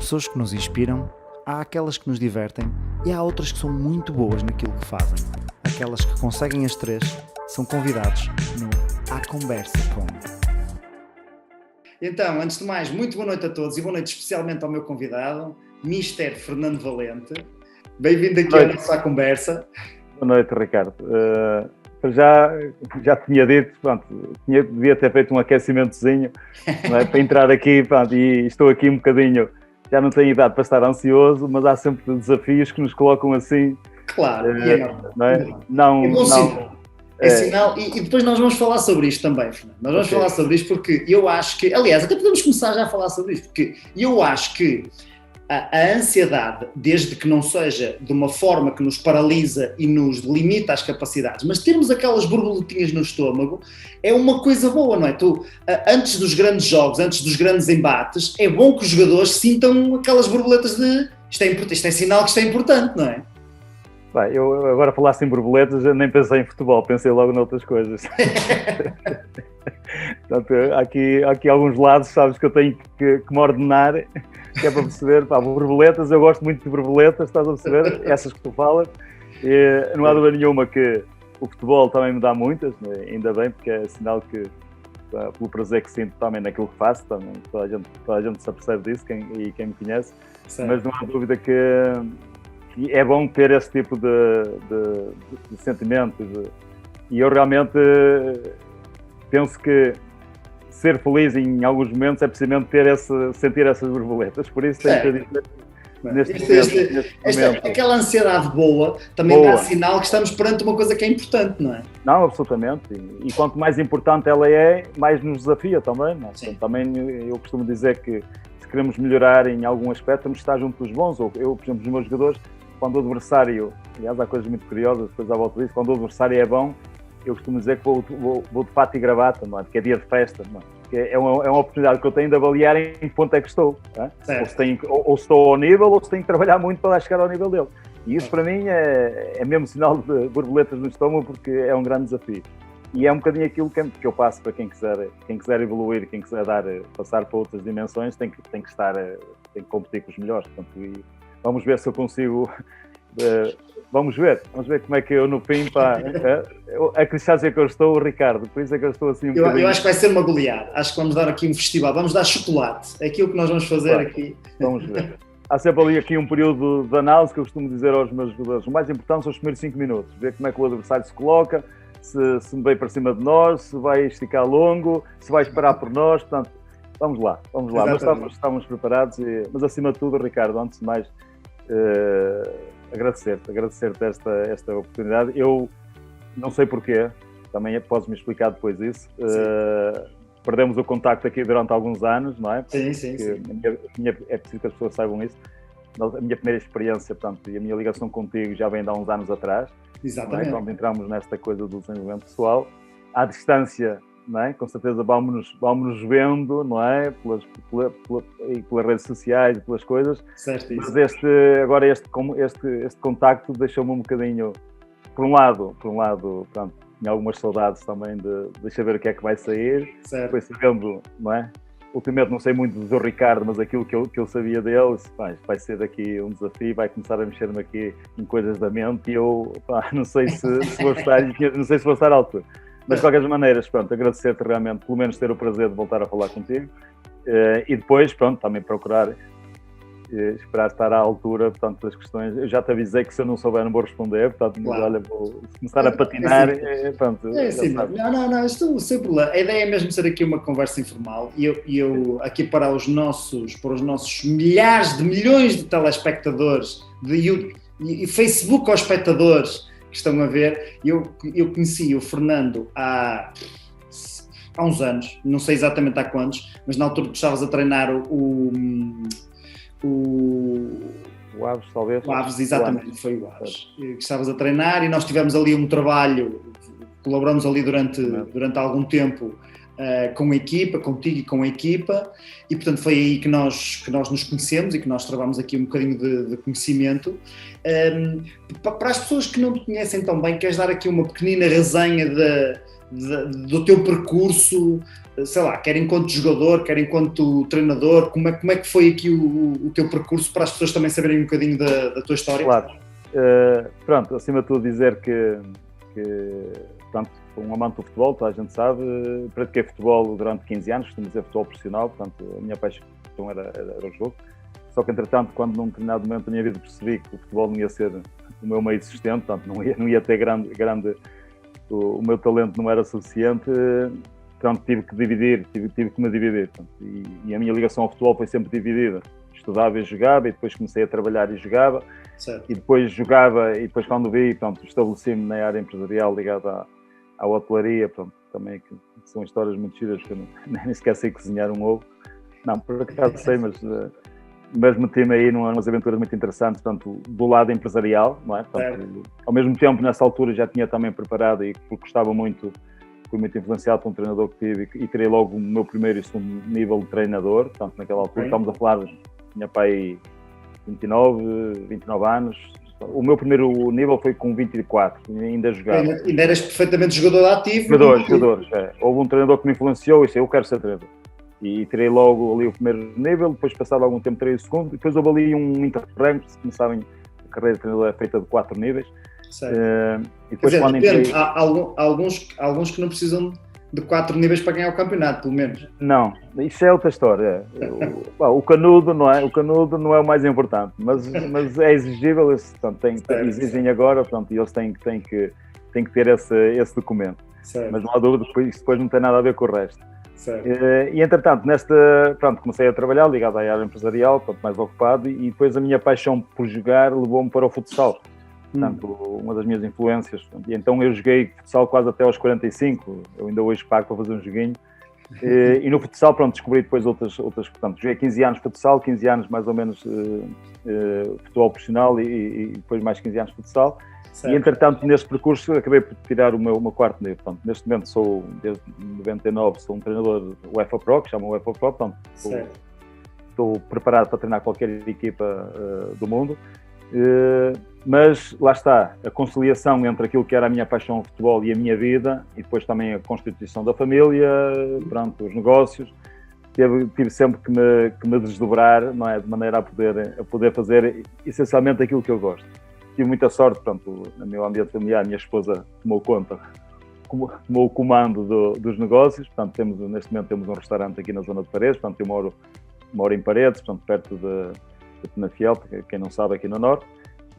pessoas que nos inspiram, há aquelas que nos divertem e há outras que são muito boas naquilo que fazem. Aquelas que conseguem as três são convidados no À Conversa Com. Então, antes de mais, muito boa noite a todos e boa noite especialmente ao meu convidado, Mister Fernando Valente. Bem-vindo aqui à nossa conversa. Boa noite, Ricardo. Já tinha dito, pronto, devia ter feito um aquecimentozinho, não é, para entrar aqui, pronto, e estou aqui um bocadinho, já não tenho idade para estar ansioso, mas há sempre desafios que nos colocam assim. Claro, não é? É sinal, e depois nós vamos falar sobre isto também, Fernando. Nós vamos falar sobre isto porque eu acho que, aliás, até podemos começar já a falar sobre isto, porque eu acho que a ansiedade, desde que não seja de uma forma que nos paralisa e nos limita as capacidades, mas termos aquelas borboletinhas no estômago é uma coisa boa, não é? Antes dos grandes jogos, antes dos grandes embates, é bom que os jogadores sintam aquelas borboletas de isto é sinal que isto é importante, não é? Bem, eu agora falasse em borboletas, eu nem pensei em futebol, pensei logo noutras coisas. Portanto, há aqui alguns lados, sabes, que eu tenho que me ordenar, que é para perceber, borboletas, eu gosto muito de borboletas, estás a perceber? Essas que tu falas. E não há dúvida nenhuma que o futebol também me dá muitas, ainda bem, porque é sinal que, pelo prazer que sinto também naquilo que faço, também toda a gente se apercebe disso, quem me conhece, certo. Mas não há dúvida que é bom ter esse tipo de sentimentos. E eu realmente penso que ser feliz em alguns momentos é precisamente sentir essas borboletas. Por isso tem que dizer neste momento. Aquela ansiedade boa também dá sinal que estamos perante uma coisa que é importante, não é? Não, absolutamente. E quanto mais importante ela é, mais nos desafia também. Não é? Então, também eu costumo dizer que se queremos melhorar em algum aspecto, temos que estar junto dos bons. Ou eu, por exemplo, os meus jogadores, quando o adversário, aliás, há coisas muito curiosas, depois à volta disso, quando o adversário é bom, eu costumo dizer que vou de fato e gravata, não é? Porque é dia de festa, não é? Porque é uma oportunidade que eu tenho de avaliar em que ponto é que estou, não é? Ou se estou ao nível, ou se tenho que trabalhar muito para chegar ao nível dele. E isso para mim é mesmo sinal de borboletas no estômago, porque é um grande desafio. E é um bocadinho aquilo que eu passo para quem quiser evoluir, quem quiser passar para outras dimensões, tem que competir com os melhores. Portanto, e vamos ver se eu consigo. Vamos ver como é que eu no fim, a distância que eu estou, Ricardo, por isso é que eu estou assim um bocadinho. Eu acho que vai ser uma goleada, acho que vamos dar aqui um festival, vamos dar chocolate, é aquilo que nós vamos fazer aqui. Vamos ver. Há sempre ali aqui um período de análise que eu costumo dizer aos meus jogadores, o mais importante são os primeiros 5 minutos, ver como é que o adversário se coloca, se veio para cima de nós, se vai esticar longo, se vai esperar por nós, portanto, vamos lá, mas estamos preparados, mas acima de tudo, Ricardo, antes de mais, agradecer-te esta oportunidade. Eu não sei porquê, também podes-me explicar depois isso. Perdemos o contacto aqui durante alguns anos, não é? Sim. É preciso que as pessoas saibam isso. A minha primeira experiência, portanto, e a minha ligação contigo já vem de há uns anos atrás. Exatamente. Quando entramos nesta coisa do desenvolvimento pessoal, à distância, não é? Com certeza vamos vendo, não é? Pelas redes sociais e pelas coisas. Certo, mas este contacto deixou-me um bocadinho, por um lado, pronto, tinha algumas saudades também deixa ver o que é que vai sair. Certo. Depois sabendo, não é? Ultimamente não sei muito do Ricardo, mas aquilo que eu sabia dele, vai ser daqui um desafio, vai começar a mexer-me aqui em coisas da mente e eu não sei se vou estar à altura. Mas de qualquer maneira, pronto, agradecer-te realmente, pelo menos ter o prazer de voltar a falar contigo e depois, pronto, também procurar esperar estar à altura, portanto, das questões. Eu já te avisei que se eu não souber não vou responder, portanto, claro. Olha, vou começar a patinar. Pronto, Não, estou sem problema. A ideia é mesmo ser aqui uma conversa informal e eu aqui para os nossos milhares de milhões de telespectadores e Facebook aos espectadores que estão a ver, eu conheci o Fernando há uns anos, não sei exatamente há quantos, mas na altura que estavas a treinar o Aves, talvez. O Aves, exatamente, foi o Aves. Que estavas a treinar e nós tivemos ali um trabalho, colaboramos ali durante algum tempo com a equipa, contigo e com a equipa, e portanto foi aí que nós nos conhecemos e que nós trabalhamos aqui um bocadinho de conhecimento. Para as pessoas que não te conhecem tão bem, queres dar aqui uma pequenina resenha do teu percurso, sei lá, quer enquanto jogador, quer enquanto treinador, como é que foi aqui o teu percurso para as pessoas também saberem um bocadinho da tua história? Claro. Pronto, acima de tudo dizer que portanto, sou um amante do futebol, toda a gente sabe, pratiquei futebol durante 15 anos, costumo dizer futebol profissional, portanto a minha paixão era o jogo, só que entretanto quando num determinado momento da minha vida percebi que o futebol não ia ser o meu meio de sustento, portanto não ia ter grande o meu talento não era suficiente, portanto tive que me dividir, portanto, e a minha ligação ao futebol foi sempre dividida, estudava e jogava, e depois comecei a trabalhar e jogava, certo. E depois jogava, e depois quando vi, portanto, estabeleci-me na área empresarial ligada à hotelaria, portanto, também que são histórias muito giras, que eu nem sequer sei cozinhar um ovo, não, por acaso sei, mas meti-me aí numas aventuras muito interessantes, portanto, do lado empresarial, não é? Portanto, ao mesmo tempo, nessa altura, já tinha também preparado, e porque gostava muito, fui muito influenciado por um treinador que tive, e tirei logo o meu primeiro e segundo nível de treinador, portanto, naquela altura, estamos a falar, tinha pai 29 anos, o meu primeiro nível foi com 24, ainda jogava. Ainda eras perfeitamente jogador ativo? Jogador, é. Houve um treinador que me influenciou e disse, eu quero ser treinador. E tirei logo ali o primeiro nível, depois passado algum tempo tirei o segundo, depois houve ali um interrango, se como sabem, a carreira de treinador é feita de 4 níveis. E depois, quando depende, há alguns que não precisam de 4 níveis para ganhar o campeonato, pelo menos. Não, isso é outra história. O canudo não é o mais importante, mas é exigível, portanto, exigem agora, portanto, e eles têm que ter esse documento. Certo. Mas não há dúvida que isso depois não tem nada a ver com o resto. E entretanto, comecei a trabalhar ligado à área empresarial, portanto, mais ocupado, e depois a minha paixão por jogar levou-me para o futsal. Portanto, uma das minhas influências. Portanto, e então eu joguei futsal quase até aos 45, eu ainda hoje pago para fazer um joguinho. E no futsal, descobri depois outras, portanto, joguei 15 anos futsal, 15 anos mais ou menos futebol profissional e depois mais 15 anos futsal. Certo. E entretanto, neste percurso, acabei por tirar o meu quarto nível. Portanto, neste momento, desde 99, sou um treinador UEFA Pro, que chama UEFA Pro, portanto, estou preparado para treinar qualquer equipa do mundo. Mas lá está, a conciliação entre aquilo que era a minha paixão ao futebol e a minha vida, e depois também a constituição da família, os negócios, tive sempre que me desdobrar, não é? De maneira a poder fazer essencialmente aquilo que eu gosto. Tive muita sorte, portanto, no meu ambiente familiar, a minha esposa tomou o comando dos negócios, portanto, neste momento temos um restaurante aqui na zona de Paredes, portanto, eu moro em Paredes, portanto, perto de Penafiel, quem não sabe, aqui no Norte,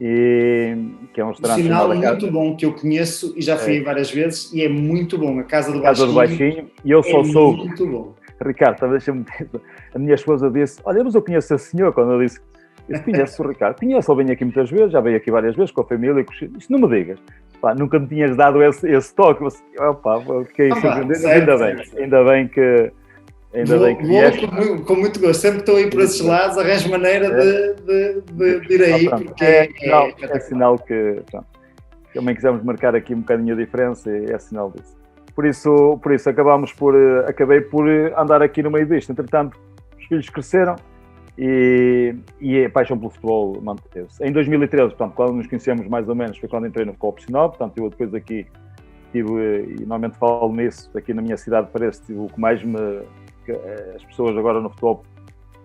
e que é um restaurante... Um sinal muito bom, que eu conheço e já fui várias vezes, e é muito bom, a Casa do Baixinho, e eu só soube... muito bom. Ricardo, deixa-me dizer, a minha esposa disse, olha, mas eu conheço esse senhor, quando eu disse... Eu conheço o Ricardo, ele vem aqui muitas vezes, já veio aqui várias vezes com a família, isto não me digas, pá, nunca me tinhas dado esse toque, fiquei surpreendido, ainda bem que vieste. Com muito gosto, sempre que estou aí por esses lados, arranjo maneira de ir aí, porque é sinal que também quisemos marcar aqui um bocadinho a diferença, e é sinal disso. Por isso acabei por andar aqui no meio disto, entretanto, os filhos cresceram, e a paixão pelo futebol manteve-se. Em 2013, portanto, quando nos conhecemos mais ou menos, foi quando entrei no futebol profissional, portanto, eu depois aqui tive, e normalmente falo nisso, aqui na minha cidade parece, o que mais as pessoas agora no futebol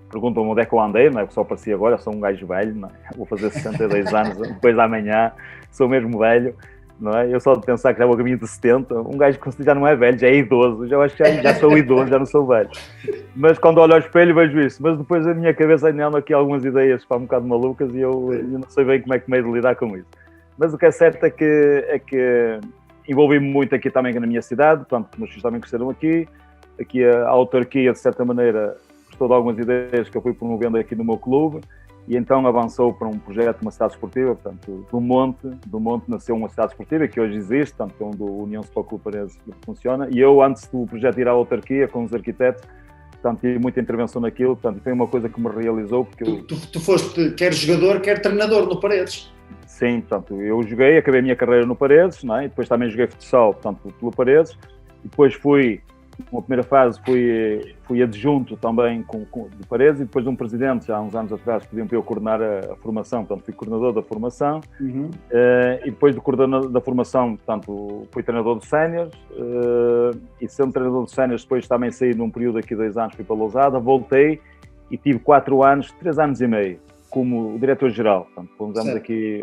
perguntam onde é que eu andei, não é? Que só apareci agora, sou um gajo velho, não é? Vou fazer 62 anos depois da manhã, sou mesmo velho, não é? Eu só de pensar que já vou a caminho de 70, um gajo que já não é velho, já é idoso, já acho que já sou idoso, já não sou velho. Mas quando olho ao espelho vejo isso, mas depois a minha cabeça ainda anda aqui algumas ideias um bocado malucas e eu não sei bem como é que meio de lidar com isso. Mas o que é certo é que envolvi-me muito aqui também na minha cidade, portanto, meus filhos também cresceram aqui a autarquia, de certa maneira, gostou de algumas ideias que eu fui promovendo aqui no meu clube, e então avançou para um projeto de uma cidade esportiva, portanto, do Monte nasceu uma cidade esportiva que hoje existe, portanto, onde o União Sport Clube Paredes funciona, e eu, antes do projeto ir à autarquia, com os arquitetos, portanto, tive muita intervenção naquilo, portanto, foi uma coisa que me realizou, porque tu foste quer jogador, quer treinador no Paredes. Sim, portanto, eu joguei, acabei a minha carreira no Paredes, não é? E depois também joguei futsal, portanto, pelo Paredes, e depois fui numa primeira fase fui adjunto também do Paredes, e depois de um presidente, já há uns anos atrás, pediam para eu coordenar a formação, portanto fui coordenador da formação, e depois do coordenador da formação, portanto, fui treinador de séniores, e sendo treinador de séniores, depois também saí num período aqui de 2 anos, fui para Lousada, voltei e tive 3 anos e meio como diretor-geral. Portanto,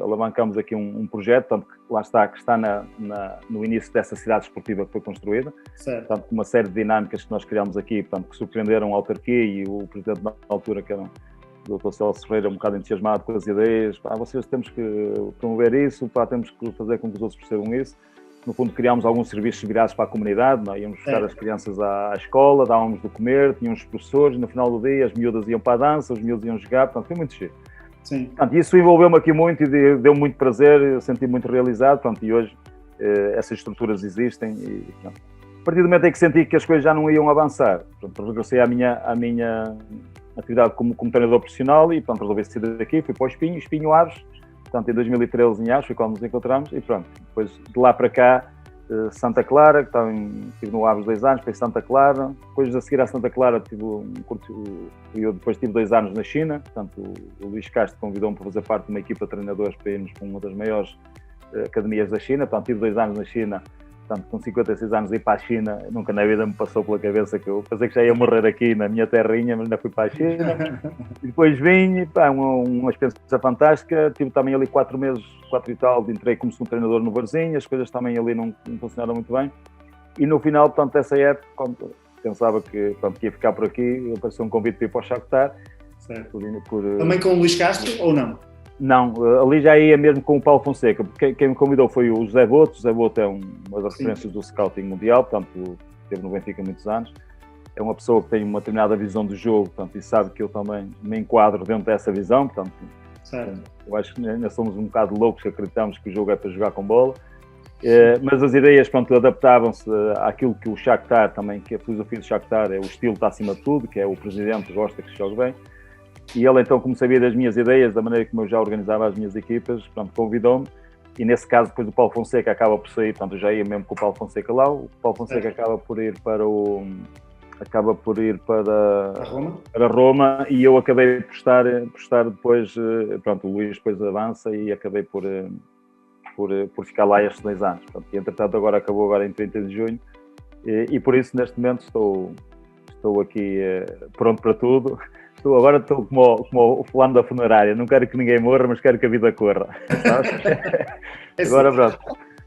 alavancamos aqui um projeto, portanto, que lá está, que está no início dessa cidade esportiva que foi construída. Certo. Portanto, uma série de dinâmicas que nós criamos aqui, portanto, que surpreenderam a autarquia, e o presidente na altura, que era o Dr. Celso Ferreira, um bocado entusiasmado com as ideias. Vocês temos que promover isso, temos que fazer com que os outros percebam isso. No fundo, criámos alguns serviços virados para a comunidade, íamos buscar as crianças à escola, dávamos de comer, tínhamos professores, e no final do dia as miúdas iam para a dança, os miúdos iam jogar, portanto, foi muito giro. Sim. Portanto, isso envolveu-me aqui muito e deu muito prazer, eu senti muito realizado, portanto, e hoje essas estruturas existem. E, portanto, a partir do momento em que senti que as coisas já não iam avançar, portanto, regressei à minha atividade como treinador profissional e, portanto, resolvi sair daqui, fui para o Espinho Aves. Portanto, em 2013 em Aves foi quando nos encontramos, e pronto, depois de lá para cá, Santa Clara, que estive no Aves 2 anos, depois Santa Clara, depois a seguir a Santa Clara eu depois tive 2 anos na China, portanto o Luís Castro convidou-me para fazer parte de uma equipa de treinadores para irmos para uma das maiores academias da China, portanto tive 2 anos na China. Portanto, com 56 anos ir para a China, nunca na vida me passou pela cabeça que eu pensei que já ia morrer aqui na minha terrinha, mas ainda fui para a China. E depois vim, uma experiência fantástica. Tive também ali 4 meses, 4 e tal, entrei como segundo treinador no Varzim, as coisas também ali não funcionaram muito bem. E no final, portanto, dessa época, quando pensava que ia ficar por aqui, apareceu um convite para ir para o Shakhtar. Também com o Luís Castro ou não? Não, ali já ia mesmo com o Paulo Fonseca, porque quem me convidou foi o José Boto. O José Boto é uma das referências do scouting mundial, portanto, esteve no Benfica há muitos anos. É uma pessoa que tem uma determinada visão do jogo, portanto, e sabe que eu também me enquadro dentro dessa visão, portanto, eu acho que ainda somos um bocado loucos que acreditamos que o jogo é para jogar com bola. Mas as ideias, pronto, adaptavam-se àquilo que o Shakhtar também, que a filosofia do Shakhtar é o estilo está acima de tudo, que é o presidente gosta que se jogue bem. E ele, então, como sabia das minhas ideias, da maneira como eu já organizava as minhas equipas, pronto, convidou-me. E nesse caso, depois o Paulo Fonseca acaba por sair, portanto, eu já ia mesmo com o Paulo Fonseca lá. O Paulo Fonseca acaba por ir para Roma, e eu acabei por estar depois, pronto, o Luís depois avança e acabei por ficar lá estes 2 anos. Pronto, e, entretanto, acabou em 30 de junho e por isso, neste momento, estou aqui pronto para tudo. Agora estou como o fulano da funerária, não quero que ninguém morra, mas quero que a vida corra. Agora pronto.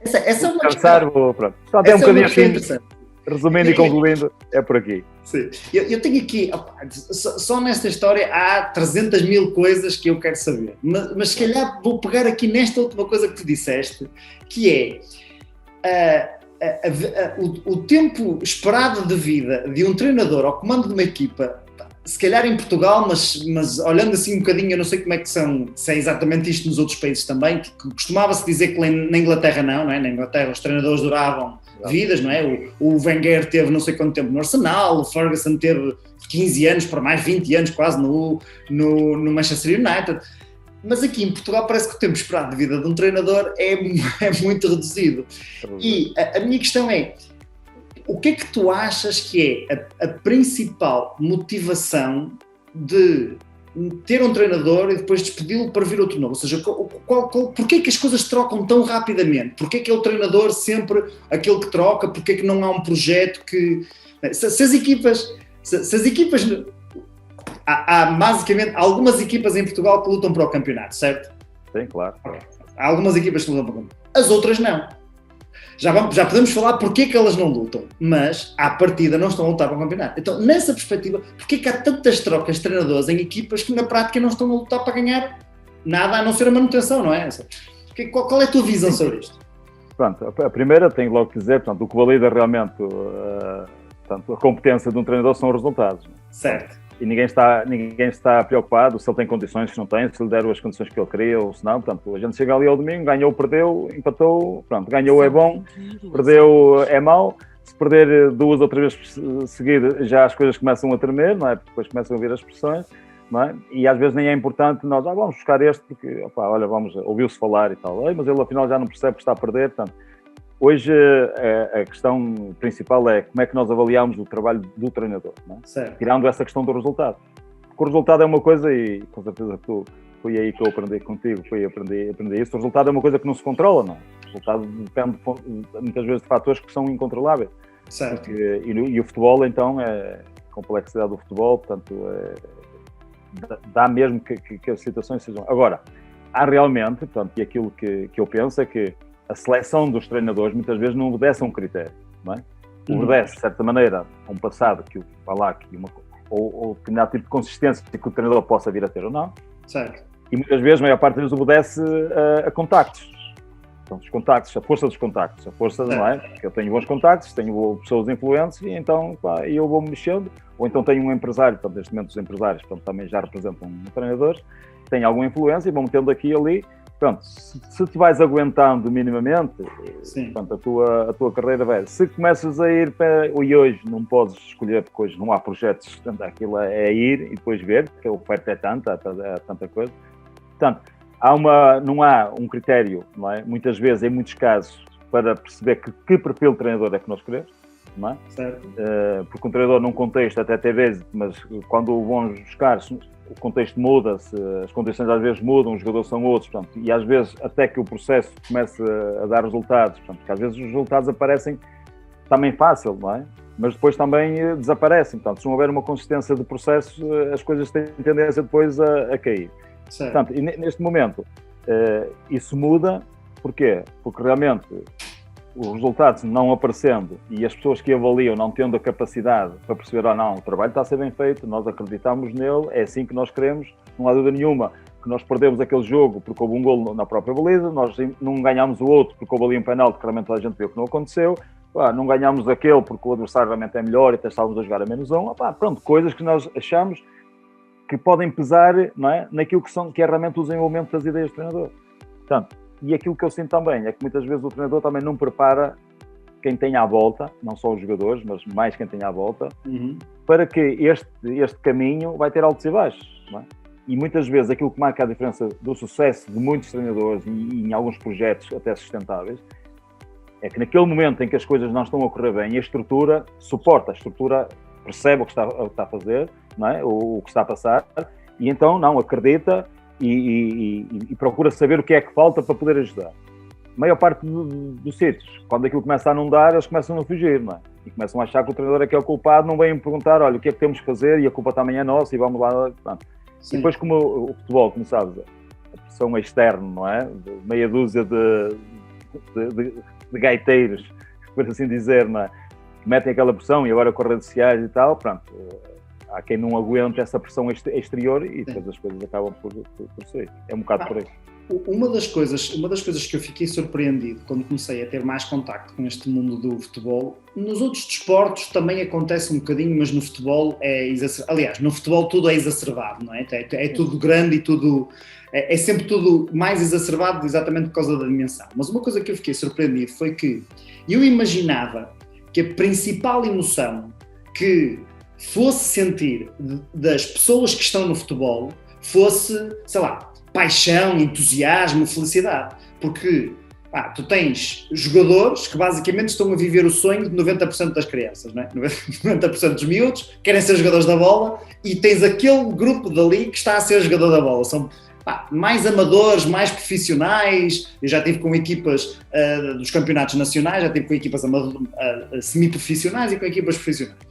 Essa é uma questão. Pronto. Portanto, é um bocadinho assim, resumindo e concluindo, é por aqui. Sim. Eu tenho aqui, só nesta história há 300 mil coisas que eu quero saber, mas se calhar vou pegar aqui nesta última coisa que tu disseste, que é o tempo esperado de vida de um treinador ao comando de uma equipa. Se calhar em Portugal, mas olhando assim um bocadinho, eu não sei como é que se é exatamente isto nos outros países também, que costumava-se dizer que na Inglaterra não é? Na Inglaterra os treinadores duravam vidas, não é? O Wenger teve não sei quanto tempo no Arsenal, o Ferguson teve 15 anos, para mais 20 anos quase no Manchester United. Mas aqui em Portugal parece que o tempo esperado de vida de um treinador é muito reduzido. E a minha questão é, o que é que tu achas que é a principal motivação de ter um treinador e depois despedi-lo para vir outro novo? Ou seja, porquê é que as coisas trocam tão rapidamente? Porquê é que é o treinador sempre aquele que troca? Porquê é que não há um projeto que... Se as equipas... Há basicamente algumas equipas em Portugal que lutam para o campeonato, certo? Sim, claro. Há algumas equipas que lutam para o campeonato. As outras não. Já podemos falar porque é que elas não lutam, mas à partida não estão a lutar para o campeonato. Então, nessa perspectiva, porque é que há tantas trocas de treinadores em equipas que na prática não estão a lutar para ganhar nada a não ser a manutenção, não é? Qual é a tua visão sobre isto? Pronto, a primeira tenho logo que dizer, portanto, o que valida realmente a competência de um treinador são os resultados. Certo. E ninguém está preocupado se ele tem condições, se não tem, se lhe deram as condições que ele queria ou se não. Portanto, a gente chega ali ao domingo, ganhou, perdeu, empatou, pronto, ganhou é bom, perdeu é mau. Se perder 2 ou 3 vezes seguidas, já as coisas começam a tremer, não é? Porque depois começam a vir as pressões, não é? E às vezes nem é importante nós, vamos buscar este porque, ouviu-se falar e tal, mas ele afinal já não percebe que está a perder, portanto. hoje a questão principal é como é que nós avaliamos o trabalho do treinador, não é? Tirando essa questão do resultado. Porque o resultado é uma coisa, e com certeza que foi aí que eu aprendi contigo, foi aprender isso. O resultado é uma coisa que não se controla, não é? O resultado depende muitas vezes de fatores que são incontroláveis. Certo. E o futebol, então, a complexidade do futebol, portanto, dá mesmo que as situações sejam... Agora, há realmente, portanto, e aquilo que eu penso é que a seleção dos treinadores muitas vezes não obedece a um critério, não é? Obedece, de certa maneira, a um passado ou determinado tipo de consistência que o treinador possa vir a ter ou não. Certo. E muitas vezes, a maior parte deles obedece a contactos. Então, os contactos, a força dos contactos, a força, não é? Porque eu tenho bons contactos, tenho pessoas influentes e então eu vou-me mexendo. Ou então tenho um empresário, portanto, neste momento os empresários também já representam um treinador, tem alguma influência e vão metendo aqui e ali. Pronto, se te vais aguentando minimamente, portanto, a tua carreira vai. Se começas a ir para... E hoje não podes escolher, porque hoje não há projetos, portanto, aquilo é ir e depois ver, porque a oferta é tanta, há tanta coisa. Portanto, não há um critério, não é? Muitas vezes, em muitos casos, para perceber que perfil de treinador é que nós queremos, não é? Certo. Porque um treinador num contexto até tem vezes, mas quando o vão buscar, o contexto muda-se, as condições às vezes mudam, os jogadores são outros, portanto, e às vezes até que o processo comece a dar resultados, portanto, porque às vezes os resultados aparecem também fácil, não é? Mas depois também desaparecem, portanto, se não houver uma consistência de processo, as coisas têm tendência depois a cair. Certo. Portanto, e neste momento, isso muda, porquê? Porque realmente os resultados não aparecendo e as pessoas que avaliam não tendo a capacidade para perceber, não, o trabalho está a ser bem feito, nós acreditamos nele, é assim que nós queremos, não há dúvida nenhuma que nós perdemos aquele jogo porque houve um golo na própria baliza, nós não ganhámos o outro porque houve ali um penalti que realmente a gente viu que não aconteceu, não ganhámos aquele porque o adversário realmente é melhor e até estávamos a jogar a -1, pronto, coisas que nós achamos que podem pesar, não é, naquilo que é realmente o desenvolvimento das ideias do treinador. Portanto, e aquilo que eu sinto também é que muitas vezes o treinador também não prepara quem tem à volta, não só os jogadores, mas mais quem tem à volta, para que este caminho vai ter altos e baixos, não é? E muitas vezes aquilo que marca a diferença do sucesso de muitos treinadores e em alguns projetos até sustentáveis é que naquele momento em que as coisas não estão a correr bem, a estrutura suporta, a estrutura percebe o que está a fazer, não é? O que está a passar, e então não acredita e procura saber o que é que falta para poder ajudar. A maior parte dos sítios, quando aquilo começa a não dar, eles começam a fugir, não é? E começam a achar que o treinador é que é o culpado, não vêm perguntar, olha, o que é que temos que fazer e a culpa também é nossa e vamos lá. Pronto. E depois, como o futebol, como sabes, a pressão externa, não é? De meia dúzia de gaiteiros, por assim dizer, não é? Que metem aquela pressão e agora com as redes sociais e tal, pronto. Há quem não aguente essa pressão exterior e depois as coisas acabam por sair. É um bocado por aí. Uma das coisas que eu fiquei surpreendido quando comecei a ter mais contacto com este mundo do futebol, nos outros desportos também acontece um bocadinho, mas no futebol aliás, no futebol tudo é exacerbado, não é? É tudo grande e tudo... É sempre tudo mais exacerbado exatamente por causa da dimensão. Mas uma coisa que eu fiquei surpreendido foi que eu imaginava que a principal emoção que fosse sentir das pessoas que estão no futebol fosse, sei lá, paixão, entusiasmo, felicidade. Porque tu tens jogadores que basicamente estão a viver o sonho de 90% das crianças, não é? 90% dos miúdos querem ser jogadores da bola e tens aquele grupo dali que está a ser jogador da bola. São mais amadores, mais profissionais. Eu já estive com equipas dos campeonatos nacionais, já estive com equipas semi-profissionais e com equipas profissionais.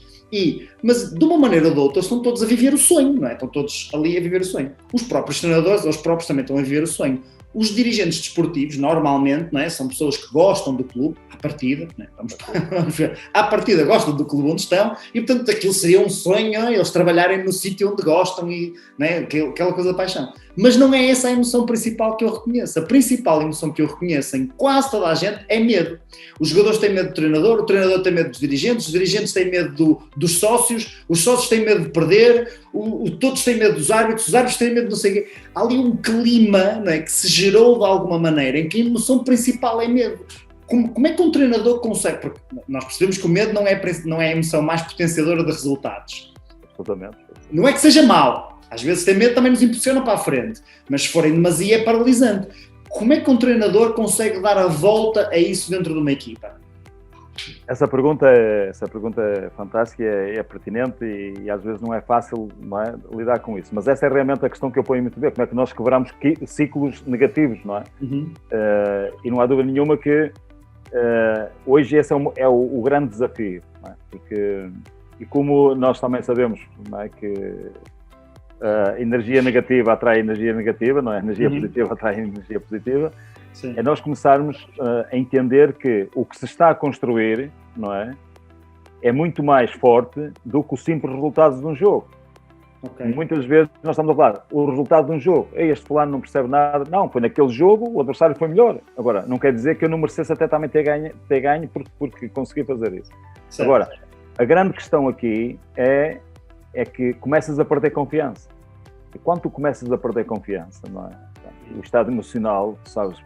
Mas de uma maneira ou de outra estão todos a viver o sonho, não é? Estão todos ali a viver o sonho. Os próprios treinadores, os próprios também estão a viver o sonho. Os dirigentes desportivos, normalmente, não é? São pessoas que gostam do clube, à partida, não é? Vamos ver, à partida gostam do clube onde estão e, portanto, aquilo seria um sonho, eles trabalharem no sítio onde gostam e, não é? Aquela coisa da paixão. Mas não é essa a emoção principal que eu reconheço. A principal emoção que eu reconheço em quase toda a gente é medo. Os jogadores têm medo do treinador, o treinador tem medo dos dirigentes, os dirigentes têm medo dos sócios, os sócios têm medo de perder, todos têm medo dos árbitros, os árbitros têm medo de não sei o quê. Há ali um clima, não é, que se gerou de alguma maneira em que a emoção principal é medo. Como é que um treinador consegue? Porque nós percebemos que o medo não é a emoção mais potenciadora de resultados. Absolutamente. Não é que seja mau. Às vezes ter medo também nos impulsiona para a frente, mas se for em demasia é paralisante. como é que um treinador consegue dar a volta a isso dentro de uma equipa? Essa pergunta é fantástica, é pertinente e às vezes não é fácil, não é, lidar com isso. Mas essa é realmente a questão que eu ponho muito bem. Como é que nós quebramos ciclos negativos, não é? E não há dúvida nenhuma que hoje esse é o grande desafio, não é? Porque, e como nós também sabemos, não é, que energia negativa atrai energia negativa, não é? Energia positiva atrai energia positiva. Sim. É nós começarmos a entender que o que se está a construir, não é? É muito mais forte do que o simples resultado de um jogo. Okay. Muitas vezes nós estamos a falar, o resultado de um jogo, este fulano não percebe nada. Não, foi naquele jogo, o adversário foi melhor. Agora, não quer dizer que eu não merecesse até também ter ganho porque consegui fazer isso. Certo. Agora, a grande questão aqui é que começas a perder confiança. E quando tu começas a perder confiança, não é? O estado emocional, sabes,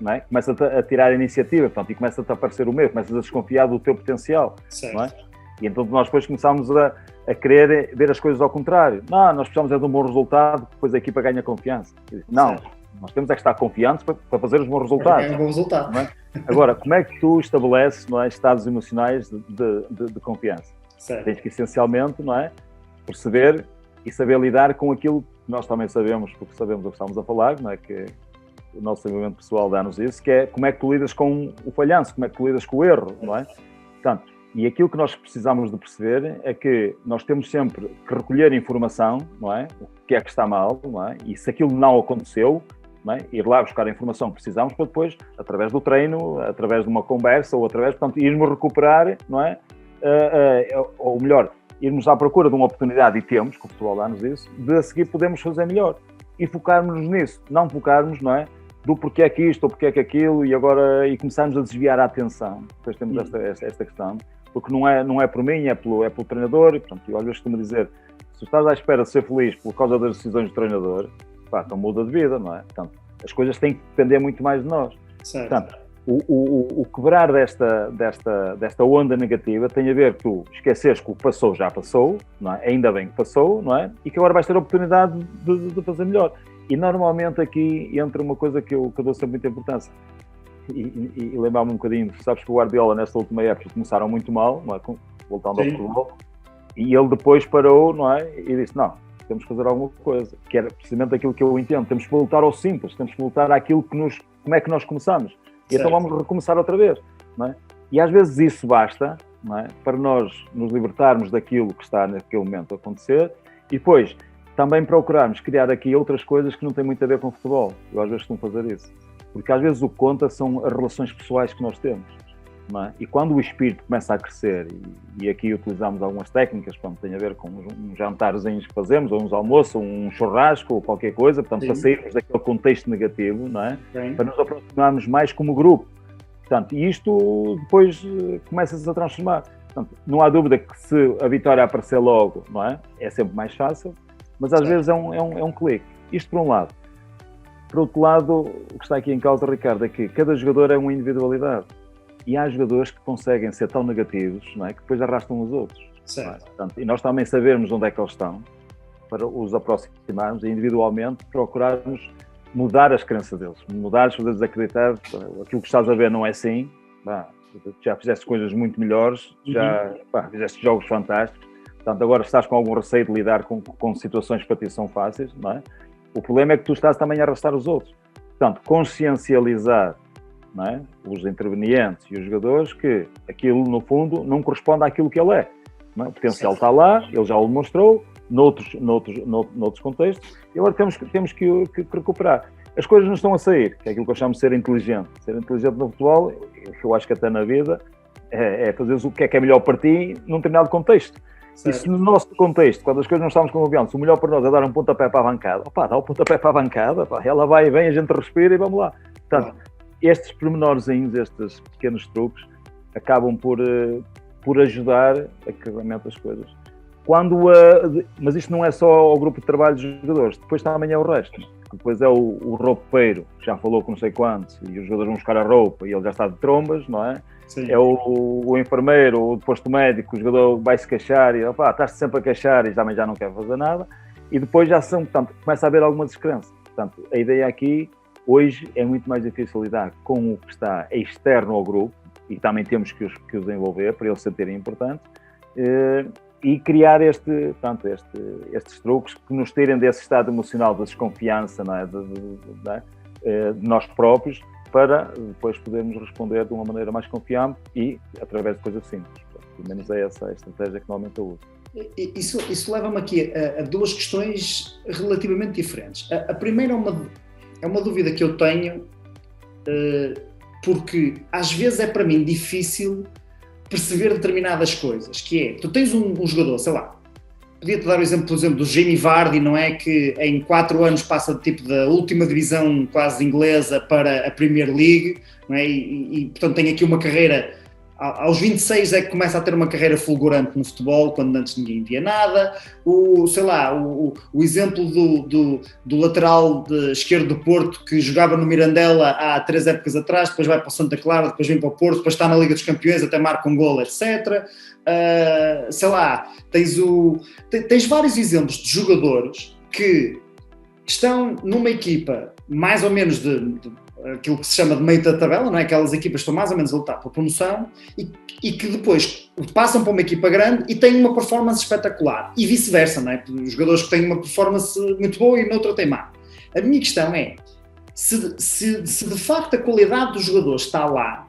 não é? Começa a tirar a iniciativa, portanto, e começa-te a aparecer o medo, começas a desconfiar do teu potencial, certo. Não é? E então nós depois começamos a querer ver as coisas ao contrário. Não, nós precisamos de um bom resultado, depois a equipa ganha confiança. Não, certo. Nós temos é que estar confiantes para fazer os bons resultados. É um bom resultado. Não é? Agora, como é que tu estabeleces, não é, estados emocionais de confiança? Certo. Tens que essencialmente, não é, perceber e saber lidar com aquilo que nós também sabemos, porque sabemos o que estamos a falar, não é? Que o nosso desenvolvimento pessoal dá-nos isso, que é como é que tu lidas com o falhanço, como é que tu lidas com o erro, não é? Portanto, e aquilo que nós precisamos de perceber é que nós temos sempre que recolher informação, não é? O que é que está mal, não é? E se aquilo não aconteceu, não é? Ir lá buscar a informação que precisamos para depois, através do treino, através de uma conversa ou através, portanto, irmos recuperar, não é? Ou melhor, irmos à procura de uma oportunidade, e temos, que o futebol dá-nos isso, de a seguir podemos fazer melhor. E focarmos nisso, não focarmos, não é? Do porquê é que isto ou porquê é que aquilo e começarmos a desviar a atenção. Depois temos esta questão, porque não é por mim, é pelo treinador, e portanto, eu às vezes costumo dizer, se estás à espera de ser feliz por causa das decisões do treinador, pá, então muda de vida, não é? Portanto, as coisas têm que depender muito mais de nós. Certo. Portanto, o quebrar desta onda negativa tem a ver que tu esqueceres que o que passou já passou, não é? Ainda bem que passou, não é? E que agora vais ter a oportunidade de fazer melhor. E normalmente aqui entra uma coisa que eu dou sempre muita importância. E lembrar-me um bocadinho, sabes que o Guardiola nesta última época começaram muito mal, não é? Voltando ao futebol, e ele depois parou, não é? E disse, não, temos que fazer alguma coisa, que era precisamente aquilo que eu entendo, temos que voltar ao simples, temos que voltar àquilo que como é que nós começamos. E então vamos recomeçar outra vez, não é? E às vezes isso basta, não é? Para nós nos libertarmos daquilo que está naquele momento a acontecer e depois também procurarmos criar aqui outras coisas que não têm muito a ver com o futebol. Eu às vezes costumo fazer isso. Porque às vezes o que conta são as relações pessoais que nós temos, não é? E quando o espírito começa a crescer, e aqui utilizamos algumas técnicas, portanto, tem a ver com uns jantarzinhos que fazemos, ou uns almoços, ou um churrasco, ou qualquer coisa, portanto, para sairmos daquele contexto negativo, não é? Para nos aproximarmos mais como grupo. Portanto, e isto depois começa-se a transformar. Portanto, não há dúvida que se a vitória aparecer logo, não é? É sempre mais fácil, mas às vezes é um clique. Isto por um lado. Por outro lado, o que está aqui em causa, Ricardo, é que cada jogador é uma individualidade. E há jogadores que conseguem ser tão negativos, não é? Que depois arrastam os outros. Certo. Portanto, e nós também sabermos onde é que eles estão, para os aproximarmos e individualmente procurarmos mudar as crenças deles, mudar, fazer-lhes acreditar, aquilo que estás a ver não é assim, já fizeste coisas muito melhores, já fizeste jogos fantásticos, portanto agora estás com algum receio de lidar com situações que para ti são fáceis, não é? O problema é que tu estás também a arrastar os outros. Portanto, consciencializar, não é? Os intervenientes e os jogadores que aquilo, no fundo, não corresponde àquilo que ele é. Não é? O potencial está lá, ele já o demonstrou, noutros contextos, e agora temos que recuperar. As coisas não estão a sair, que é aquilo que eu chamo de ser inteligente. Ser inteligente no futebol, eu acho que até na vida, é fazer o que é melhor para ti num determinado contexto. Certo. E se no nosso contexto, quando as coisas não estamos confiantes, o melhor para nós é dar um pontapé para a bancada, dá o pontapé para a bancada, ela vai e vem, a gente respira e vamos lá. Portanto, estes pormenorzinhos, estes pequenos truques, acabam por ajudar a que realmente as coisas. Mas isto não é só ao grupo de trabalho dos jogadores, depois também é o resto. Depois é o roupeiro, que já falou com não sei quantos, e os jogadores vão buscar a roupa e ele já está de trombas, não é? Sim. É o enfermeiro, o posto médico, o jogador vai-se queixar e estás sempre a queixar e também já não quer fazer nada. E depois portanto, começa a haver alguma descrença. Portanto, a ideia aqui, Hoje é muito mais difícil lidar com o que está externo ao grupo, e também temos que os desenvolver para eles se sentirem importantes, e criar estes truques que nos tirem desse estado emocional de desconfiança, não é? De nós próprios, para depois podermos responder de uma maneira mais confiante e através de coisas simples. Pelo menos é essa a estratégia que normalmente eu uso. Isso leva-me aqui a duas questões relativamente diferentes. A primeira é uma dúvida que eu tenho, porque às vezes é para mim difícil perceber determinadas coisas, que é, tu tens um jogador, sei lá, podia-te dar o exemplo, por exemplo, do Jamie Vardy, não é? Que em 4 anos passa tipo da última divisão quase inglesa para a Premier League, não é? E portanto tem aqui uma carreira, aos 26 é que começa a ter uma carreira fulgurante no futebol, quando antes ninguém via nada. O exemplo do lateral esquerdo do Porto, que jogava no Mirandela há 3 épocas atrás, depois vai para o Santa Clara, depois vem para o Porto, depois está na Liga dos Campeões, até marca um gol, etc. Tens vários exemplos de jogadores que estão numa equipa mais ou menos de aquilo que se chama de meio da tabela, não é? Aquelas equipas que estão mais ou menos a lutar pela promoção e que depois passam para uma equipa grande e têm uma performance espetacular e vice-versa, não é? Os jogadores que têm uma performance muito boa e noutra têm má. A minha questão é, se de facto a qualidade dos jogadores está lá,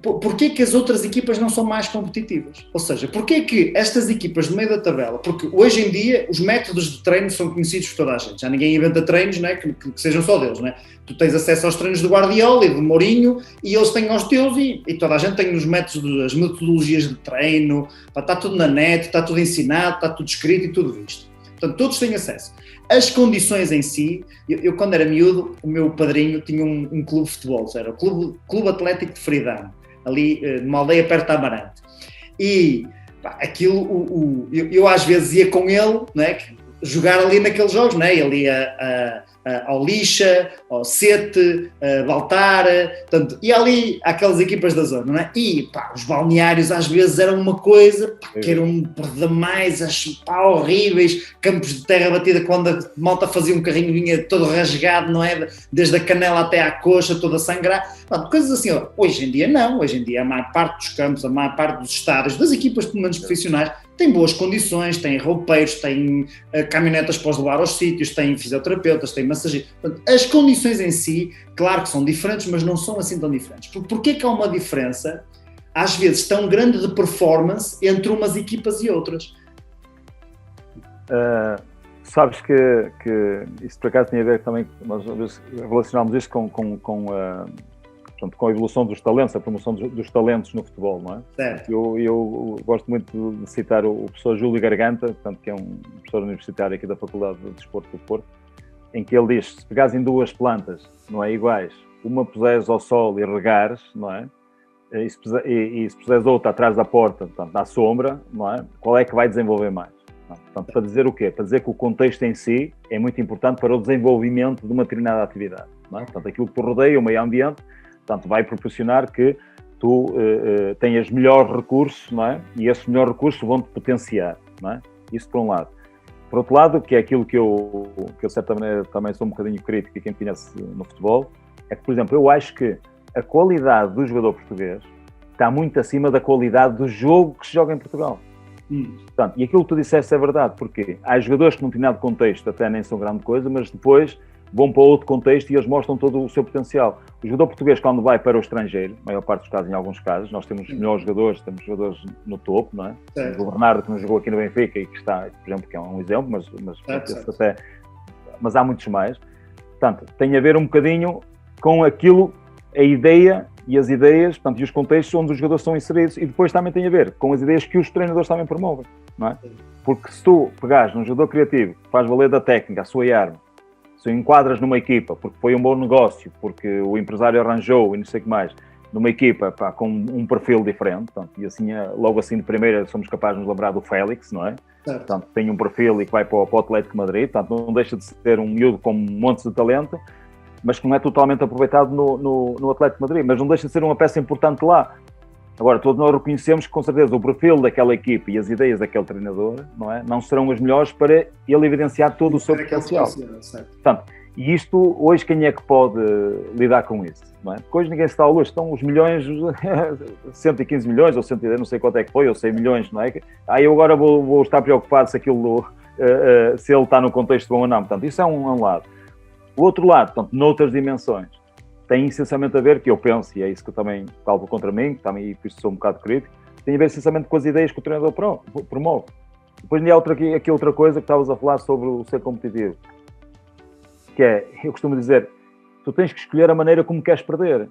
porquê que as outras equipas não são mais competitivas? Ou seja, porquê que estas equipas no meio da tabela, porque hoje em dia os métodos de treino são conhecidos por toda a gente, já ninguém inventa treinos, não é? que sejam só deles, não é? Tu tens acesso aos treinos do Guardiola e do Mourinho e eles têm aos teus e toda a gente tem os métodos, as metodologias de treino, está tudo na net, está tudo ensinado, está tudo escrito e tudo visto. Portanto, todos têm acesso. As condições em si, eu quando era miúdo, o meu padrinho tinha um clube de futebol, era o Clube Atlético de Fridão, ali numa aldeia perto de Amarante. E aquilo, eu às vezes ia com ele, não é? Jogar ali naqueles jogos, não é? Ali ao Lixa, ao Sete, Baltar, portanto, e ali aquelas equipas da zona, não é? E os balneários às vezes eram uma coisa que eram por demais, horríveis, campos de terra batida, quando a malta fazia um carrinho vinha todo rasgado, não é? Desde a canela até à coxa, toda a sangrar, coisas assim. Hoje em dia não, hoje em dia a maior parte dos campos, a maior parte dos estádios, das equipas pelo menos profissionais, tem boas condições, tem roupeiros, tem caminhonetas para os levar aos sítios, tem fisioterapeutas, tem massagistas. As condições em si, claro que são diferentes, mas não são assim tão diferentes. Porquê que há uma diferença, às vezes, tão grande de performance entre umas equipas e outras? Sabes que isso por acaso tem a ver também, nós relacionamos isto com a evolução dos talentos, a promoção dos talentos no futebol, não é? Certo. Eu gosto muito de citar o professor Júlio Garganta, portanto, que é um professor universitário aqui da Faculdade de Desporto do Porto, em que ele diz, se pegares em 2 plantas, não é, iguais, uma puseres ao sol e regares, não é? E se puseres outra atrás da porta, portanto, na sombra, não é? Qual é que vai desenvolver mais? Portanto, para dizer o quê? Para dizer que o contexto em si é muito importante para o desenvolvimento de uma determinada atividade, não é? Portanto, aquilo que te rodeia, o meio ambiente, portanto, vai proporcionar que tu tenhas melhores recursos, não é? E esses melhores recursos vão-te potenciar, não é? Isso por um lado. Por outro lado, que é aquilo que eu de certa maneira também sou um bocadinho crítico e quem conhece no futebol, é que, por exemplo, eu acho que a qualidade do jogador português está muito acima da qualidade do jogo que se joga em Portugal. Portanto, e aquilo que tu disseste é verdade, porque há jogadores que num determinado contexto até nem são grande coisa, mas depois vão para outro contexto e eles mostram todo o seu potencial. O jogador português, quando vai para o estrangeiro, a maior parte dos casos, em alguns casos, nós temos melhores jogadores, temos jogadores no topo, não é? Temos o Bernardo, que nos jogou aqui no Benfica e que está, por exemplo, que é um exemplo, mas há muitos mais. Portanto, tem a ver um bocadinho com aquilo, a ideia e as ideias, portanto, e os contextos onde os jogadores são inseridos, e depois também tem a ver com as ideias que os treinadores também promovem, não é? Porque se tu pegares num jogador criativo, que faz valer da técnica, a sua arma, se o enquadras numa equipa, porque foi um bom negócio, porque o empresário arranjou e não sei o que mais, numa equipa com um perfil diferente, portanto, e assim, logo assim de primeira somos capazes de nos lembrar do Félix, não é? Certo. Portanto, tem um perfil e que vai para o Atlético de Madrid, portanto, não deixa de ser um miúdo com montes de talento, mas que não é totalmente aproveitado no Atlético de Madrid, mas não deixa de ser uma peça importante lá. Agora, todos nós reconhecemos que, com certeza, o perfil daquela equipe e as ideias daquele treinador, não é? Não serão as melhores para ele evidenciar todo o seu potencial. Portanto, E isto, hoje, quem é que pode lidar com isso? Não é? Porque hoje ninguém se dá ao luxo, estão os milhões, 115 milhões, ou 110, não sei quanto é que foi, ou 100 milhões, não é? Eu agora vou estar preocupado se aquilo, se ele está no contexto bom ou não. Portanto, isso é um lado. O outro lado, portanto, noutras dimensões, tem essencialmente a ver, que eu penso, e é isso que eu também calvo contra mim, que também, e por isso sou um bocado crítico, tem a ver essencialmente com as ideias que o treinador promove. Depois há aqui outra coisa que estavas a falar sobre o ser competitivo, que é, eu costumo dizer, tu tens que escolher a maneira como queres perder,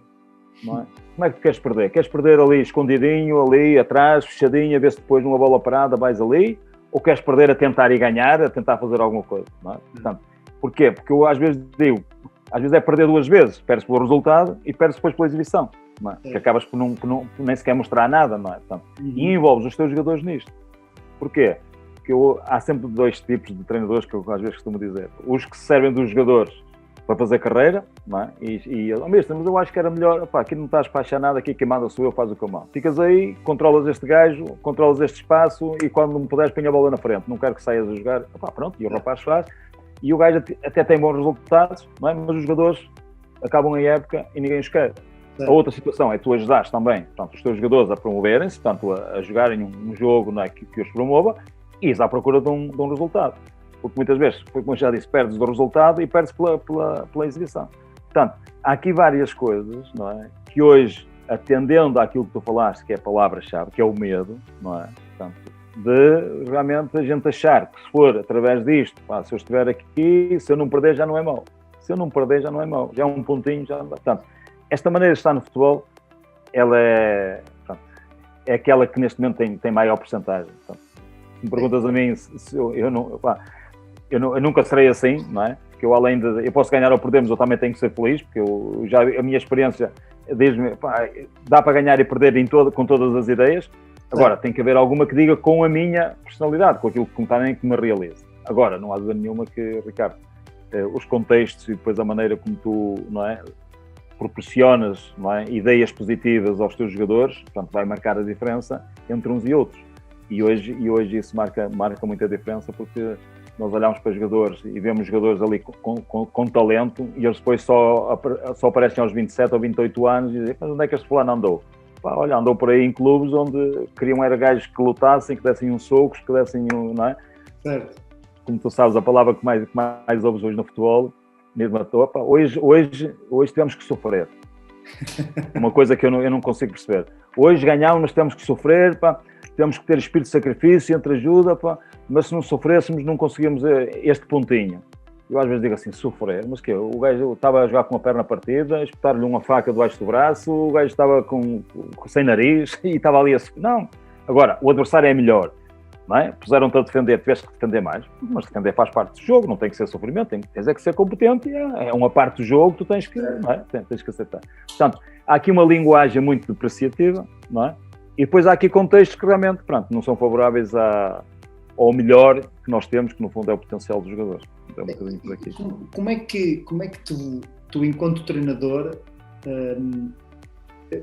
não é? Como é que tu queres perder? Queres perder ali escondidinho, ali atrás, fechadinho, a ver se depois numa bola parada vais ali, ou queres perder a tentar e ganhar, a tentar fazer alguma coisa, não é? Portanto, porquê? Porque eu às vezes digo, às vezes é perder duas vezes, perdes pelo resultado e perdes depois pela exibição, não é? Que acabas por nem sequer mostrar nada, não é? Portanto, e envolves os teus jogadores nisto. Porquê? Porque há sempre dois tipos de treinadores que eu às vezes costumo dizer. Os que se servem dos jogadores para fazer carreira, não é? Mas eu acho que era melhor, pá, aqui não estás para achar nada, aqui quem manda sou eu, faz o que eu mando. Ficas aí, controlas este gajo, controlas este espaço e quando me puderes põe a bola na frente, não quero que saias a jogar, pá, pronto, e o rapaz faz. E o gajo até tem bons resultados, não é? Mas os jogadores acabam a época e ninguém os quer. A outra situação é tu ajudares também, portanto, os teus jogadores a promoverem-se, portanto, a jogarem um jogo, não é, que os promova, e ires à procura de um resultado. Porque muitas vezes, como eu já disse, perdes do resultado e perdes pela exibição. Portanto, há aqui várias coisas, não é? Que hoje, atendendo àquilo que tu falaste, que é a palavra-chave, que é o medo, não é? Portanto, de realmente a gente achar que se for através disto, pá, se eu estiver aqui, se eu não perder já não é mau. Se eu não perder já não é mau. Já é um pontinho, já não dá. Portanto, esta maneira de estar no futebol, ela é aquela que neste momento tem maior porcentagem. Portanto, se me perguntas a mim se eu nunca serei assim, não é? Porque eu além de... Eu posso ganhar ou perder, mas eu também tenho que ser feliz, porque a minha experiência diz-me, dá para ganhar e perder com todas as ideias. Agora, tem que haver alguma que diga com a minha personalidade, com aquilo que me realize. Agora, não há dúvida nenhuma que, Ricardo, os contextos e depois a maneira como tu, não é, proporcionas, não é, ideias positivas aos teus jogadores, portanto, vai marcar a diferença entre uns e outros. E hoje isso marca muita diferença, porque nós olhamos para jogadores e vemos jogadores ali com talento e eles depois só aparecem aos 27 ou 28 anos e dizem, mas onde é que este fulano andou? Pá, olha, andou por aí em clubes onde queriam era gajos que lutassem, que dessem uns socos, que dessem não é? Certo. Como tu sabes, a palavra que mais ouves hoje no futebol, mesmo à toa, pá, hoje temos que sofrer. Uma coisa que eu não consigo perceber. Hoje ganhamos, mas temos que sofrer, pá, temos que ter espírito de sacrifício, entre ajuda, pá, mas se não sofrêssemos não conseguimos este pontinho. Eu às vezes digo assim, sofrer, mas que o gajo estava a jogar com a perna partida, espetar-lhe uma faca debaixo do braço, o gajo estava sem nariz e estava ali a sofrer. Não. Agora, o adversário é melhor, não é? Puseram-te a defender, tiveste que defender mais, mas defender faz parte do jogo, não tem que ser sofrimento, tens que ser competente, é uma parte do jogo que tu tens que, não é? Tens que aceitar. Portanto, há aqui uma linguagem muito depreciativa, não é? E depois há aqui contextos que realmente, pronto, não são favoráveis ao melhor que nós temos, que no fundo é o potencial dos jogadores. Então, um bocadinho por aqui. Como é que tu enquanto treinador,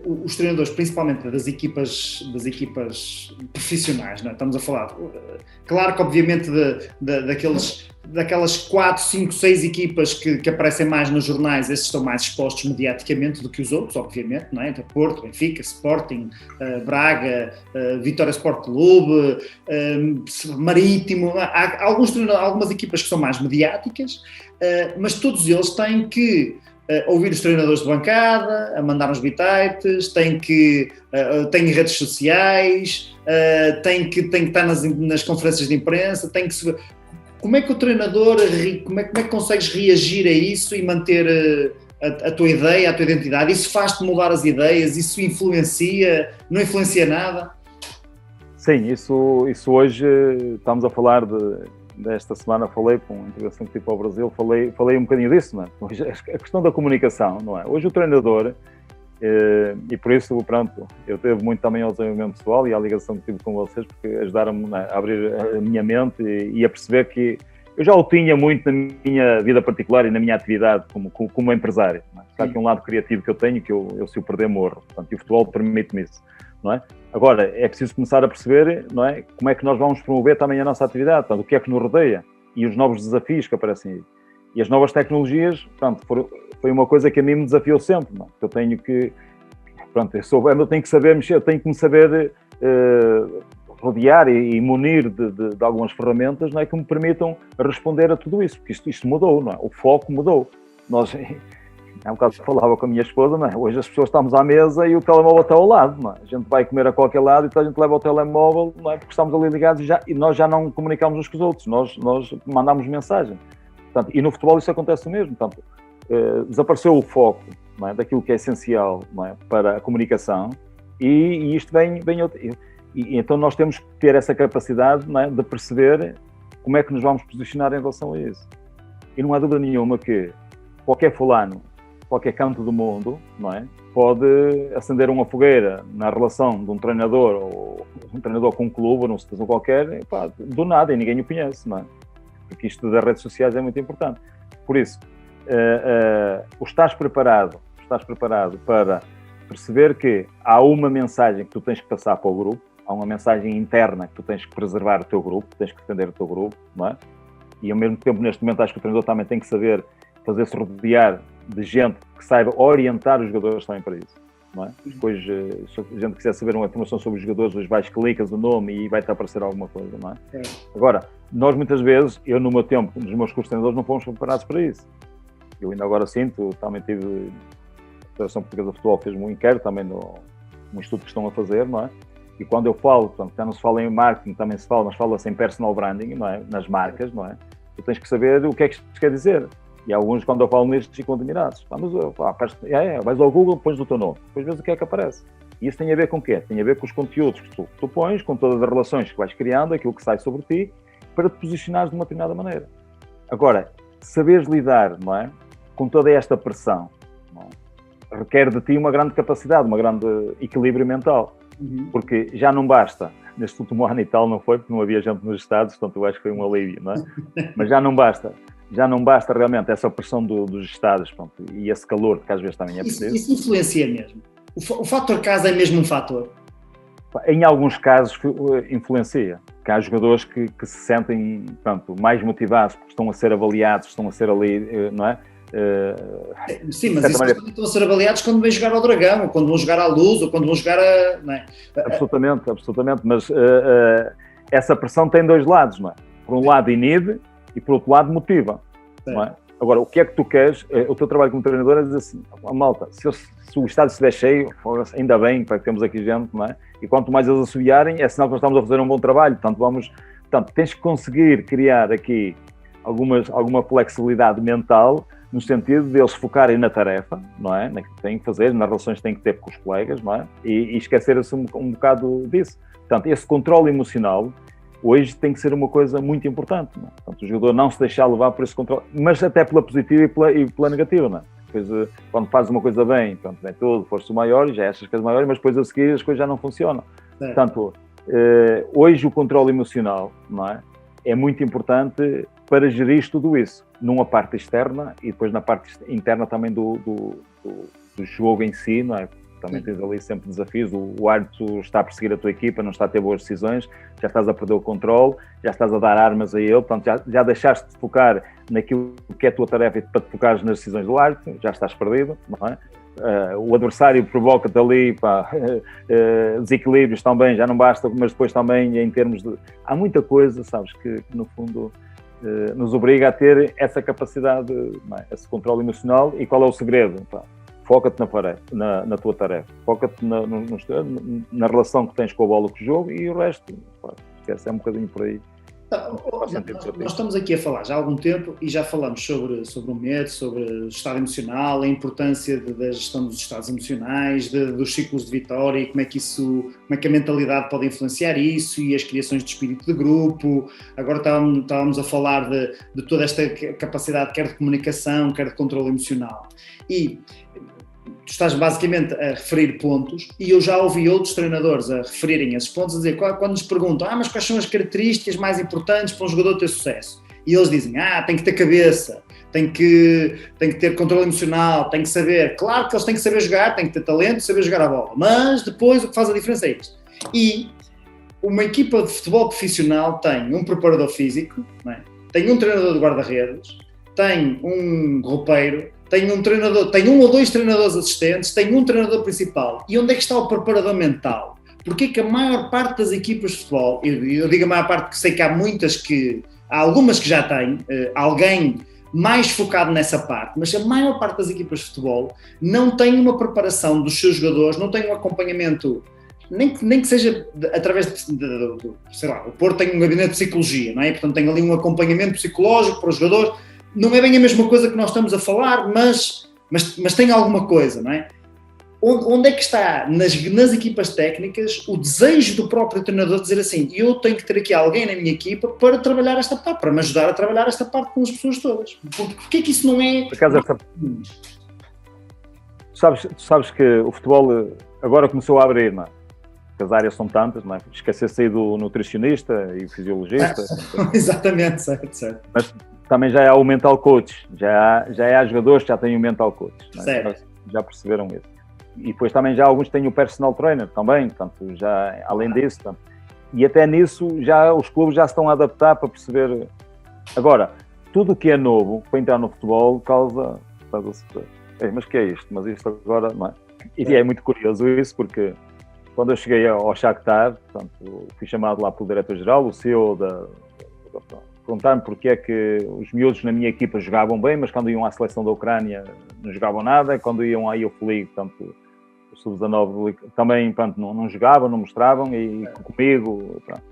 os treinadores, principalmente das equipas profissionais, não é? Estamos a falar, claro que obviamente daquelas 4, 5, 6 equipas que aparecem mais nos jornais, esses estão mais expostos mediaticamente do que os outros, obviamente, não é? Então, Porto, Benfica, Sporting, Braga, Vitória Sport Clube, Marítimo, há algumas equipas que são mais mediáticas, mas todos eles têm que ouvir os treinadores de bancada, a mandar uns bitites, têm redes sociais, têm que estar nas conferências de imprensa, como é que o treinador, como é que consegues reagir a isso e manter a tua ideia, a tua identidade? Isso faz-te mudar as ideias? Isso influencia? Não influencia nada? Sim, isso hoje estamos a falar desta semana, falei com a integração que tive ao Brasil, falei um bocadinho disso, não é? A questão da comunicação, não é? Hoje o treinador, e por isso, pronto, eu devo muito também ao desenvolvimento pessoal e à ligação que tive com vocês, porque ajudaram-me a abrir a minha mente e a perceber que eu já o tinha muito na minha vida particular e na minha atividade como empresário. Não é? Está aqui um lado criativo que eu tenho, que eu se o perder morro, portanto, e o futebol permite-me isso, não é? Agora, é preciso começar a perceber, não é, como é que nós vamos promover também a nossa atividade, portanto, o que é que nos rodeia e os novos desafios que aparecem aí. E as novas tecnologias, pronto, foi uma coisa que a mim me desafiou sempre, não? Eu tenho que, pronto, eu tenho que saber mexer, eu tenho que me saber rodear e munir de algumas ferramentas, não é, que me permitam responder a tudo isso, porque isto mudou, não é? O foco mudou. Nós, há um bocado que falava com a minha esposa, não é? Hoje as pessoas estamos à mesa e o telemóvel está ao lado, não é? A gente vai comer a qualquer lado e então a gente leva o telemóvel, não é? Porque estamos ali ligados e nós já não comunicamos uns com os outros, nós mandamos mensagem. Portanto, e no futebol isso acontece o mesmo. Portanto, desapareceu o foco, não é, daquilo que é essencial, não é, para a comunicação e isto vem e então nós temos que ter essa capacidade, não é, de perceber como é que nos vamos posicionar em relação a isso. E não há dúvida nenhuma que qualquer fulano, qualquer canto do mundo, não é, pode acender uma fogueira na relação de um treinador ou um treinador com um clube ou numa situação qualquer, pá, do nada e ninguém o conhece, não é? Porque isto das redes sociais é muito importante. Por isso, estás preparado para perceber que há uma mensagem que tu tens que passar para o grupo, há uma mensagem interna que tu tens que preservar o teu grupo, tens que defender o teu grupo, não é? E ao mesmo tempo, neste momento, acho que o treinador também tem que saber fazer-se rodear de gente que saiba orientar os jogadores também para isso, não é? Depois, se a gente quiser saber uma informação sobre os jogadores, hoje vais, clicas o nome e vai-te aparecer alguma coisa, não é? Agora, nós muitas vezes, eu no meu tempo, nos meus cursos de treinadores, não fomos preparados para isso. Eu ainda agora sinto, também tive, a Federação Portuguesa de Futebol fez-me um inquérito também no estudo que estão a fazer, não é? E quando eu falo, portanto, já não se fala em marketing, também se fala, mas fala-se em personal branding, não é? Nas marcas, não é? Tu tens que saber o que é que isto quer dizer. E alguns, quando eu falo nisto, ficam admirados. Vais ao Google, pões o teu nome, depois vês o que é que aparece. E isso tem a ver com o quê? Tem a ver com os conteúdos que tu pões, com todas as relações que vais criando, aquilo que sai sobre ti, para te posicionares de uma determinada maneira. Agora, saberes lidar, não é, com toda esta pressão, não é, requer de ti uma grande capacidade, um grande equilíbrio mental. Porque já não basta, neste último ano e tal não foi, porque não havia gente nos Estados, portanto eu acho que foi um alívio, não é? Mas já não basta realmente essa pressão dos Estados, pronto, e esse calor que às vezes também é preciso. Isso influencia mesmo? O fator casa é mesmo um fator? Em alguns casos influencia, que há jogadores que se sentem, pronto, mais motivados porque estão a ser avaliados, estão a ser ali, não é? Sim, mas isso também estão a ser avaliados quando vêm jogar ao Dragão, ou quando vão jogar à Luz, ou quando vão jogar a... Não é? Absolutamente, mas essa pressão tem dois lados, não é? Por um lado inibe e por outro lado motiva, não é? Agora, o que é que tu queres? O teu trabalho como treinador é dizer assim, malta, se o estádio estiver cheio, ainda bem, para que temos aqui gente, não é? E quanto mais eles assobiarem, é sinal que nós estamos a fazer um bom trabalho, portanto, tens que conseguir criar aqui alguma flexibilidade mental, no sentido de eles focarem na tarefa, não é? Na que têm que fazer, nas relações que têm que ter com os colegas, não é? E esquecer-se um bocado disso. Portanto, esse controle emocional, hoje tem que ser uma coisa muito importante, não é? Portanto, o jogador não se deixar levar por esse controle, mas até pela positiva e pela negativa, não é? Depois, quando fazes uma coisa bem, pronto, vem tudo, foste o maior, já achas que és maior, mas depois a seguir as coisas já não funcionam. Portanto, hoje o controle emocional, não é? É muito importante para gerir tudo isso, numa parte externa e depois na parte interna também do jogo em si, não é? Também tens ali sempre desafios, o árbitro está a perseguir a tua equipa, não está a ter boas decisões, já estás a perder o controle, já estás a dar armas a ele, portanto já deixaste de focar naquilo que é a tua tarefa para te focares nas decisões do árbitro, já estás perdido, não é? O adversário provoca-te ali, desequilíbrios também, já não basta, mas depois também em termos de... Há muita coisa, sabes, que no fundo nos obriga a ter essa capacidade, não é? Esse controle emocional. E qual é o segredo? Foca-te na tua tarefa, foca-te na relação que tens com a bola, com o jogo, e o resto, esquece, é um bocadinho por aí. Nós estamos aqui a falar já há algum tempo e já falamos sobre o medo, sobre o estado emocional, a importância da gestão dos estados emocionais, dos ciclos de vitória e como é que a mentalidade pode influenciar isso e as criações de espírito de grupo. Agora estávamos a falar de toda esta capacidade, quer de comunicação, quer de controle emocional. E tu estás basicamente a referir pontos, e eu já ouvi outros treinadores a referirem esses pontos, a dizer, quando nos perguntam, mas quais são as características mais importantes para um jogador ter sucesso? E eles dizem, tem que ter cabeça, tem que ter controle emocional, tem que saber, claro que eles têm que saber jogar, têm que ter talento, saber jogar a bola, mas depois o que faz a diferença é isto. E uma equipa de futebol profissional tem um preparador físico, não é? Tem um treinador de guarda-redes, tem um roupeiro, tem um treinador, tem 1 ou 2 treinadores assistentes, tem um treinador principal. E onde é que está o preparador mental? Porque é que a maior parte das equipas de futebol, eu digo a maior parte porque sei que há muitas há algumas que já têm alguém mais focado nessa parte, mas a maior parte das equipas de futebol não tem uma preparação dos seus jogadores, não tem um acompanhamento, nem que seja através sei lá, o Porto tem um gabinete de psicologia, não é? Portanto tem ali um acompanhamento psicológico para os jogadores, não é bem a mesma coisa que nós estamos a falar, mas tem alguma coisa, não é? Onde é que está nas equipas técnicas o desejo do próprio treinador de dizer assim, eu tenho que ter aqui alguém na minha equipa para trabalhar esta parte, para me ajudar a trabalhar esta parte com as pessoas todas? Porquê é que isso não é... Por acaso, tu sabes que o futebol agora começou a abrir, não é? Porque as áreas são tantas, não é? Esquecer-se aí do nutricionista e fisiologista. Exatamente, certo. Mas também já há o mental coach, já há jogadores que já têm o mental coach, não é? Certo. Já perceberam isso. E depois também já alguns têm o personal trainer também, portanto, já, além disso. Portanto, e até nisso já os clubes já se estão a adaptar para perceber. Agora, tudo o que é novo para entrar no futebol causa... mas que é isto? Mas isto agora, não é? E é muito curioso isso, porque quando eu cheguei ao Shakhtar, portanto, fui chamado lá pelo diretor-geral, o CEO perguntar-me porque é que os miúdos na minha equipa jogavam bem, mas quando iam à seleção da Ucrânia não jogavam nada, quando iam à Youth League, portanto, o Sub-19 também, pronto, não jogavam, não mostravam, e comigo, pronto.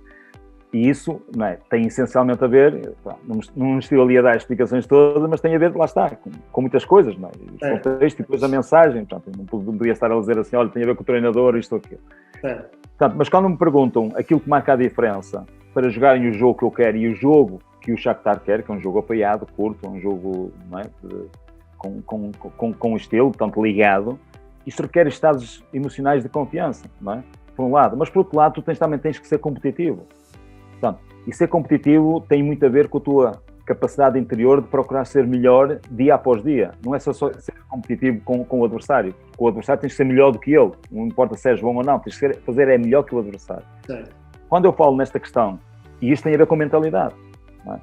E isso, não é, tem essencialmente a ver, pronto, não estive ali a dar as explicações todas, mas tem a ver, lá está, com muitas coisas, não é? Os contextos e depois a mensagem, portanto, não podia estar a dizer assim, olha, tem a ver com o treinador, isto ou aquilo. Portanto, mas quando me perguntam aquilo que marca a diferença para jogarem o jogo que eu quero e o jogo que o Shakhtar quer, que é um jogo apoiado, curto, um jogo, não é, com estilo, portanto, ligado, isso requer estados emocionais de confiança, não é? Por um lado. Mas, por outro lado, tu também tens que ser competitivo. Portanto, e ser competitivo tem muito a ver com a tua capacidade interior de procurar ser melhor dia após dia. Não é só ser competitivo com o adversário. Com o adversário tens que ser melhor do que ele. Não importa se és bom ou não. Tens que fazer melhor que o adversário. Sim. Quando eu falo nesta questão, e isto tem a ver com mentalidade, não é?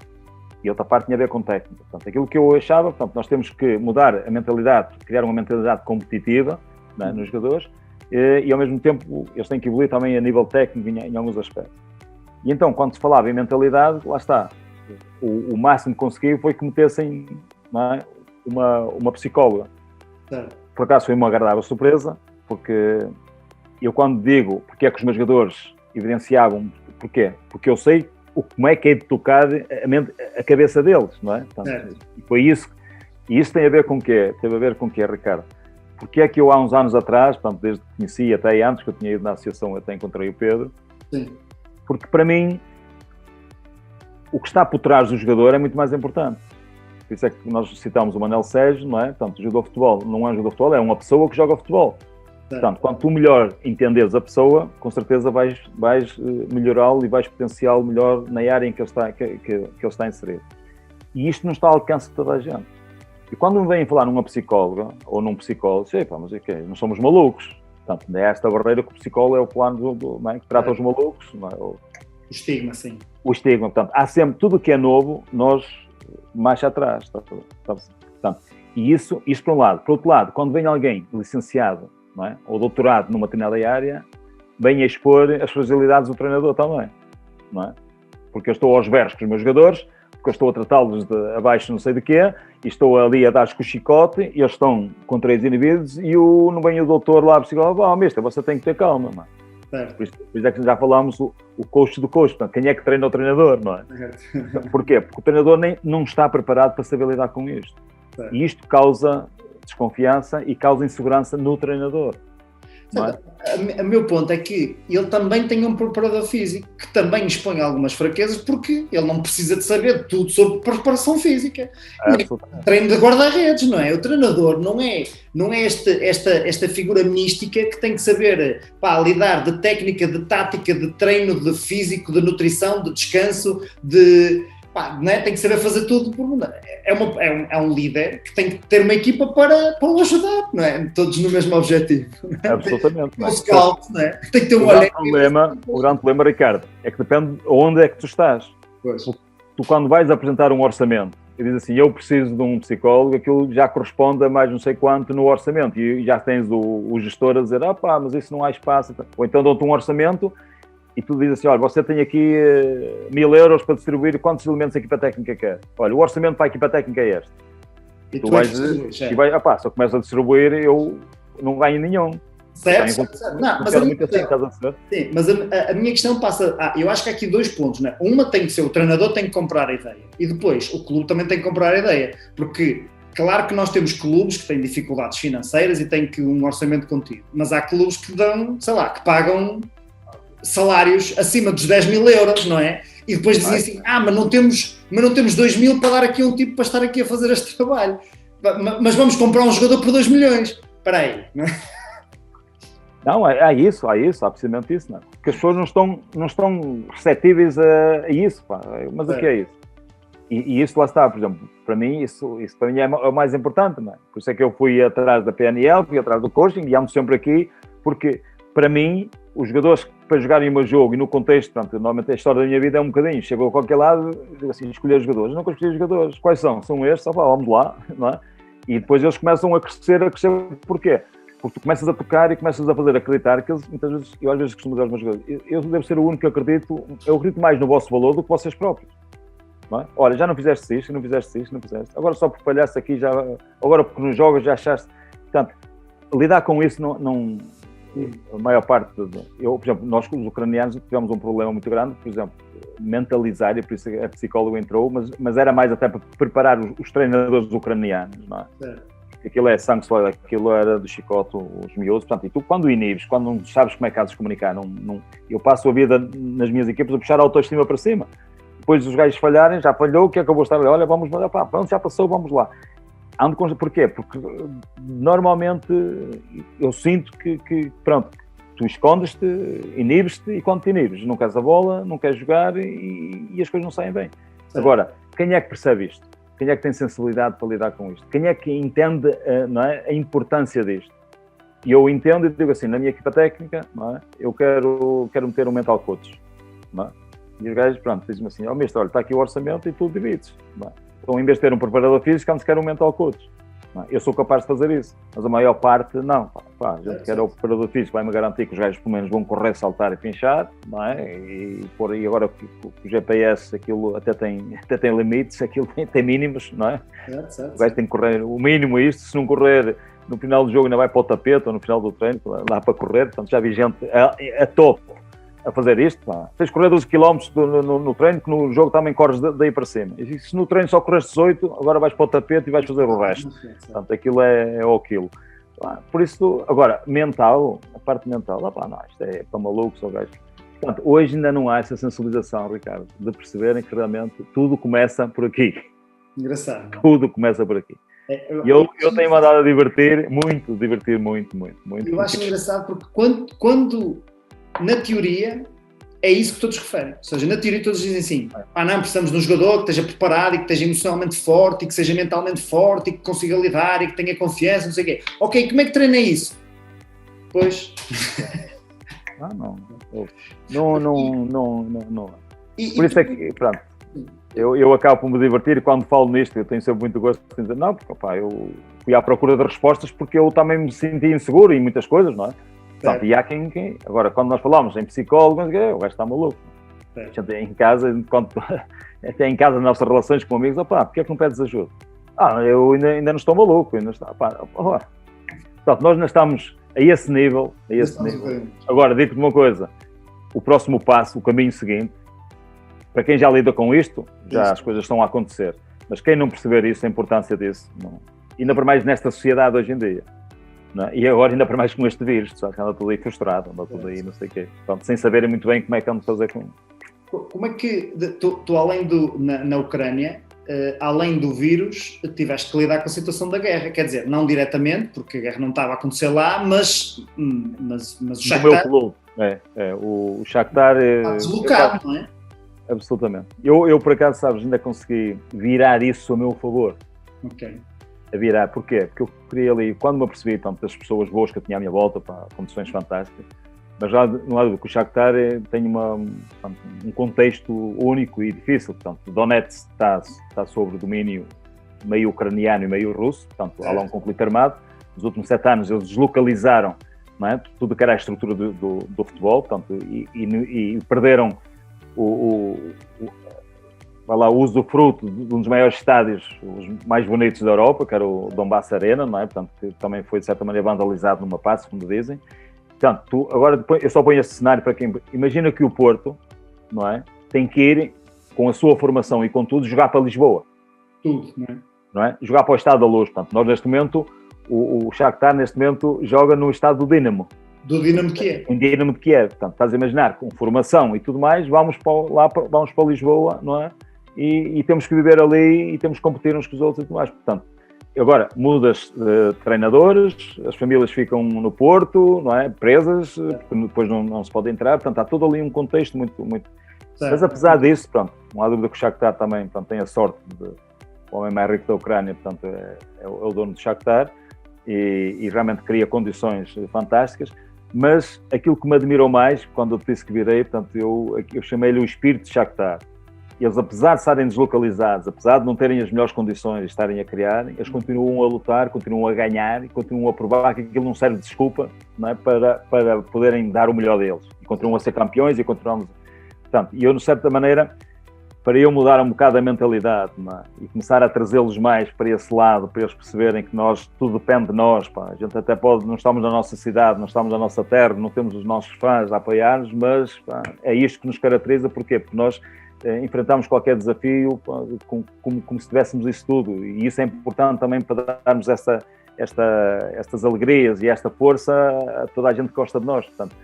E outra parte tem a ver com técnica. Portanto, aquilo que eu achava, portanto, nós temos que mudar a mentalidade, criar uma mentalidade competitiva, não é, nos jogadores, e ao mesmo tempo eles têm que evoluir também a nível técnico em alguns aspectos. E então, quando se falava em mentalidade, lá está, o máximo que consegui foi que metessem, não é, uma psicóloga. Por acaso foi uma agradável surpresa, porque eu quando digo porque é que os meus jogadores evidenciavam, porquê? Porque eu sei como é que é de tocar a cabeça deles, não é? Portanto, e foi isso. E isso tem a ver com o quê? Teve a ver com o quê, Ricardo? Porque é que eu há uns anos atrás, portanto, desde que conheci até antes, que eu tinha ido na associação, até encontrei o Pedro. Sim. Porque para mim, o que está por trás do jogador é muito mais importante. Por isso é que nós citamos o Manel Sérgio, não é? Portanto, o jogador de futebol não é um jogador de futebol, é uma pessoa que joga futebol. Portanto, quanto tu melhor entenderes a pessoa, com certeza vais melhorá-lo e vais potenciá-lo melhor na área em que ele está inserido. E isto não está ao alcance de toda a gente. E quando me vêm falar numa psicóloga ou num psicólogo, sei, pá, mas é que não somos malucos. Portanto, é esta barreira que o psicólogo é o plano não é? Que trata os malucos. Não é? O estigma, sim. O estigma, portanto, há sempre tudo o que é novo, nós mais atrás. Portanto, e isso por um lado. Por outro lado, quando vem alguém licenciado, não é? Ou doutorado numa determinada área, vem a expor as fragilidades do treinador também, não é? Porque eu estou aos berros com os meus jogadores, porque eu estou a tratá-los de abaixo não sei de quê, e estou ali a dar-lhes com o chicote, e eles estão com 3 indivíduos, e não vem o doutor lá, psicólogo, mister, você tem que ter calma, não é? Por isso é que já falámos o coach do coach, portanto, quem é que treina o treinador, não é? Porquê? Porque o treinador não está preparado para saber lidar com isto. E isto causa desconfiança e causa insegurança no treinador. O meu ponto é que ele também tem um preparador físico que também expõe algumas fraquezas, porque ele não precisa de saber tudo sobre preparação física. Treino de guarda-redes, não é? O treinador não é esta figura mística que tem que saber lidar de técnica, de tática, de treino, de físico, de nutrição, de descanso, não é? Tem que saber fazer tudo. É um líder que tem que ter uma equipa para o ajudar, não é? Todos no mesmo objetivo. Absolutamente. Não é? Scout, não é? Tem que ter um olhar. O grande problema, Ricardo, é que depende de onde é que tu estás. Tu quando vais apresentar um orçamento, e diz assim, eu preciso de um psicólogo, aquilo já corresponde a mais não sei quanto no orçamento, e já tens o gestor a dizer, mas isso não há espaço, ou então dão-te um orçamento, e tu dizes assim, olha, você tem aqui 1000 euros para distribuir, quantos elementos a equipa técnica quer? Olha, o orçamento para a equipa técnica é este. E tu vais se eu começo a distribuir, eu não ganho nenhum. Certo. Não, mas a minha questão passa... eu acho que há aqui 2 pontos, né? Uma tem que ser, o treinador tem que comprar a ideia, e depois o clube também tem que comprar a ideia, porque claro que nós temos clubes que têm dificuldades financeiras e têm que um orçamento contido, mas há clubes que dão, sei lá, que pagam salários acima dos 10 mil euros, não é? E depois dizem assim, mas não temos 2 mil para dar aqui um tipo para estar aqui a fazer este trabalho, mas vamos comprar um jogador por 2 milhões. Espera aí, não é? Não, há precisamente isso, não é? Porque as pessoas não estão receptíveis a isso, pá. Mas o que é isso? E isso lá está, por exemplo, para mim, isso para mim é o mais importante, não é? Por isso é que eu fui atrás da PNL, fui atrás do coaching, e ando sempre aqui, porque para mim, os jogadores para jogarem o meu jogo e no contexto, portanto, normalmente a história da minha vida é um bocadinho, chegou a qualquer lado, digo assim, escolher os jogadores, eu nunca escolhi os jogadores, quais são? São estes, vamos lá, não é? E depois eles começam a crescer, porquê? Porque tu começas a tocar e começas a fazer acreditar que eles, muitas vezes, eu às vezes costumo dizer aos meus jogadores, eu devo ser o único que eu acredito mais no vosso valor do que vocês próprios. Não é? Olha, já não fizeste isto, não fizeste. Agora só por falhaste aqui, agora porque não jogas já achaste. Portanto, lidar com isso não a maior parte, por exemplo, nós os ucranianos tivemos um problema muito grande, por exemplo, mentalizar, e por isso a psicóloga entrou, mas era mais até para preparar os treinadores ucranianos, não é? Certo. Aquilo é sangue sólido, aquilo era do chicote, os miúdos, portanto, e tu quando inibes, quando não sabes como é que has de comunicar, eu passo a vida nas minhas equipas a puxar a autoestima para cima, depois os gajos falharem, já falhou, o que é que eu vou estar a olha, vamos, pronto, já passou, vamos lá. Porquê? Porque normalmente eu sinto que pronto, tu escondes-te, inibes-te, e quando te inibes, não queres a bola, não queres jogar e as coisas não saem bem. Sim. Agora, quem é que percebe isto? Quem é que tem sensibilidade para lidar com isto? Quem é que entende não é, a importância disto? E eu entendo e digo assim, na minha equipa técnica, não é, eu quero meter um mental coach. Não é? E os gajos, pronto, dizem-me assim, mestre, olha, está aqui o orçamento e tu divides. Não é? Então, em vez de ter um preparador físico, vamos quer um mental coach. Não é? Eu sou capaz de fazer isso, mas a maior parte, não. A gente quer o preparador físico, vai-me garantir que os gajos, pelo menos, vão correr, saltar e pinchar, não é? E agora o GPS, aquilo até tem limites, aquilo tem mínimos, não é? O gajo tem que correr o mínimo isto, se não correr no final do jogo ainda vai para o tapete, ou no final do treino, lá para correr, portanto já vi gente a topo a fazer isto, tens de correr 12 km no treino, que no jogo também corres daí para cima. E se no treino só corres 18, agora vais para o tapete e vais fazer o resto. Portanto, aquilo é o aquilo. Por isso, agora, a parte mental, isto é para malucos ou gajos. Portanto, hoje ainda não há essa sensibilização, Ricardo, de perceberem que realmente tudo começa por aqui. Engraçado. Tudo começa por aqui. E eu tenho mandado a divertir muito. Eu acho engraçado porque quando na teoria, é isso que todos referem. Ou seja, na teoria todos dizem assim, não, precisamos de um jogador que esteja preparado e que esteja emocionalmente forte e que seja mentalmente forte e que consiga lidar e que tenha confiança, não sei o quê. Ok, como é que treina isso? Pois... Não. Por isso é que, pronto, eu acabo por me divertir e quando falo nisto, eu tenho sempre muito gosto de dizer, não, porque eu fui à procura de respostas porque eu também me senti inseguro em muitas coisas, não é? Portanto, e há quem... Agora, quando nós falamos em psicólogo, o gajo está maluco. A gente em casa, até em casa, nas nossas relações com amigos, porque é que não pedes ajuda? Eu ainda não estou maluco, ainda está... Portanto, nós ainda estamos a esse nível. Agora, digo-te uma coisa, o próximo passo, o caminho seguinte, para quem já lida com isto, as coisas estão a acontecer. Mas quem não perceber isso, a importância disso, ainda para mais nesta sociedade hoje em dia. Não é? E agora ainda para mais com este vírus, só que anda tudo aí frustrado, anda tudo aí não sei o quê. Portanto, sem saberem muito bem como é que vamos fazer com isso. Como é que tu além na Ucrânia, além do vírus, tiveste que lidar com a situação da guerra? Quer dizer, não diretamente, porque a guerra não estava a acontecer lá, mas o Shakhtar... O meu clube, o Shakhtar... Está deslocado, não é? Absolutamente. Eu, por acaso, sabes, ainda consegui virar isso a meu favor. Ok. A virar. Porquê? Porque eu queria ali, quando me apercebi, tanto das pessoas boas que eu tinha à minha volta, condições fantásticas, mas já no lado que o Shakhtar tem um contexto único e difícil. Portanto, Donetsk está sob domínio meio ucraniano e meio russo, portanto, há lá um conflito armado. Nos últimos 7 anos eles deslocalizaram, não é, tudo que era a estrutura do futebol, portanto, e perderam o usufruto de um dos maiores estádios, os mais bonitos da Europa, que era o Donbass Arena, não é? Portanto, que também foi de certa maneira vandalizado numa parte, como dizem. Portanto, agora eu só ponho esse cenário para quem... Imagina que o Porto, não é, tem que ir, com a sua formação e com tudo, jogar para Lisboa. Tudo, não é? Jogar para o Estado da Luz. Portanto, nós neste momento, o Shakhtar neste momento joga no estado do Dinamo. Do Dinamo de Kiev. Em Dinamo de Kiev. Portanto, estás a imaginar, com formação e tudo mais, vamos para Lisboa, não é? E temos que viver ali e temos que competir uns com os outros e tudo mais. Portanto, agora mudas de treinadores, as famílias ficam no Porto, não é? Presas, porque depois não se pode entrar. Portanto, há todo ali um contexto muito... Certo. Mas apesar disso, pronto, não há dúvida que o Shakhtar também, portanto, tem a sorte de... O homem mais rico da Ucrânia, portanto, é o dono do Shakhtar e realmente cria condições fantásticas. Mas aquilo que me admirou mais, quando eu disse que virei, portanto, eu chamei-lhe o espírito de Shakhtar. Eles, apesar de estarem deslocalizados, apesar de não terem as melhores condições de estarem a criar, eles continuam a lutar, continuam a ganhar e continuam a provar que aquilo não serve de desculpa, não é, para poderem dar o melhor deles. E continuam a ser campeões e continuamos... Portanto, e eu, de certa maneira, para eu mudar um bocado a mentalidade, não é? E começar a trazê-los mais para esse lado, para eles perceberem que tudo depende de nós. Pá. A gente até não estamos na nossa cidade, não estamos na nossa terra, não temos os nossos fãs a apoiar-nos, mas pá, é isto que nos caracteriza. Porquê? Porque nós enfrentamos qualquer desafio como se tivéssemos isso tudo. E isso é importante também para darmos estas alegrias e esta força a toda a gente que gosta de nós. Portanto,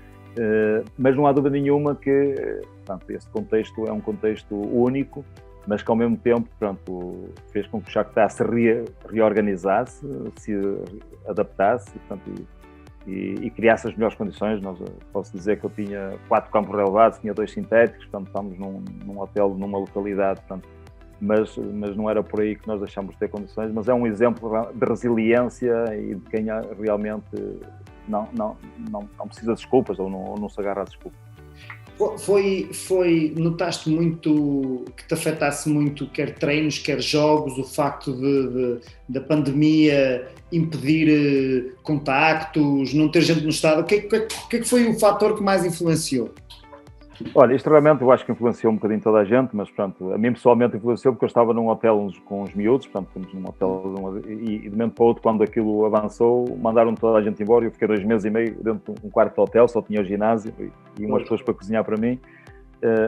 mas não há dúvida nenhuma que portanto, este contexto é um contexto único, mas que ao mesmo tempo pronto, fez com que o Shakhtar se reorganizasse, se adaptasse e criasse as melhores condições. Posso dizer que eu tinha 4 campos relevados, tinha 2 sintéticos, portanto estamos num hotel, numa localidade, portanto, mas não era por aí que nós deixámos de ter condições, mas é um exemplo de resiliência e de quem realmente não precisa de desculpas ou não se agarra a desculpas. Notaste muito que te afetasse muito, quer treinos, quer jogos, o facto da pandemia impedir contactos, não ter gente no estado? O que é que foi o fator que mais influenciou? Olha, isto realmente eu acho que influenciou um bocadinho toda a gente, mas pronto, a mim pessoalmente influenciou porque eu estava num hotel com os miúdos, portanto, estamos num hotel e de momento para o outro, quando aquilo avançou, mandaram toda a gente embora e eu fiquei 2 meses e meio dentro de um quarto de hotel, só tinha o ginásio e umas pessoas para cozinhar para mim,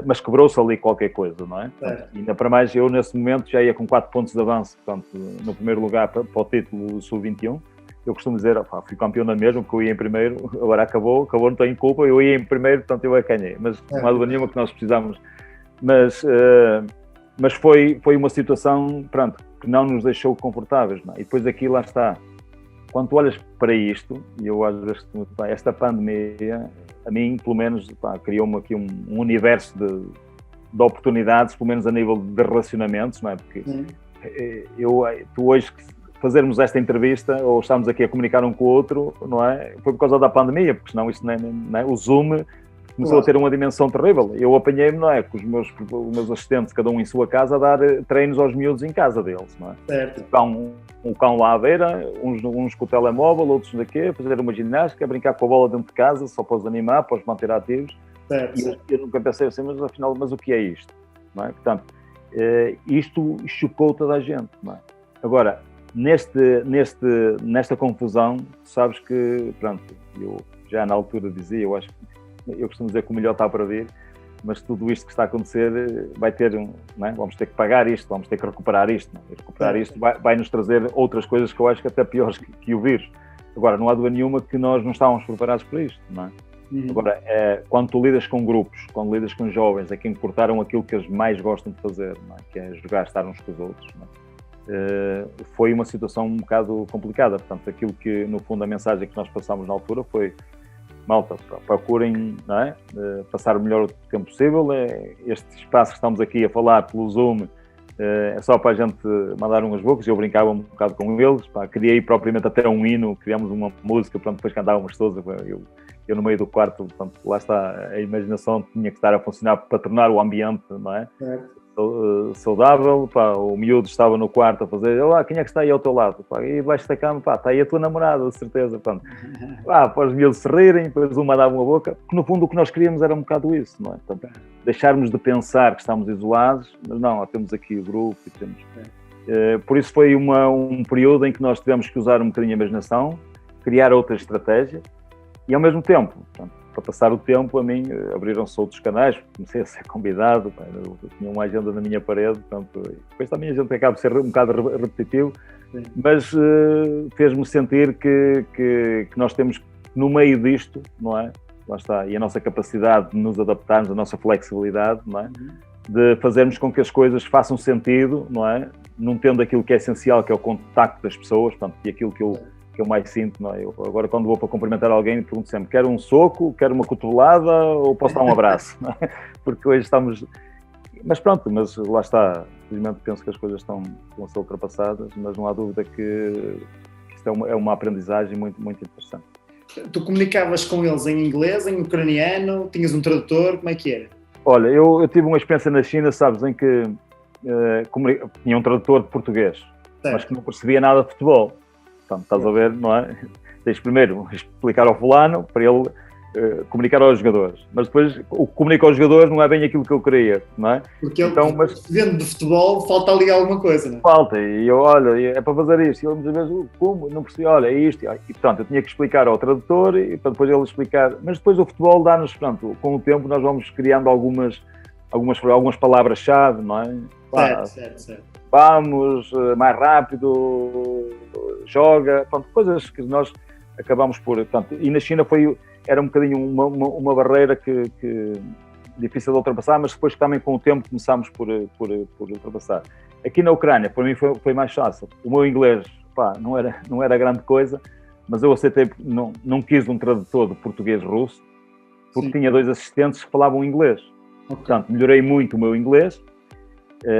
mas quebrou-se ali qualquer coisa, não é? E ainda para mais, eu nesse momento já ia com 4 pontos de avanço, portanto, no primeiro lugar para o título Sub-21. Eu costumo dizer, fui campeão na mesma, porque eu ia em primeiro, agora acabou, não tenho culpa, eu ia em primeiro, portanto eu ganhei. Mas não há dúvida nenhuma que nós precisamos. Mas foi uma situação, pronto, que não nos deixou confortáveis. Não é? E depois aqui, lá está. Quando tu olhas para isto, e eu acho que esta pandemia, a mim, pelo menos, criou-me aqui um universo de oportunidades, pelo menos a nível de relacionamentos, não é? Porque tu hoje... fazermos esta entrevista ou estamos aqui a comunicar um com o outro, não é? Foi por causa da pandemia, porque senão isto não é? O Zoom começou a ter uma dimensão terrível. Eu apanhei-me, não é? Com os meus assistentes, cada um em sua casa, a dar treinos aos miúdos em casa deles, não é? Certo. Um cão lá à beira, uns com o telemóvel, outros daqui, fazer uma ginástica, brincar com a bola dentro de casa, só para os animar, para os manter ativos. Certo. E eu nunca pensei assim, mas afinal, mas o que é isto? Não é? Portanto, isto chocou toda a gente, não é? Agora, nesta confusão, sabes que, pronto, eu já na altura dizia, eu costumo dizer que o melhor está para vir, mas tudo isto que está a acontecer vai ter, não é? Vamos ter que pagar isto, vamos ter que recuperar isto, não é? E recuperar isto vai nos trazer outras coisas que eu acho que até piores que o vírus. Agora, não há dúvida nenhuma que nós não estávamos preparados para isto, não é? Agora, quando tu lidas com grupos, quando lidas com jovens, é que importaram aquilo que eles mais gostam de fazer, não é? Que é jogar, estar uns com os outros, não é? Foi uma situação um bocado complicada. Portanto, aquilo que, no fundo, a mensagem que nós passámos na altura foi: malta, procurem, não é? Passar o melhor tempo possível. Este espaço que estamos aqui a falar pelo Zoom é só para a gente mandar umas bocas, eu brincava um bocado com eles, pá, criei propriamente até um hino, criámos uma música, pronto, depois cantávamos todos, eu no meio do quarto, portanto, lá está, a imaginação tinha que estar a funcionar para tornar o ambiente, não é? Saudável, pá, o miúdo estava no quarto a fazer, olá, quem é que está aí ao teu lado? Pá, e debaixo da cama, pá, está aí a tua namorada, de certeza, pronto. Para os miúdos se rirem, depois uma dava uma boca, porque no fundo o que nós queríamos era um bocado isso, não é? Portanto, deixarmos de pensar que estamos isolados, mas não, temos aqui o grupo e temos... por isso foi um período em que nós tivemos que usar um bocadinho a imaginação, criar outra estratégia, e ao mesmo tempo, portanto, para passar o tempo, a mim abriram-se outros canais, comecei a ser convidado, eu tinha uma agenda na minha parede, portanto, depois também a gente acaba de ser um bocado repetitivo, mas fez-me sentir que nós temos, no meio disto, não é? Lá está, e a nossa capacidade de nos adaptarmos, a nossa flexibilidade, não é? De fazermos com que as coisas façam sentido, não é? Não tendo aquilo que é essencial, que é o contacto das pessoas, portanto, e aquilo que eu mais sinto, não é? Eu agora, quando vou para cumprimentar alguém, pergunto sempre, quero um soco, quero uma cotovelada ou posso dar um abraço? Não é? Porque hoje estamos... Mas pronto, mas lá está. Felizmente penso que as coisas estão a ser ultrapassadas, mas não há dúvida que isto é uma aprendizagem muito, muito interessante. Tu comunicavas com eles em inglês, em ucraniano, tinhas um tradutor, como é que era? Olha, eu tive uma experiência na China, sabes, em que tinha um tradutor de português, certo, mas que não percebia nada de futebol. Portanto, estás a ver, não é? Tens primeiro explicar ao fulano para ele comunicar aos jogadores, mas depois o que comunica aos jogadores não é bem aquilo que eu queria, não é? Porque então, vendo de futebol, falta ali alguma coisa, não é? Falta, e eu, olha, é para fazer isto, e ele muitas vezes, como? Não percebi, olha, é isto, e portanto, eu tinha que explicar ao tradutor, e para depois ele explicar, mas depois o futebol dá-nos, portanto, com o tempo nós vamos criando algumas palavras-chave, não é? Certo. Vamos, mais rápido, joga, pronto, coisas que nós acabamos por... Portanto, e na China era um bocadinho uma barreira que difícil de ultrapassar, mas depois também com o tempo começámos por ultrapassar. Aqui na Ucrânia, para mim foi mais fácil. O meu inglês, pá, não era grande coisa, mas eu aceitei, não quis um tradutor de português-russo, porque tinha 2 assistentes que falavam inglês. Okay. Portanto, melhorei muito o meu inglês.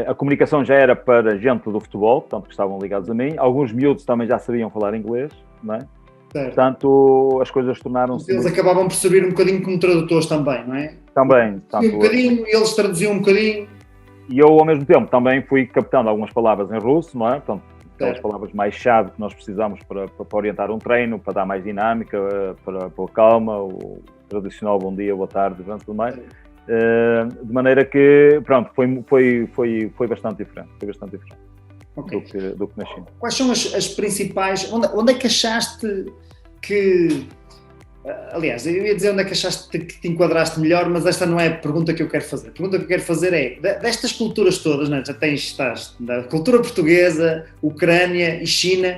A comunicação já era para gente do futebol, portanto, que estavam ligados a mim. Alguns miúdos também já sabiam falar inglês, não é? Certo. Portanto, as coisas tornaram-se... Eles acabavam por servir um bocadinho como tradutores também, não é? Também. Um bocadinho, eles traduziam um bocadinho. E eu, ao mesmo tempo, também fui captando algumas palavras em russo, não é? Portanto, aquelas palavras mais chave que nós precisamos para orientar um treino, para dar mais dinâmica, para pôr calma, o tradicional bom dia, boa tarde, tudo mais. De maneira que, pronto, foi bastante diferente. Okay. do que na China. Quais são as principais... Onde é que achaste que... Aliás, eu ia dizer onde é que achaste que te enquadraste melhor, mas esta não é a pergunta que eu quero fazer. A pergunta que eu quero fazer é, destas culturas todas, né, estás na cultura portuguesa, Ucrânia e China,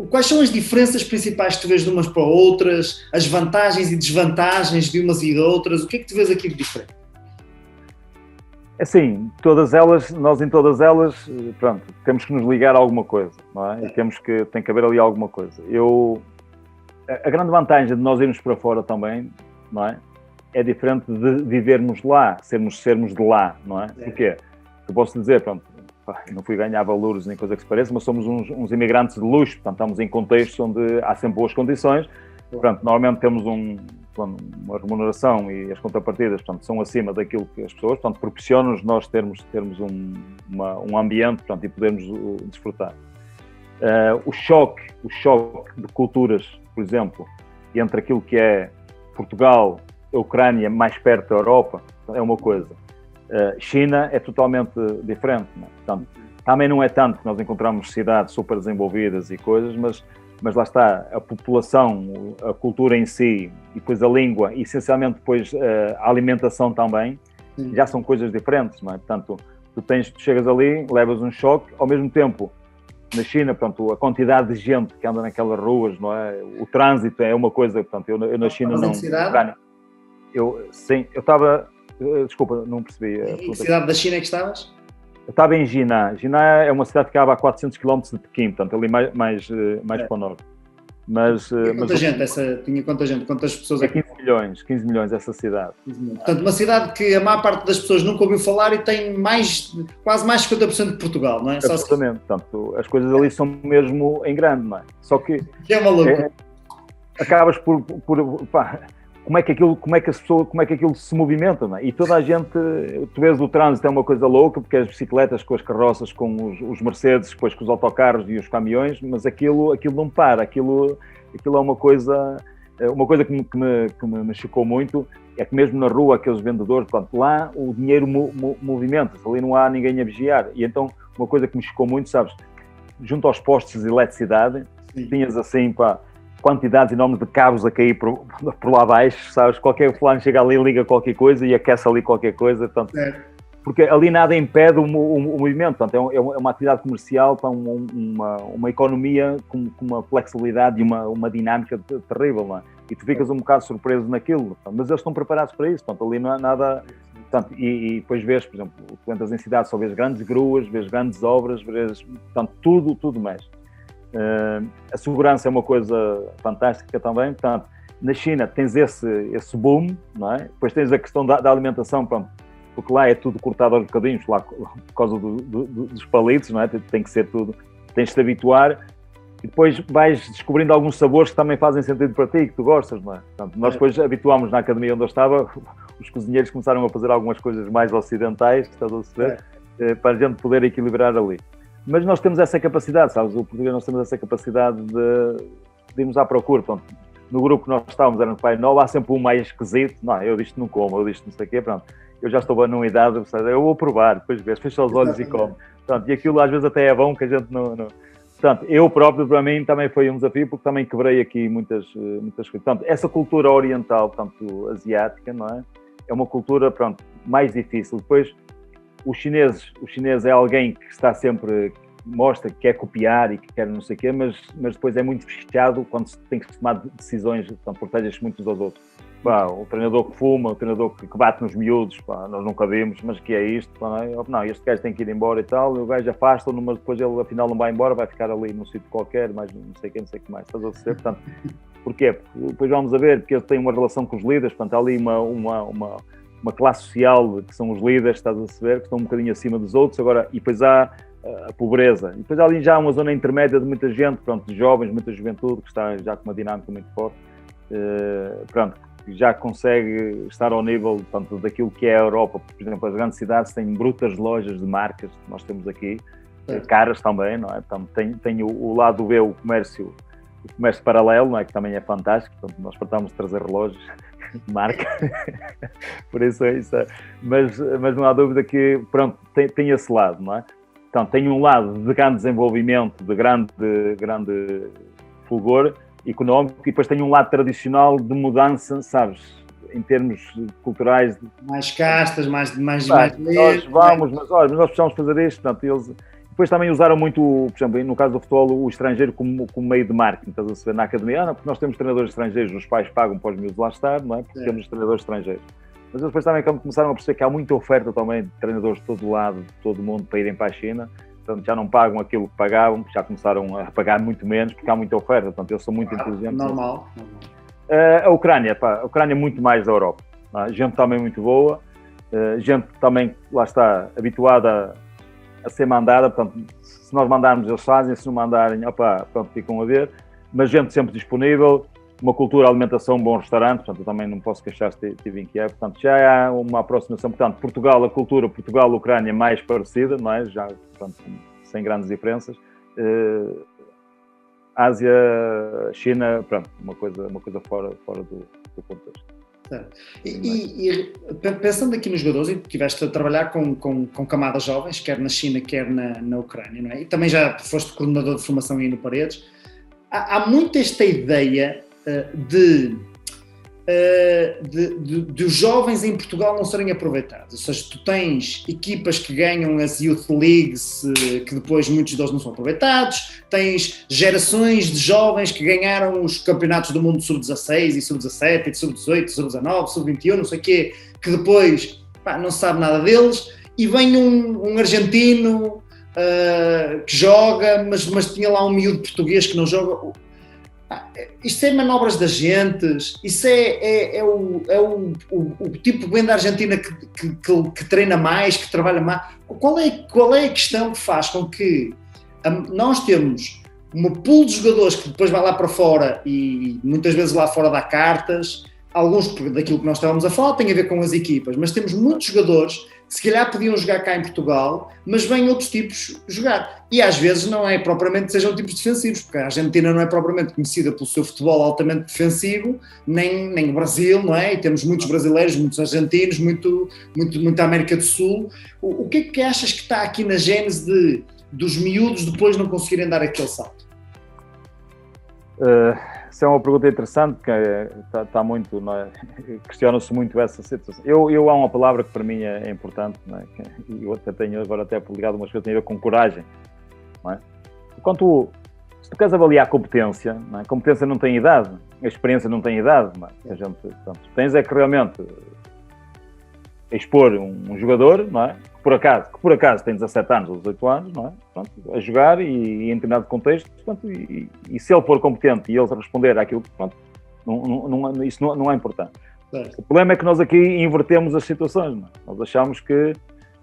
quais são as diferenças principais que tu vês de umas para outras, as vantagens e desvantagens de umas e de outras? O que é que tu vês aqui de diferente? Assim, nós em todas elas, pronto, temos que nos ligar a alguma coisa, não é? E tem que haver ali alguma coisa. A grande vantagem de nós irmos para fora também, não é? É diferente de vivermos lá, sermos de lá, não é? Porquê? Eu posso dizer, pronto, não fui ganhar valores nem coisa que se pareça, mas somos uns imigrantes de luxo, portanto estamos em contextos onde há sempre boas condições, portanto normalmente temos uma remuneração e as contrapartidas, portanto, são acima daquilo que as pessoas, portanto, proporcionam-nos nós termos um ambiente, portanto, e podermos desfrutar. O choque de culturas, por exemplo, entre aquilo que é Portugal, a Ucrânia, mais perto da Europa, é uma coisa. China é totalmente diferente, não é? Portanto, também não é tanto que nós encontramos cidades super desenvolvidas e coisas, mas lá está, a população, a cultura em si, e depois a língua, e essencialmente depois a alimentação também, já são coisas diferentes, não é? Portanto, tu chegas ali, levas um choque, ao mesmo tempo, na China, portanto, a quantidade de gente que anda naquelas ruas, não é? O trânsito é uma coisa, portanto, eu na China não... Eu estava... Desculpa, não percebi. Em que cidade da China é que estavas? Eu estava em Jinan. Jinan é uma cidade que acaba a 400 km de Pequim, portanto, ali mais para o norte. Mas, tinha quanta gente? Quantas pessoas? É 15 milhões essa cidade. Portanto, uma cidade que a maior parte das pessoas nunca ouviu falar e tem quase mais de 50% de Portugal, não é? Absolutamente. Portanto, as coisas ali são mesmo em grande, não é? Só que é maluco. Acabas por como é que aquilo se movimenta, não é? E toda a gente, tu vês o trânsito é uma coisa louca, porque as bicicletas com as carroças, com os Mercedes, depois com os autocarros e os caminhões, mas aquilo não para, aquilo é uma coisa que me chocou muito, é que mesmo na rua, aqueles vendedores, portanto, lá o dinheiro movimenta-se, ali não há ninguém a vigiar, e então uma coisa que me chocou muito, sabes, junto aos postos de eletricidade, tinhas assim, quantidades enormes de cabos a cair por lá abaixo, sabes? Qualquer fulano chega ali, liga qualquer coisa e aquece ali qualquer coisa, portanto, porque ali nada impede o movimento, portanto, é uma atividade comercial, uma economia com uma flexibilidade e uma dinâmica terrível, não é? E tu ficas um bocado surpreso naquilo, portanto, mas eles estão preparados para isso, portanto, ali não há nada... Portanto, e depois vês, por exemplo, tu entras em cidades, só vês grandes gruas, vês grandes obras, vês, portanto, tudo mexe. A segurança é uma coisa fantástica também, portanto, na China tens esse boom, não é? Depois tens a questão da alimentação, pronto, porque lá é tudo cortado aos bocadinhos, lá por causa dos palitos, não é? Tem que ser tudo, tens de te habituar e depois vais descobrindo alguns sabores que também fazem sentido para ti, que tu gostas, não é? Portanto, nós depois habituámos na academia onde eu estava, os cozinheiros começaram a fazer algumas coisas mais ocidentais, estás a perceber? Para a gente poder equilibrar ali. Mas nós temos essa capacidade, sabes? O português, nós temos essa capacidade de irmos à procura. Pronto, no grupo que nós estávamos, era no Pai Novo, há sempre um mais esquisito. Não, eu disto não como, eu disto não sei o quê, pronto. Eu já estou numa idade, eu vou provar, depois vês, fecha os olhos e come. Pronto, e aquilo às vezes até é bom que a gente não... Portanto, eu próprio, para mim, também foi um desafio, porque também quebrei aqui muitas coisas. Portanto, essa cultura oriental, portanto, asiática, não é? É uma cultura, pronto, mais difícil. Depois, o chinês é alguém que está sempre, mostra que quer copiar e que quer não sei o quê, mas depois é muito fechado quando se tem que tomar decisões, portanto, protege-se muito uns aos outros. O treinador que fuma, o treinador que bate nos miúdos, nós nunca vimos, mas que é isto? Não, este gajo tem que ir embora e tal, o gajo afasta-o, mas depois ele afinal não vai embora, vai ficar ali num sítio qualquer, mas não sei o que mais, estás a dizer? Portanto, porquê? Porque depois vamos a ver, porque ele tem uma relação com os líderes, portanto, há ali uma classe social que são os líderes, estás a perceber, que estão um bocadinho acima dos outros, agora, e depois há a pobreza, e depois há ali já uma zona intermédia de muita gente, pronto, de jovens, muita juventude, que está já com uma dinâmica muito forte, pronto, que já consegue estar ao nível, portanto, daquilo que é a Europa. Por exemplo, as grandes cidades têm brutas lojas de marcas, que nós temos aqui, caras também, não é? Portanto, tem o lado B, o comércio paralelo, não é? Que também é fantástico, portanto, nós tratamos de trazer relógios de marca, por isso é isso. Mas não há dúvida que, pronto, tem esse lado, não é? Então, tem um lado de grande desenvolvimento, de grande fulgor económico, e depois tem um lado tradicional de mudança, sabes, em termos culturais. Mais castas, mais nós vamos, mas olha, nós precisamos fazer isto, portanto, eles... Depois também usaram muito, por exemplo, no caso do futebol, o estrangeiro como meio de marketing, estás a saber, na academia, porque nós temos treinadores estrangeiros, os pais pagam para os miúdos lá estar, não é? Porque temos treinadores estrangeiros. Mas depois também começaram a perceber que há muita oferta também de treinadores de todo lado, de todo o mundo, para irem para a China. Portanto, já não pagam aquilo que pagavam, já começaram a pagar muito menos, porque há muita oferta. Portanto, eles são muito inteligentes. Normal. A Ucrânia é muito mais da Europa. Gente também muito boa, gente também, lá está, habituada a ser mandada. Portanto, se nós mandarmos, eles fazem, se não mandarem, pronto, ficam a ver. Mas gente sempre disponível, uma cultura, alimentação, um bom restaurante. Portanto, eu também não posso queixar se estive em Kiev. Portanto, já há uma aproximação. Portanto, a cultura Portugal-Ucrânia mais parecida, não é? Já, portanto, sem grandes diferenças. Ásia, China, pronto, uma coisa fora do contexto. E pensando aqui nos jogadores, e tiveste a trabalhar com camadas jovens, quer na China, quer na Ucrânia, não é? E também já foste coordenador de formação aí no Paredes. Há muito esta ideia de os jovens em Portugal não serem aproveitados, ou seja, tu tens equipas que ganham as Youth Leagues, que depois muitos deles não são aproveitados, tens gerações de jovens que ganharam os campeonatos do mundo sub-16 e sub-17 e sub-18, sub-19, sub-21, não sei o quê, que depois não se sabe nada deles, e vem um argentino que joga, mas tinha lá um miúdo português que não joga. Isto é manobras de agentes, isso é o tipo que vem da Argentina que treina mais, que trabalha mais. Qual é a questão que faz com que nós temos uma pool de jogadores que depois vai lá para fora e muitas vezes lá fora dá cartas, alguns daquilo que nós estávamos a falar tem a ver com as equipas, mas temos muitos jogadores que se calhar podiam jogar cá em Portugal, mas vêm outros tipos jogar. E às vezes não é propriamente sejam tipos defensivos, porque a Argentina não é propriamente conhecida pelo seu futebol altamente defensivo, nem o Brasil, não é? E temos muitos brasileiros, muitos argentinos, muita América do Sul. O que é que achas que está aqui na gênese dos miúdos depois não conseguirem dar aquele salto? Isso é uma pergunta interessante, que está muito, não é? Questiona-se muito essa situação. Há uma palavra que para mim é importante, não é? E eu até tenho agora publicado umas coisas que têm a ver com coragem, não é? Se tu queres avaliar a competência, não é? A competência não tem idade, a experiência não tem idade, não é? A gente, portanto, tens é que realmente expor um jogador, não é? Que por acaso tem 17 anos ou 18 anos, não é? Pronto, a jogar e em determinado contexto, portanto, e se ele for competente e ele responder àquilo, pronto, isso não é importante. O problema é que nós aqui invertemos as situações, não é? Nós achamos que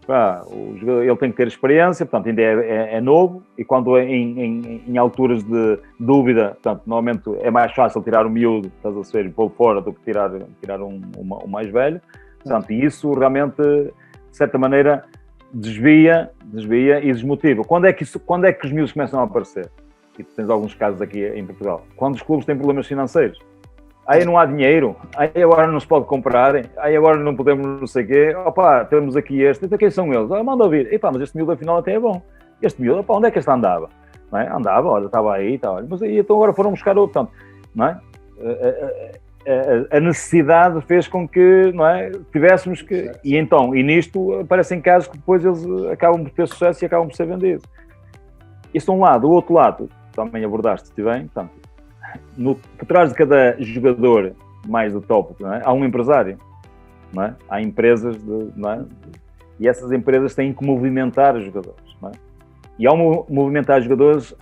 o jogador, ele tem que ter experiência, portanto, ainda é novo, e quando em alturas de dúvida, portanto, normalmente é mais fácil tirar o miúdo, estás a ser, pôr fora do que tirar um mais velho, portanto, e isso realmente, de certa maneira, desvia e desmotiva. Quando é que os miúdos começam a aparecer? E tu tens alguns casos aqui em Portugal. Quando os clubes têm problemas financeiros. Aí não há dinheiro, aí agora não se pode comprar, aí agora não podemos não sei o quê. Opa, temos aqui este. Então quem são eles? Manda ouvir. Epá, mas este miúdo afinal até é bom. Este miúdo, opa, onde é que este andava? Não é? Andava, olha, estava aí, estava. Mas aí então agora foram buscar outro. Portanto, não é? A necessidade fez com que, não é, tivéssemos que... E nisto aparecem casos que depois eles acabam por ter sucesso e acabam por ser vendidos. Isso de um lado. Do outro lado, também abordaste-te bem, portanto, por trás de cada jogador mais do top, não é, há um empresário, não é? Há empresas, não é? E essas empresas têm que movimentar os jogadores, não é? E ao movimentar os jogadores,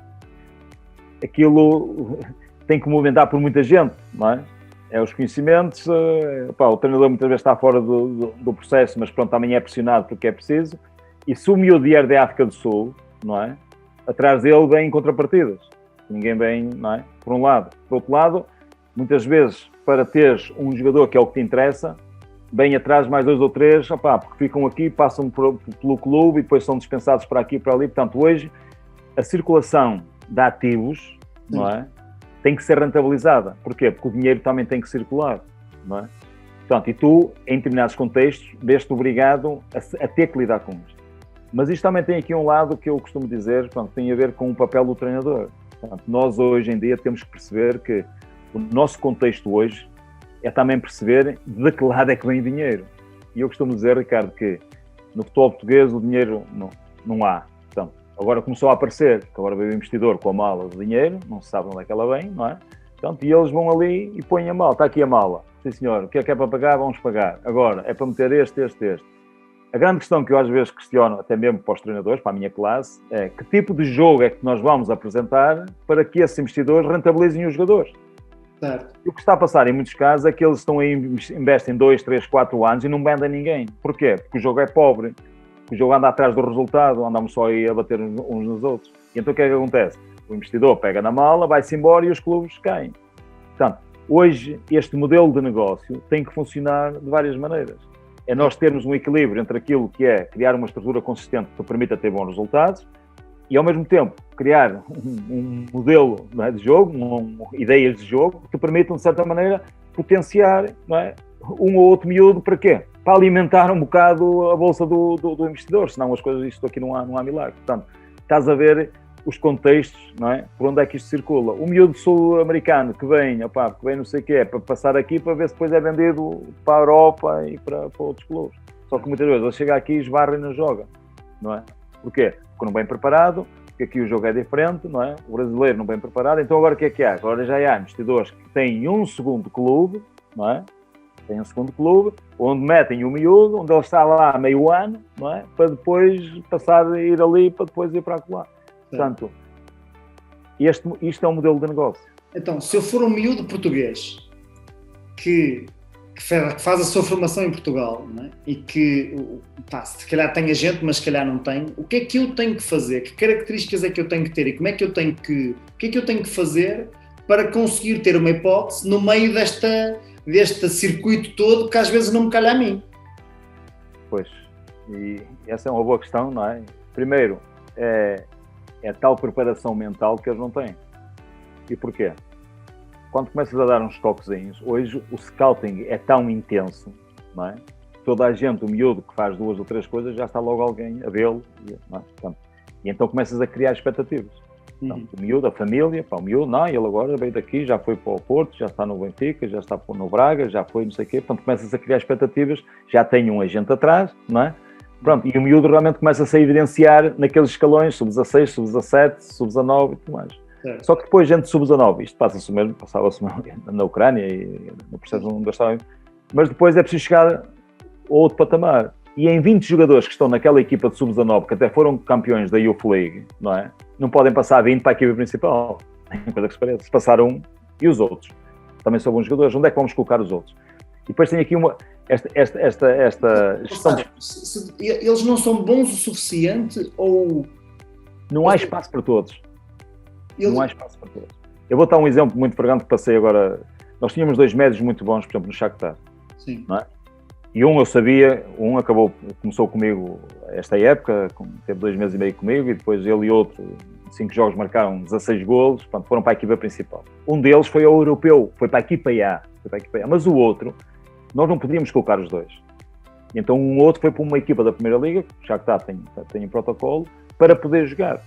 aquilo tem que movimentar por muita gente, não é? É os conhecimentos, o treinador muitas vezes está fora do processo, mas pronto, também é pressionado porque é preciso. E se o miúdo vier da África do Sul, não é? Atrás dele vem contrapartidas. Ninguém vem, não é? Por um lado. Por outro lado, muitas vezes, para teres um jogador que é o que te interessa, vem atrás mais 2 ou 3, porque ficam aqui, passam pelo clube e depois são dispensados para aqui e para ali. Portanto, hoje, a circulação de ativos, não é? Tem que ser rentabilizada. Porquê? Porque o dinheiro também tem que circular, não é? Portanto, e tu, em determinados contextos, vês-te obrigado a ter que lidar com isto. Mas isto também tem aqui um lado que eu costumo dizer, portanto, tem a ver com o papel do treinador. Portanto, nós hoje em dia temos que perceber que o nosso contexto hoje é também perceber de que lado é que vem o dinheiro. E eu costumo dizer, Ricardo, que no futebol português o dinheiro não há. Portanto, agora começou a aparecer, que agora veio o investidor com a mala de dinheiro, não se sabe onde é que ela vem, não é? Portanto, e eles vão ali e põem a mala. Está aqui a mala. Sim, senhor, o que é para pagar? Vamos pagar. Agora, é para meter este. A grande questão que eu às vezes questiono, até mesmo para os treinadores, para a minha classe, é que tipo de jogo é que nós vamos apresentar para que esses investidores rentabilizem os jogadores. Certo. E o que está a passar em muitos casos é que eles estão aí, investem 2, 3, 4 anos e não vendem ninguém. Porquê? Porque o jogo é pobre. O jogo anda atrás do resultado, andamos só aí a bater uns nos outros. E então o que é que acontece? O investidor pega na mala, vai-se embora e os clubes caem. Portanto, hoje este modelo de negócio tem que funcionar de várias maneiras. É nós termos um equilíbrio entre aquilo que é criar uma estrutura consistente que permita ter bons resultados e, ao mesmo tempo, criar um modelo, não é, de jogo, ideias de jogo que permitam, de certa maneira, potenciar, não é, um ou outro miúdo para quê? Para alimentar um bocado a bolsa do investidor, senão as coisas, isto aqui não há milagre. Portanto, estás a ver os contextos, não é? Por onde é que isto circula. O miúdo sul-americano que vem não sei o quê, para passar aqui para ver se depois é vendido para a Europa e para outros clubes. Só que muitas vezes ele chega aqui e esbarra e não joga, não é? Porquê? Porque não bem preparado, porque aqui o jogo é diferente, não é? O brasileiro não bem preparado. Então agora o que é que há? Agora já há investidores que têm um segundo clube, não é? Tem um segundo clube, onde metem o miúdo, onde ele está lá meio ano, não é? Para depois passar a ir ali, para depois ir para lá. Portanto, isto é um modelo de negócio. Então, se eu for um miúdo português que faz a sua formação em Portugal, não é? E que, se calhar tenha gente, mas se calhar não tem, o que é que eu tenho que fazer? Que características é que eu tenho que ter? E como é que eu tenho que... O que é que eu tenho que fazer para conseguir ter uma hipótese no meio deste circuito todo que às vezes não me calha a mim? Pois, e essa é uma boa questão, não é? Primeiro, é tal preparação mental que eles não têm. E porquê? Quando começas a dar uns toquezinhos, hoje o scouting é tão intenso, não é? Toda a gente, o miúdo que faz 2 ou 3 coisas, já está logo alguém a vê-lo, não é? Portanto, e então começas a criar expectativas. Então, o miúdo, a família, o miúdo, não, ele agora veio daqui, já foi para o Porto, já está no Benfica, já está no Braga, já foi não sei o quê, portanto começas a criar expectativas, já tem um agente atrás, não é? Pronto, e o miúdo realmente começa-se a evidenciar naqueles escalões, sub-16, sub-17, sub-19 e tudo mais. Certo. Só que depois, gente de sub-19, isto passa-se o mesmo, passava-se na Ucrânia e no processo onde estava, mas depois é preciso chegar a outro patamar. E em 20 jogadores que estão naquela equipa de sub-19, que até foram campeões da Youth League, não é? Não podem passar 20 para a equipa principal. É coisa que se parece. Se passaram um, e os outros? Também são bons jogadores. Onde é que vamos colocar os outros? E depois tem aqui esta gestão. Eles não são bons o suficiente ou... Não há espaço para todos. Não há espaço para todos. Eu vou dar um exemplo muito flagrante que passei agora. Nós tínhamos 2 médios muito bons, por exemplo, no Shakhtar. Sim. Não é? E eu sabia, começou comigo esta época, teve 2 meses e meio comigo, e depois ele e outro, 5 jogos marcaram 16 golos, portanto, foram para a equipa principal. Um deles foi ao europeu, foi para a equipa A, mas o outro, nós não podíamos colocar os 2. E então um outro foi para uma equipa da Primeira Liga, que já tem um protocolo, para poder jogar.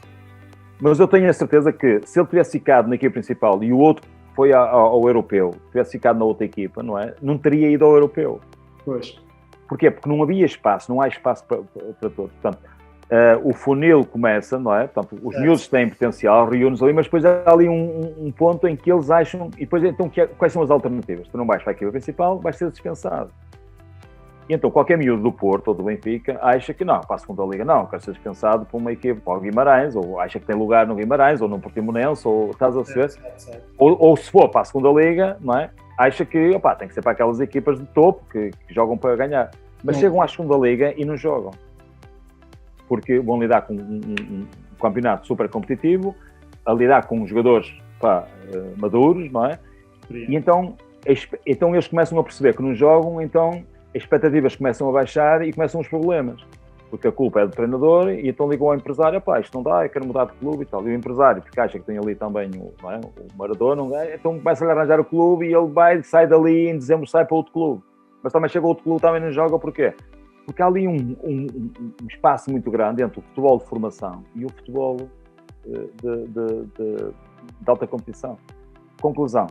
Mas eu tenho a certeza que, se ele tivesse ficado na equipa principal e o outro foi ao europeu, tivesse ficado na outra equipa, não é? Não teria ido ao europeu. Pois. Porquê? Porque não havia espaço, não há espaço para todos. Portanto, o funil começa, não é? Portanto, os miúdos têm potencial, reúnem-nos ali, mas depois há ali um ponto em que eles acham... E depois, então, quais são as alternativas? Tu não vais para a equipa principal, vais ser dispensado. E então, qualquer miúdo do Porto ou do Benfica acha que não, para a segunda liga não, quer ser dispensado para uma equipa, para o Guimarães, ou acha que tem lugar no Guimarães, ou no Portimonense, ou estás a ver? Ou se for para a segunda liga, não é? Acha que tem que ser para aquelas equipas de topo que jogam para ganhar. Mas chegam à segunda liga e não jogam. Porque vão lidar com um campeonato super competitivo, a lidar com jogadores maduros, não é? E então eles começam a perceber que não jogam, então as expectativas começam a baixar e começam os problemas. Porque a culpa é do treinador e então ligam ao empresário, isto não dá, eu quero mudar de clube e tal. E o empresário, porque acha que tem ali também o Maradona, então começa a arranjar o clube e ele sai dali em dezembro, sai para outro clube. Mas também chega outro clube, também não joga, porquê? Porque há ali um espaço muito grande entre o futebol de formação e o futebol de alta competição. Conclusão,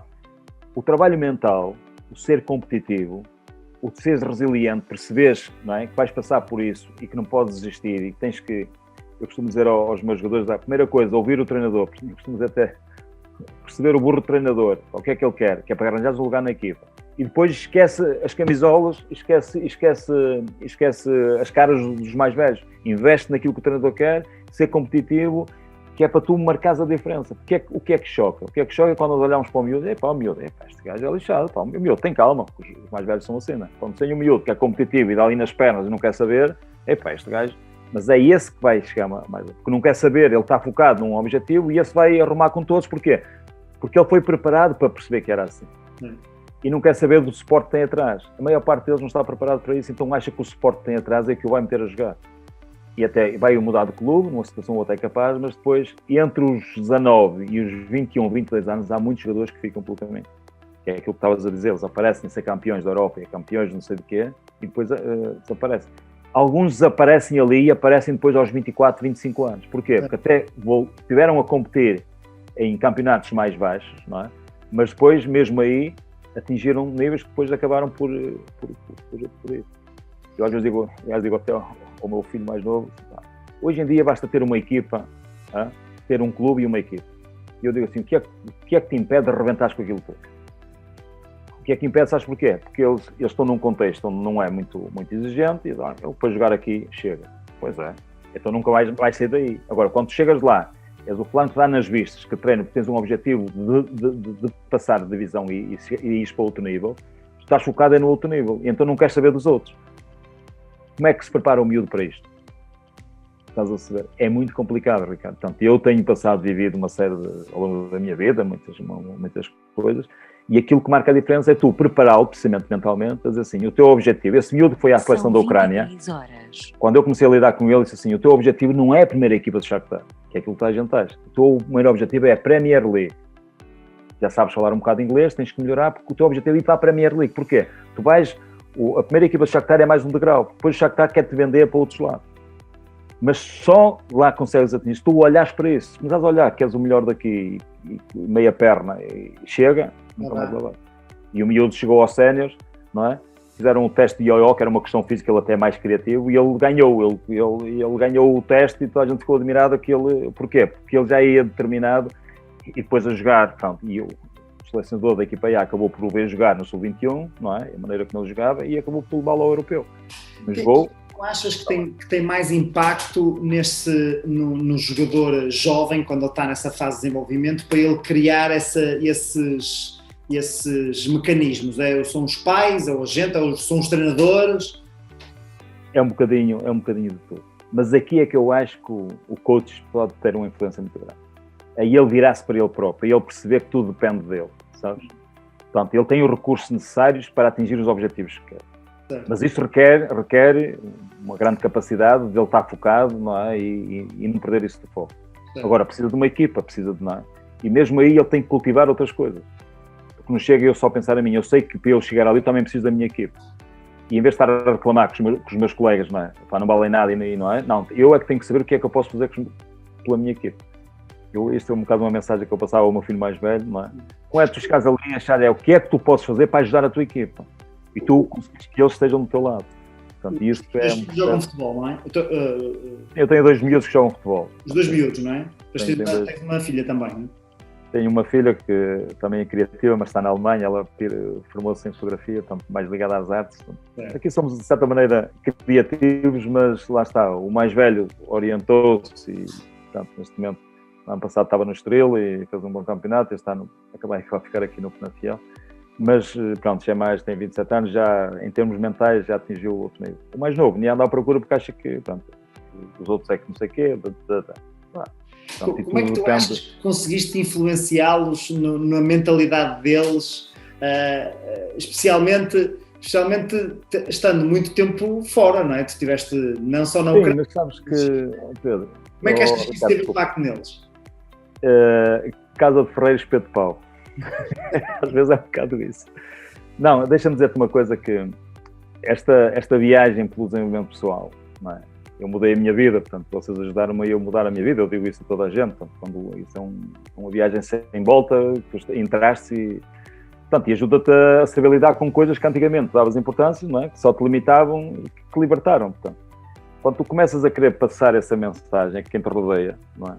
o trabalho mental, o ser competitivo, o de seres resiliente, perceberes, não é, que vais passar por isso e que não podes desistir e que tens que, eu costumo dizer aos meus jogadores, a primeira coisa, ouvir o treinador, eu costumo dizer até perceber o burro do treinador, o que é que ele quer, que é para arranjares um lugar na equipa. E depois esquece as camisolas, esquece as caras dos mais velhos, investe naquilo que o treinador quer, ser competitivo, que é para tu marcares a diferença. O que é que choca? O que é que choca é quando nós olhamos para o miúdo, este gajo é lixado, o miúdo tem calma, os mais velhos são assim, não é? Quando tem um miúdo que é competitivo e dá ali nas pernas e não quer saber, este gajo, mas é esse que vai chegar mais, porque não quer saber, ele está focado num objetivo e esse vai arrumar com todos, porquê? Porque ele foi preparado para perceber que era assim. E não quer saber do suporte que tem atrás. A maior parte deles não está preparado para isso, então acha que o suporte que tem atrás é que o vai meter a jogar. E até vai mudar de clube, numa situação ou até capaz, mas depois, entre os 19 e os 21, 22 anos, há muitos jogadores que ficam pelo caminho. Que é aquilo que estavas a dizer, eles aparecem a ser campeões da Europa e campeões de não sei de quê, e depois desaparecem. Alguns desaparecem ali e aparecem depois aos 24, 25 anos. Porquê? Porque até tiveram a competir em campeonatos mais baixos, não é? Mas depois, mesmo aí, atingiram níveis que depois acabaram por ir. Eu às vezes digo até ao meu filho mais novo, hoje em dia basta ter uma equipa, ter um clube e uma equipa. E eu digo assim, o que é que te impede de arrebentares com aquilo tudo? O que é que impede, sabes porquê? Porque eles estão num contexto onde não é muito exigente e eu para jogar aqui chega. Pois é, então nunca vais sair daí. Agora, quando chegas lá és o fulano que dá nas vistas, que treina, porque tens um objetivo de passar de divisão e ir para outro nível, estás focado no outro nível, e então não queres saber dos outros. Como é que se prepara o miúdo para isto? Estás a saber? É muito complicado, Ricardo. Portanto, eu tenho passado, vivido uma série ao longo da minha vida, muitas coisas, e aquilo que marca a diferença é tu prepará-lo, precisamente mentalmente, a dizer assim, o teu objetivo, esse miúdo que foi à seleção da Ucrânia, quando eu comecei a lidar com ele, disse assim, o teu objetivo não é a primeira equipa de Shakhtar, que é aquilo que toda a gente faz. O teu primeiro objetivo é a Premier League. Já sabes falar um bocado de inglês, tens que melhorar, porque o teu objetivo é ir para a Premier League. Porquê? Tu vais, a primeira equipa de Shakhtar é mais um degrau, depois o Shakhtar quer-te vender para outros lados. Mas só lá consegues atingir. Se tu olhares para isso, se começares a olhar que és o melhor daqui, e meia perna, e chega, nunca mais lá vai. E o miúdo chegou aos séniores, não é? Fizeram um teste de ioiô, que era uma questão física, ele até é mais criativo, e ele ganhou. Ele ganhou o teste e toda a gente ficou admirada que ele... Porquê? Porque ele já ia determinado e depois a jogar, pronto, e o selecionador da equipa A acabou por o ver jogar no Sub-21, não é? A maneira como ele jogava, e acabou por levá-lo ao europeu. Mas jogou... Tu achas que tem mais impacto no jogador jovem, quando ele está nessa fase de desenvolvimento, para ele criar esses mecanismos? São os pais, é o agente, são os treinadores? É um bocadinho de tudo. Mas aqui é que eu acho que o coach pode ter uma influência muito grande. Aí ele virar-se para ele próprio, e ele perceber que tudo depende dele, sabes? Portanto, ele tem os recursos necessários para atingir os objetivos que quer. Certo. Mas isso requer uma grande capacidade de ele estar focado, não é? E não perder isso de foco. Certo. Agora, precisa de uma equipa, não é? E mesmo aí ele tem que cultivar outras coisas. Porque não chega eu só a pensar a mim. Eu sei que para eu chegar ali também preciso da minha equipa. E em vez de estar a reclamar com os meus colegas, não é? Pá, não valem nada e não é? Não, eu é que tenho que saber o que é que eu posso fazer pela minha equipa. Isto é um bocado uma mensagem que eu passava ao meu filho mais velho, não é? Como é que tu chegares ali a achar o que é que tu podes fazer para ajudar a tua equipa? E tu consegues que eles estejam do teu lado. Portanto, isso é... jogam futebol, não é? Eu tenho 2 miúdos que jogam futebol. Os 2 miúdos, não é? Tens uma filha também, não é? Tenho uma filha que também é criativa, mas está na Alemanha. Ela formou-se em fotografia, portanto, mais ligada às artes. Portanto, aqui somos, de certa maneira, criativos, mas lá está. O mais velho orientou-se e, portanto, neste momento, no ano passado estava no Estoril e fez um bom campeonato. Este ano acabei de ficar aqui no Penafiel. Mas, pronto, tem 27 anos, já em termos mentais já atingiu outro nível. O mais novo, nem anda à procura porque acha que, pronto, os outros é que não sei o quê. Pronto, como é que tu achas que conseguiste influenciá-los na mentalidade deles, especialmente estando muito tempo fora, não é? Tu estiveste não só na Ucrânia. Mas sabes que, Pedro... Como é que achas que isso teve impacto neles? Casa de Ferreira, espeto de pau. Às vezes é um bocado isso. Não, deixa-me dizer-te uma coisa, que esta viagem pelo desenvolvimento pessoal, não é? Eu mudei a minha vida, portanto, vocês ajudaram-me a eu mudar a minha vida, eu digo isso a toda a gente, portanto, quando isso é uma viagem sem volta, tu entraste e, portanto, e ajuda-te a saber lidar com coisas que antigamente davas importância, não é? Que só te limitavam e que te libertaram, portanto. Quando tu começas a querer passar essa mensagem a quem te rodeia, não é?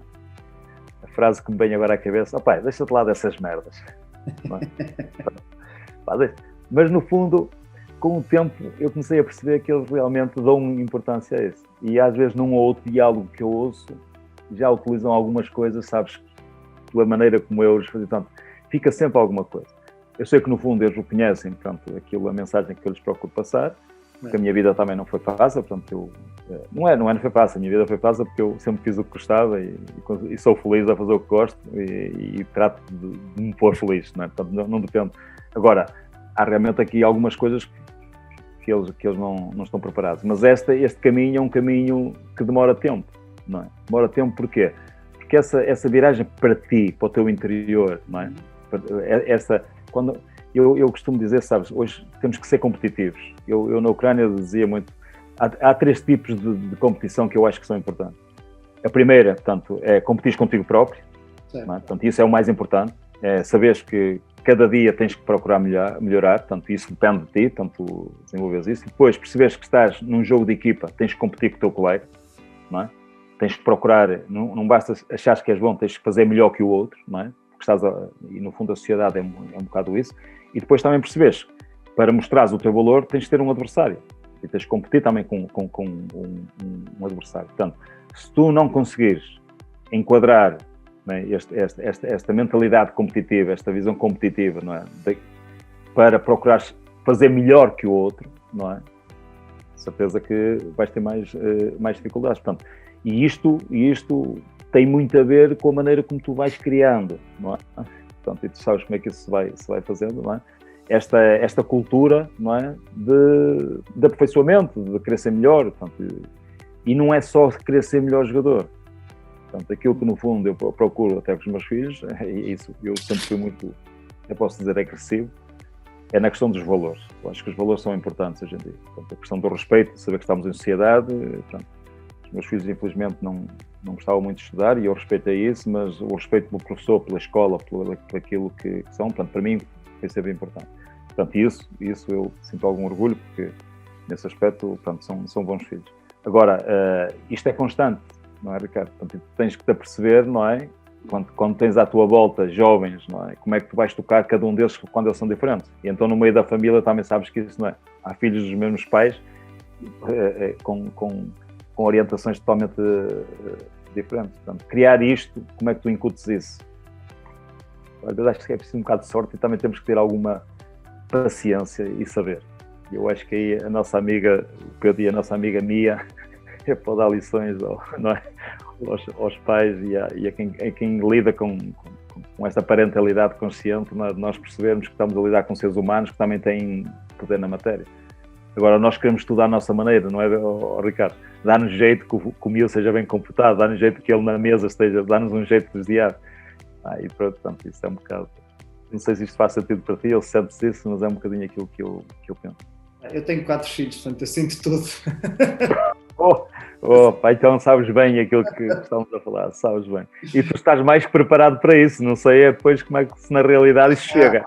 A frase que me vem agora à cabeça, pai, deixa-te lá dessas merdas. Não é? Mas no fundo, com o tempo, eu comecei a perceber que eles realmente dão importância a isso. E às vezes num ou outro diálogo que eu ouço, já utilizam algumas coisas, sabes, pela maneira como eu os fazia. Portanto, fica sempre alguma coisa. Eu sei que no fundo eles o conhecem, portanto, a mensagem que eu lhes procuro passar, porque a minha vida também não foi fácil, portanto, não foi fácil, a minha vida foi fácil porque eu sempre fiz o que gostava e sou feliz a fazer o que gosto e trato de me pôr feliz, não é? Portanto, não depende. Agora, há realmente aqui algumas coisas que eles não estão preparados, mas este caminho é um caminho que demora tempo, não é? Demora tempo porquê? Porque essa viragem para ti, para o teu interior, não é? Quando eu costumo dizer, sabes, hoje temos que ser competitivos. Eu na Ucrânia dizia muito, há 3 tipos de competição que eu acho que são importantes. A primeira, portanto, é competir contigo próprio, não é? Portanto, isso é o mais importante, é saberes que cada dia tens que procurar melhorar, portanto, isso depende de ti, portanto, desenvolves isso. E depois, perceberes que estás num jogo de equipa, tens que competir com o teu colega, não é? Tens que procurar, não basta achares que és bom, tens que fazer melhor que o outro, não é? Porque e no fundo a sociedade é um bocado isso. E depois também percebes que para mostrares o teu valor tens de ter um adversário. E tens de competir também com um adversário. Portanto, se tu não conseguires enquadrar não é? Esta mentalidade competitiva, esta visão competitiva, não é? Para procurar fazer melhor que o outro, não é? Certeza que vais ter mais dificuldades. Portanto, e isto tem muito a ver com a maneira como tu vais criando, não é? Portanto, e tu sabes como é que isso se vai fazendo, não é? Esta cultura, não é? De aperfeiçoamento, de querer ser melhor, portanto, e não é só querer ser melhor jogador. Portanto, aquilo que no fundo eu procuro até com os meus filhos, e isso eu sempre fui muito, eu posso dizer, agressivo, é na questão dos valores. Eu acho que os valores são importantes hoje em dia. Portanto, a questão do respeito, saber que estamos em sociedade. Portanto, os meus filhos, infelizmente, não gostavam muito de estudar, e eu respeitei isso, mas o respeito pelo professor, pela escola, por aquilo que são, portanto, para mim, foi sempre importante. Portanto, isso eu sinto algum orgulho, porque nesse aspecto, portanto, são bons filhos. Agora, isto é constante, não é, Ricardo? Portanto, tens que te aperceber, não é? Quando tens à tua volta jovens, não é? Como é que tu vais tocar cada um deles quando eles são diferentes? E então no meio da família também sabes que isso não é. Há filhos dos mesmos pais com orientações totalmente diferentes. Portanto, criar isto, como é que tu incutes isso? Às vezes acho que é preciso um bocado de sorte e também temos que ter alguma paciência e saber. Eu acho que aí a nossa amiga, o Pedro e a nossa amiga Mia, é para dar lições, não é? Aos pais e a quem lida com esta parentalidade consciente, nós percebemos que estamos a lidar com seres humanos que também têm poder na matéria. Agora, nós queremos tudo à nossa maneira, não é, Ricardo? Dá-nos jeito que o miúdo seja bem comportado, dá-nos jeito que ele na mesa esteja, dá-nos um jeito de desviar. E pronto, portanto, isso é um bocado... Não sei se isto faz sentido para ti ou se sentes isso, mas é um bocadinho aquilo que eu penso. Eu tenho 4 filhos, portanto, eu sinto tudo. Pai, então sabes bem aquilo que estamos a falar, sabes bem. E tu estás mais preparado para isso, não sei depois como é que se na realidade isso chega.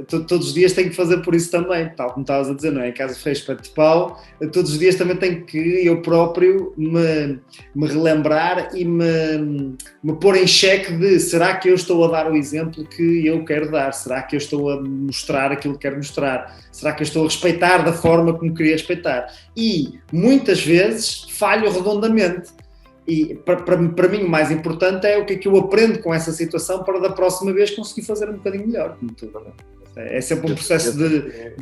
Todos os dias tenho que fazer por isso também, tal como estavas a dizer, não é? Em casa fez espeto de pau, todos os dias também tenho que eu próprio me relembrar e me pôr em xeque de será que eu estou a dar o exemplo que eu quero dar? Será que eu estou a mostrar aquilo que quero mostrar? Será que eu estou a respeitar da forma como queria respeitar? E muitas vezes falho redondamente. E para mim o mais importante é o que é que eu aprendo com essa situação para da próxima vez conseguir fazer um bocadinho melhor. É sempre um processo de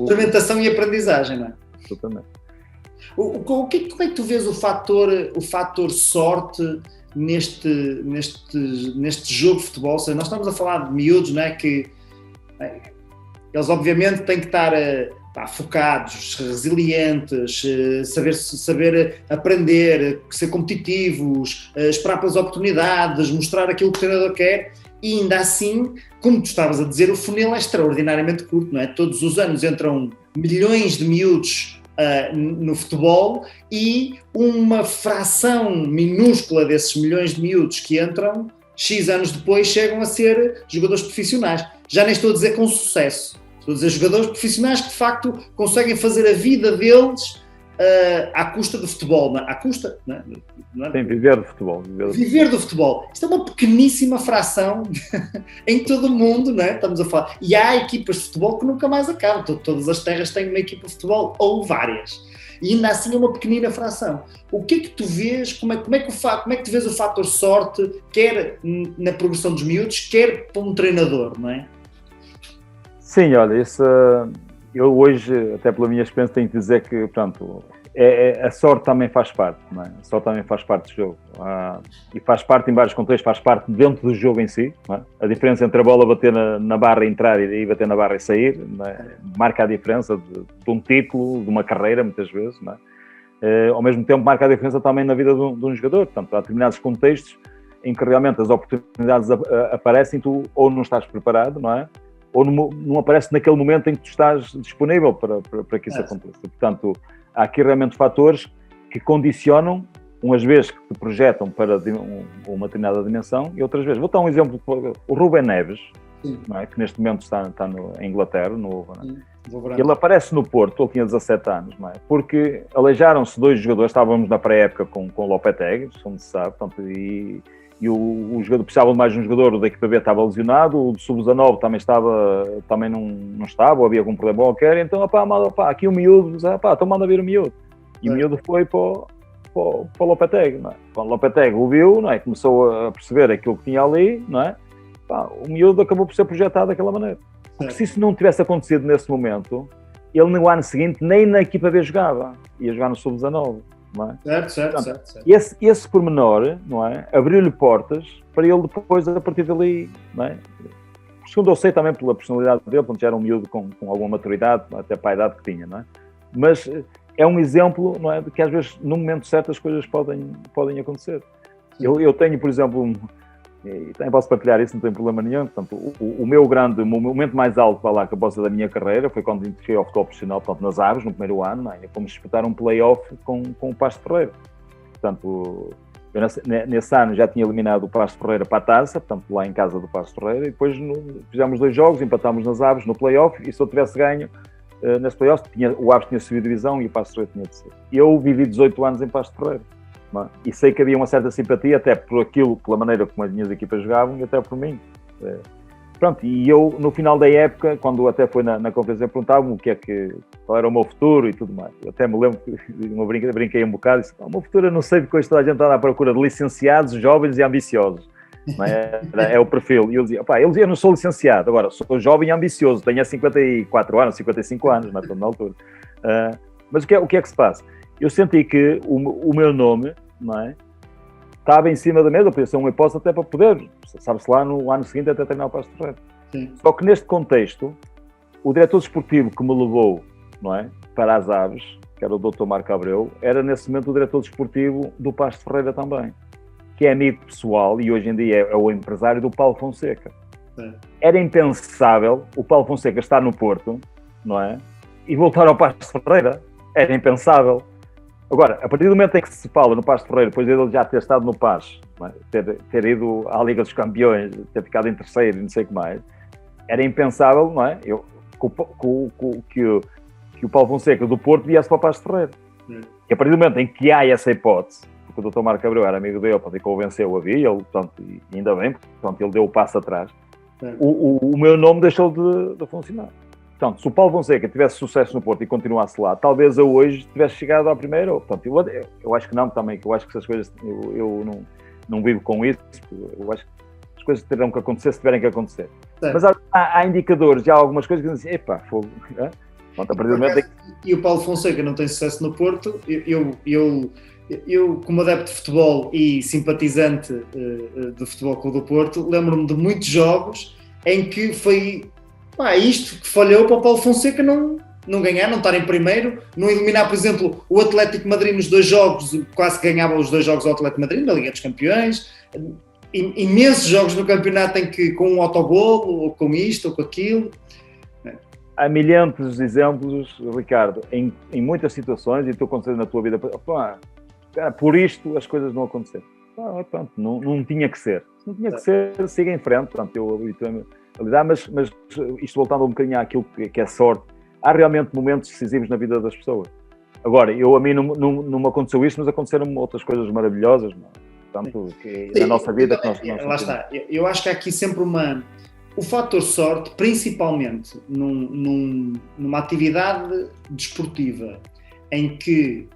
experimentação e aprendizagem, não é? Absolutamente. Como é que tu vês o fator sorte neste jogo de futebol? Ou seja, nós estamos a falar de miúdos, não é? Que eles obviamente têm que estar focados, resilientes, saber aprender, ser competitivos, esperar pelas oportunidades, mostrar aquilo que o treinador quer, e ainda assim, como tu estavas a dizer, o funil é extraordinariamente curto, não é? Todos os anos entram milhões de miúdos no futebol e uma fração minúscula desses milhões de miúdos que entram, X anos depois, chegam a ser jogadores profissionais. Já nem estou a dizer com sucesso. Estou a dizer jogadores profissionais que, de facto, conseguem fazer a vida deles à custa do futebol. À custa? Não é? Sim, viver do futebol. Viver do futebol. Isto é uma pequeníssima fração em todo o mundo, não é? Estamos a falar. E há equipas de futebol que nunca mais acabam. Todas as terras têm uma equipa de futebol, ou várias. E ainda assim é uma pequenina fração. O que é que tu vês? Como é que tu vês o fator sorte, quer na progressão dos miúdos, quer para um treinador, não é? Sim, olha, isso, eu hoje, até pela minha experiência, tenho que dizer que, pronto, a sorte também faz parte, não é? A sorte também faz parte do jogo. E faz parte em vários contextos, faz parte dentro do jogo em si, não é? A diferença entre a bola bater na barra e entrar e bater na barra e sair, não é? Marca a diferença de um título, de uma carreira, muitas vezes, não é? Ao mesmo tempo marca a diferença também na vida de um jogador. Portanto, há determinados contextos em que realmente as oportunidades aparecem e tu ou não estás preparado, não é? Ou não aparece naquele momento em que tu estás disponível para que isso aconteça. Portanto, há aqui realmente fatores que condicionam, umas vezes que te projetam para uma determinada dimensão e outras vezes. Vou dar um exemplo, o Rubén Neves, não é? Que neste momento está em Inglaterra, no ele aparece no Porto, ele tinha 17 anos, não é? Porque aleijaram-se 2 jogadores, estávamos na pré-época com o Lopetegui, como se sabe, portanto, e o jogador precisava de mais um jogador, o da equipa B estava lesionado, o do Sub-19 também não estava, ou havia algum problema qualquer, então, aqui o miúdo, então manda vir o miúdo. E o miúdo foi para para o Lopetegui, não é? Quando o Lopetegui o viu, não é? Começou a perceber aquilo que tinha ali, não é? Pá, o miúdo acabou por ser projetado daquela maneira. Porque se isso não tivesse acontecido nesse momento, ele no ano seguinte nem na equipa B jogava, ia jogar no Sub-19, não é? Certo. Esse pormenor, não é? Abriu-lhe portas para ele depois, a partir dali, não é? Segundo eu sei também pela personalidade dele, quando já era um miúdo com alguma maturidade, até para a idade que tinha, não é? Mas é um exemplo, não é? De que às vezes, no momento certo, as coisas podem acontecer. Eu tenho, por exemplo, e também posso partilhar isso, não tem problema nenhum. Portanto, o meu momento mais alto para lá que eu posso dizer da minha carreira foi quando entrei ao futebol profissional, portanto, nas Aves, no primeiro ano, não é? Fomos disputar um play-off com o Pasto Ferreira. Portanto, eu nesse ano já tinha eliminado o Pasto Ferreira para a taça, portanto, lá em casa do Pasto Ferreira, e depois fizemos 2 jogos, empatámos nas Aves no play-off, e se eu tivesse ganho nesse play-off, o Aves tinha subido divisão e o Pasto Ferreira tinha de ser. Eu vivi 18 anos em Pasto Ferreira. E sei que havia uma certa simpatia até por aquilo, pela maneira como as minhas equipas jogavam e até por mim. Pronto, e eu no final da época, quando até foi na conferência, perguntavam-me qual era o meu futuro e tudo mais. Eu até me lembro que brinquei um bocado e disse: o meu futuro eu não sei, porque hoje toda a gente anda à procura de licenciados, jovens e ambiciosos. Não é? É o perfil. E eu dizia: eu não sou licenciado, agora sou jovem e ambicioso, tenho 54 anos, 55 anos, mas estou na altura. Mas o que é que se passa? Eu senti que o meu nome, não é, estava em cima da mesa, podia ser uma hipótese até para poder, sabe-se lá, no ano seguinte até treinar o Pasto Ferreira. Só que neste contexto, o diretor desportivo que me levou, não é, para as Aves, que era o Dr. Marco Abreu, era nesse momento o diretor desportivo do Pasto Ferreira também, que é amigo pessoal e hoje em dia é o empresário do Paulo Fonseca. Era impensável o Paulo Fonseca estar no Porto, não é, e voltar ao Pasto Ferreira. Era impensável. Agora, a partir do momento em que se fala no Pasto Ferreira, depois de ele já ter estado no PAS, é? ter ido à Liga dos Campeões, ter ficado em terceiro e não sei o que mais, era impensável, não é? Que o Paulo Fonseca do Porto viesse para o Pasto Ferreira. E a partir do momento em que há essa hipótese, porque o Dr. Marco Abreu era amigo dele, e convenceu a vir, ele, portanto, e ainda bem, portanto, ele deu o passo atrás, o meu nome deixou de funcionar. Portanto, se o Paulo Fonseca tivesse sucesso no Porto e continuasse lá, talvez eu hoje tivesse chegado à primeira. Portanto, eu acho que não também, que eu acho que essas coisas, eu não vivo com isso, eu acho que as coisas terão que acontecer se tiverem que acontecer. Mas há indicadores, já há algumas coisas que dizem assim, fogo. Pronto, a partir do momento é que... E o Paulo Fonseca não tem sucesso no Porto, eu como adepto de futebol e simpatizante do Futebol Clube do Porto, lembro-me de muitos jogos em que foi... isto que falhou para o Paulo Fonseca não ganhar, não estar em primeiro, não eliminar, por exemplo, o Atlético de Madrid nos 2 jogos, quase ganhava os 2 jogos ao Atlético de Madrid, na Liga dos Campeões, imensos jogos no campeonato em que com um autogolo, ou com isto, ou com aquilo. Há milhares de exemplos, Ricardo, em muitas situações, e tu acontecendo na tua vida, por isto as coisas não aconteceram. Pronto, não tinha que ser. Não tinha que ser, siga em frente, portanto, eu habituei-me a lidar, mas isto voltando um bocadinho àquilo que é sorte, há realmente momentos decisivos na vida das pessoas. Agora, a mim não me aconteceu isto, mas aconteceram outras coisas maravilhosas, portanto, na nossa vida que nós lá está. Eu acho que há aqui sempre o fator sorte, principalmente numa atividade desportiva em que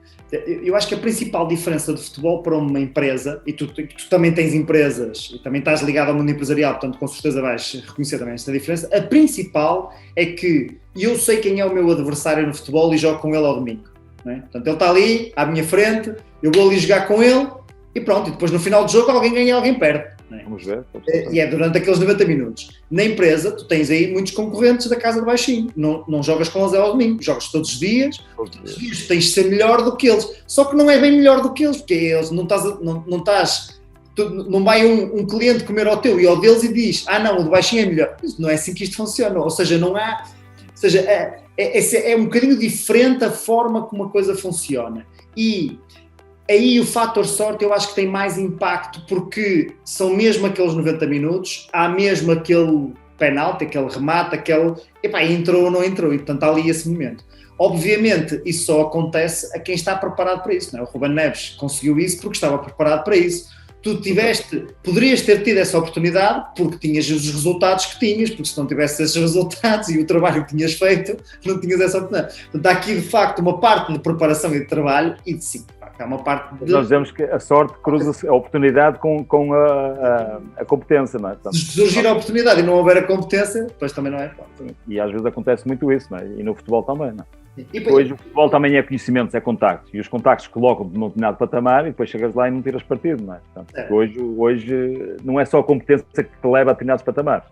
eu acho que a principal diferença do futebol para uma empresa, e tu também tens empresas e também estás ligado ao mundo empresarial, portanto com certeza vais reconhecer também esta diferença, a principal é que eu sei quem é o meu adversário no futebol e jogo com ele ao domingo, não é? Portanto ele está ali à minha frente, eu vou ali jogar com ele e pronto, e depois no final do jogo alguém ganha e alguém perde. Não é? Vamos ver. E é durante aqueles 90 minutos. Na empresa, tu tens aí muitos concorrentes da casa de baixinho. Não jogas com eles ao domingo, jogas todos os dias. Todos os dias tens de ser melhor do que eles. Só que não é bem melhor do que eles, porque eles não vai um cliente comer ao teu e ao deles e diz: não, o de baixinho é melhor. Não é assim que isto funciona. Ou seja, não há. Ou seja, é um bocadinho diferente a forma como a coisa funciona. E aí o fator sorte eu acho que tem mais impacto, porque são mesmo aqueles 90 minutos, há mesmo aquele penalti, aquele remate, entrou ou não entrou, e portanto há ali esse momento. Obviamente isso só acontece a quem está preparado para isso, não é? O Ruben Neves conseguiu isso porque estava preparado para isso. Tu poderias ter tido essa oportunidade porque tinhas os resultados que tinhas, porque se não tivesses esses resultados e o trabalho que tinhas feito, não tinhas essa oportunidade. Portanto, há aqui de facto uma parte de preparação e de trabalho e de sim, há uma parte de... Nós dizemos que a sorte cruza a oportunidade com a competência, não é? Portanto, se surgir a oportunidade e não houver a competência, depois também não é fácil. E às vezes acontece muito isso, não é? E no futebol também, não é? E depois o futebol também é conhecimentos, é contactos. E os contactos colocam-te num determinado patamar e depois chegas lá e não tiras partido, não é? Portanto, hoje não é só a competência que te leva a determinados patamares.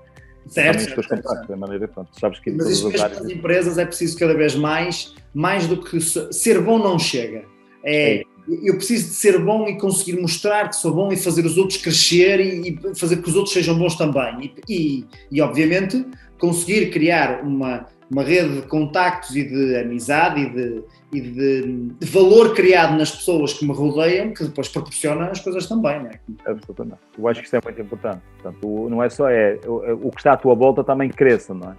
Certo. Da maneira, pronto, sabes que mas isso mesmo nas empresas é preciso cada vez mais do que ser bom não chega. Eu preciso de ser bom e conseguir mostrar que sou bom e fazer os outros crescer e fazer que os outros sejam bons também. E obviamente, conseguir criar uma rede de contactos e de amizade e de valor criado nas pessoas que me rodeiam, que depois proporciona as coisas também, não é? Absolutamente. Eu acho que isso é muito importante. Portanto, não é só o que está à tua volta também cresça, não é?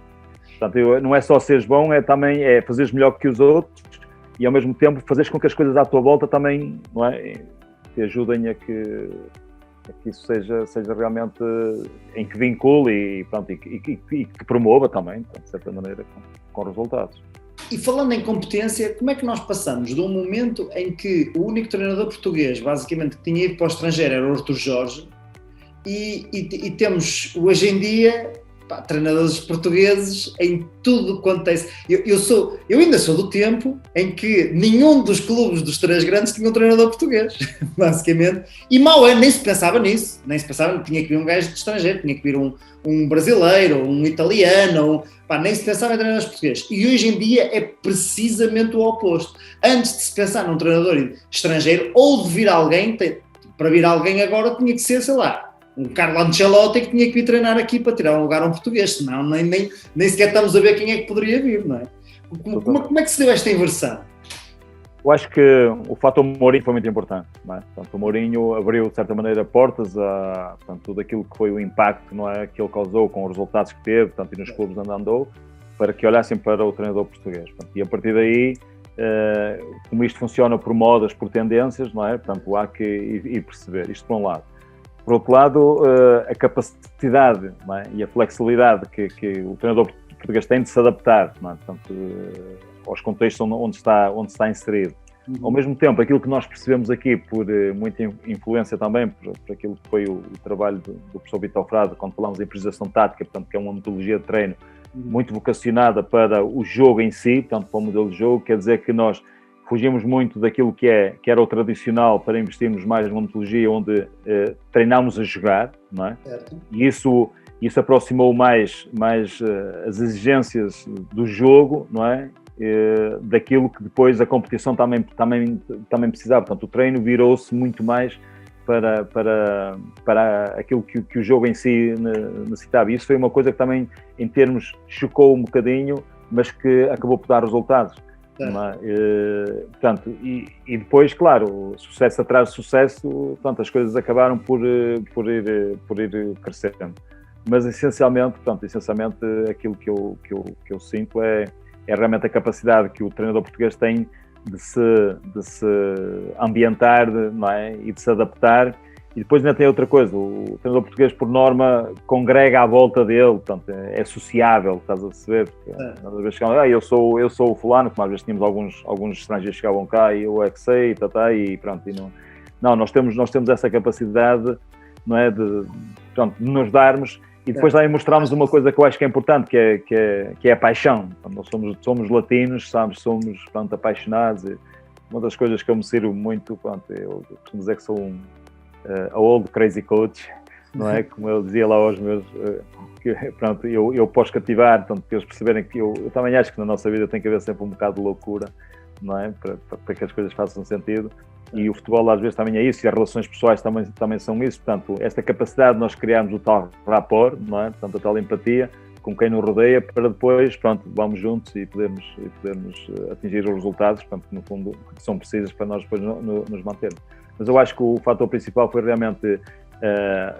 Portanto, não é só seres bom, também fazeres melhor que os outros e ao mesmo tempo fazeres com que as coisas à tua volta também, não é, te ajudem a que isso seja realmente em que vincule e que promova também, de certa maneira, com resultados. E falando em competência, como é que nós passamos de um momento em que o único treinador português, basicamente, que tinha ido para o estrangeiro era o Artur Jorge, e temos hoje em dia treinadores portugueses em tudo quanto é... Eu ainda sou do tempo em que nenhum dos clubes dos três grandes tinha um treinador português, basicamente, e mal nem se pensava nisso, tinha que vir um gajo de estrangeiro, tinha que vir um brasileiro, um italiano, nem se pensava em treinadores portugueses, e hoje em dia é precisamente o oposto. Antes de se pensar num treinador estrangeiro, ou de vir alguém, para vir alguém agora tinha que ser, sei lá, um Carlo Ancelotti que tinha que vir treinar aqui para tirar um lugar a um português, senão nem sequer estamos a ver quem é que poderia vir, não é? Como é que se deu esta inversão? Eu acho que o fator Mourinho foi muito importante, não é? Portanto, o Mourinho abriu, de certa maneira, portas a tudo aquilo que foi o impacto, não é, que ele causou com os resultados que teve, portanto, e nos clubes onde andou, para que olhassem para o treinador português. Portanto, e a partir daí, como isto funciona por modas, por tendências, não é? Portanto, há que ir perceber, isto por um lado. Por outro lado, a capacidade, não é, e a flexibilidade que o treinador português tem de se adaptar, não é? Portanto, aos contextos onde está inserido. Ao mesmo tempo, aquilo que nós percebemos aqui, por muita influência também, por aquilo que foi o trabalho do professor Vitor Frade, quando falamos de improvisação tática, portanto, que é uma metodologia de treino muito vocacionada para o jogo em si, portanto, para o modelo de jogo, quer dizer que nós fugimos muito daquilo que era o tradicional para investirmos mais numa metodologia onde treinámos a jogar, não é? Certo. E isso aproximou mais as exigências do jogo, não é? Daquilo que depois a competição também precisava. Portanto, o treino virou-se muito mais para aquilo que o jogo em si necessitava. E isso foi uma coisa que também, em termos, chocou um bocadinho, mas que acabou por dar resultados. Portanto, e depois, claro, sucesso atrás de sucesso, portanto, as coisas acabaram por ir crescendo. Mas essencialmente aquilo que eu sinto é realmente a capacidade que o treinador português tem de se ambientar, não é? E de se adaptar. E depois ainda tem outra coisa, o treinador português, por norma, congrega à volta dele, portanto, é sociável, estás a perceber? Às vezes chegam, eu sou o fulano, como às vezes tínhamos alguns estrangeiros que chegavam cá, e eu é que sei, e pronto. Nós temos essa capacidade, não é, de nos darmos, e depois também mostramos uma coisa que eu acho que é importante, que é a paixão. Nós somos latinos, sabes, somos, pronto, apaixonados, e uma das coisas que eu me sirvo muito, pronto, eu costumo dizer que sou a old crazy coach, não é? Como eu dizia lá aos meus, pronto, eu posso cativar, portanto, que eles perceberem que eu também acho que na nossa vida tem que haver sempre um bocado de loucura, não é? Para que as coisas façam sentido, e o futebol às vezes também é isso, e as relações pessoais também são isso, portanto, esta capacidade de nós criarmos o tal rapport, não é? Portanto, a tal empatia com quem nos rodeia, para depois, pronto, vamos juntos e podermos atingir os resultados, portanto, no fundo, que são precisos para nós depois nos mantermos. Mas eu acho que o fator principal foi realmente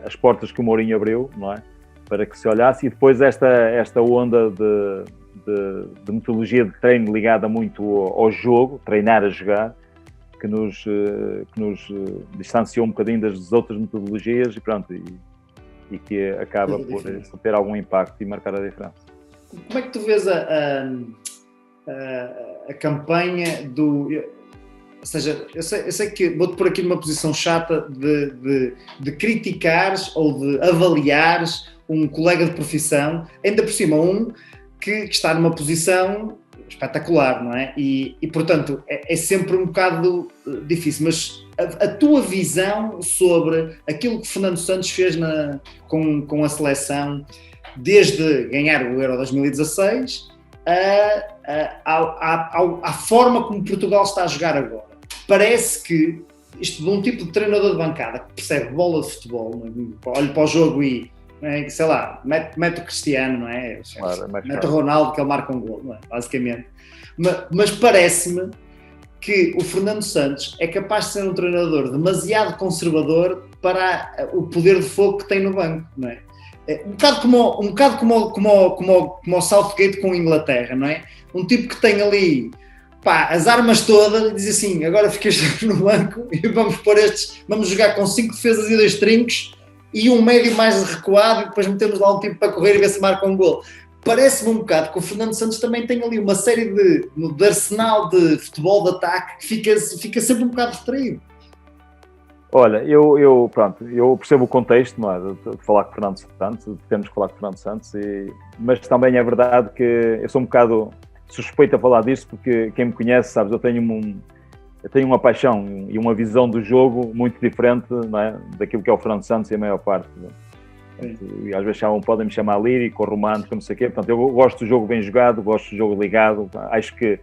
as portas que o Mourinho abriu, não é? Para que se olhasse, e depois esta onda de metodologia de treino ligada muito ao jogo, treinar a jogar, que nos distanciou um bocadinho das outras metodologias, e pronto, e que acaba por ter algum impacto e marcar a diferença. Como é que tu vês a campanha do... ou seja, eu sei que vou-te pôr aqui numa posição chata de criticares ou de avaliares um colega de profissão, ainda por cima que está numa posição espetacular, não é? E portanto, é sempre um bocado difícil, mas a tua visão sobre aquilo que Fernando Santos fez com a seleção, desde ganhar o Euro 2016 à forma como Portugal está a jogar agora. Parece que isto de um tipo de treinador de bancada que percebe bola de futebol, olha para o jogo e, sei lá, mete o Cristiano, não é? Claro, mete o Ronaldo que ele marca um gol, não é? Basicamente. Mas parece-me que o Fernando Santos é capaz de ser um treinador demasiado conservador para o poder de fogo que tem no banco, não é? Um bocado como o Southgate com a Inglaterra, não é? Um tipo que tem ali as armas todas, diz assim, agora ficas no banco e vamos jogar com 5 defesas e 2 trincos e um médio mais recuado e depois metemos lá um tipo para correr e ver se marca um gol. Parece-me um bocado que o Fernando Santos também tem ali uma série de arsenal de futebol de ataque que fica sempre um bocado distraído. Olha, eu percebo o contexto, não é, de falar com o Fernando Santos, temos que falar com o Fernando Santos, mas também é verdade que eu sou um bocado suspeito a falar disso, porque quem me conhece, sabes, eu tenho uma paixão e uma visão do jogo muito diferente, não é, daquilo que é o Fernando Santos e a maior parte. E às vezes podem me chamar lírico ou romântico, não sei o quê. Portanto, eu gosto do jogo bem jogado, gosto do jogo ligado, acho que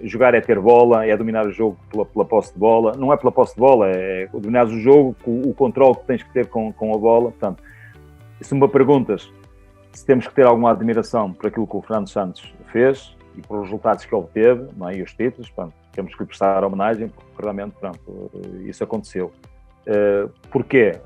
jogar é ter bola, é dominar o jogo pela posse de bola, não é pela posse de bola, é dominar o jogo, o controle que tens que ter com a bola. Portanto, se me perguntas se temos que ter alguma admiração por aquilo que o Fernando Santos fez e por os resultados que ele teve, não é? E os títulos, pronto, temos que lhe prestar homenagem, porque realmente, pronto, isso aconteceu. Porquê?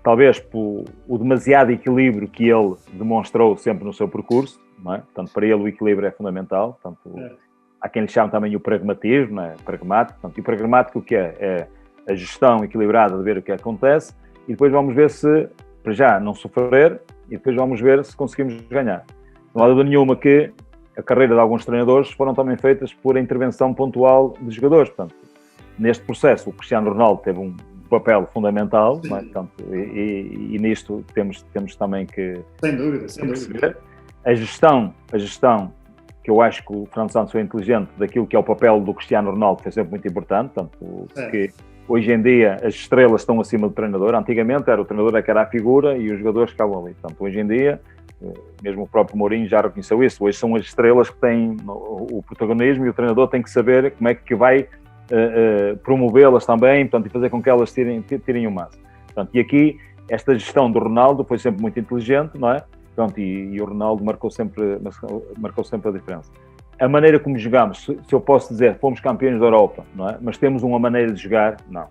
Talvez por o demasiado equilíbrio que ele demonstrou sempre no seu percurso, não é? Portanto, para ele o equilíbrio é fundamental. Portanto, há quem lhe chame também o pragmatismo, não é? Pragmático. Portanto, e o pragmático o que é? É a gestão equilibrada de ver o que acontece e depois vamos ver se, para já, não sofrer e depois vamos ver se conseguimos ganhar. Não há dúvida nenhuma que a carreira de alguns treinadores foram também feitas por a intervenção pontual de jogadores. Portanto, neste processo, o Cristiano Ronaldo teve um papel fundamental, não é? Portanto, e nisto temos também que perceber. A gestão, que eu acho que o Fernando Santos foi inteligente daquilo que é o papel do Cristiano Ronaldo, foi sempre muito importante, portanto, porque hoje em dia as estrelas estão acima do treinador. Antigamente era o treinador que era a figura e os jogadores ficavam ali. Portanto, hoje em dia, mesmo o próprio Mourinho já reconheceu isso, hoje são as estrelas que têm o protagonismo e o treinador tem que saber como é que vai promovê-las também, portanto, e fazer com que elas tirem o máximo. Portanto, e aqui, esta gestão do Ronaldo foi sempre muito inteligente, não é? Portanto, e o Ronaldo marcou sempre a diferença. A maneira como jogamos, se eu posso dizer, fomos campeões da Europa, não é? Mas temos uma maneira de jogar, não.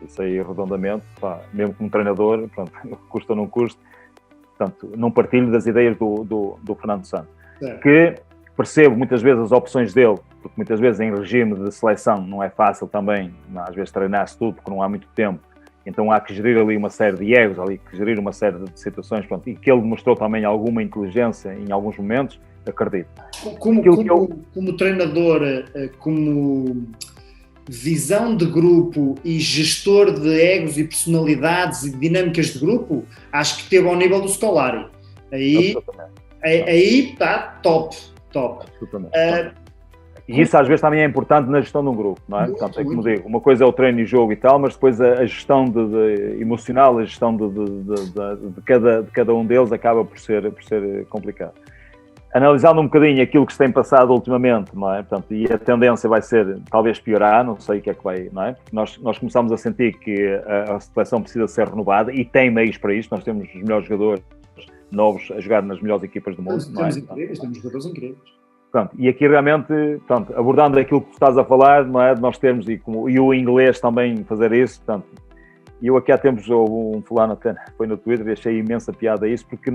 Isso aí, redondamente, mesmo como treinador, pronto, custa ou não custa, portanto, não partilho das ideias do Fernando Santos. Que percebo muitas vezes as opções dele, porque muitas vezes em regime de seleção não é fácil também, às vezes treinar-se tudo, porque não há muito tempo, então há que gerir ali uma série de egos, ali que gerir uma série de situações, pronto, e que ele demonstrou também alguma inteligência em alguns momentos, acredito. Como treinador, como visão de grupo e gestor de egos e personalidades e dinâmicas de grupo, acho que esteve ao nível do Scolari. Aí está top. E isso às vezes também é importante na gestão de um grupo, não é? Portanto, é como digo, uma coisa é o treino e jogo e tal, mas depois a gestão emocional, a gestão de cada um deles acaba por ser complicado. Analisando um bocadinho aquilo que se tem passado ultimamente, não é? Portanto, e a tendência vai ser talvez piorar, não sei o que é que vai, não é? Nós começamos a sentir que a seleção precisa ser renovada e tem meios para isto, nós temos os melhores jogadores novos a jogar nas melhores equipas do mundo. Temos jogadores incríveis. Pronto, e aqui realmente, pronto, abordando aquilo que tu estás a falar, não é? Nós temos, e o inglês também fazer isso, portanto, e eu aqui há tempos houve um fulano até foi no Twitter e achei imensa piada a isso, porque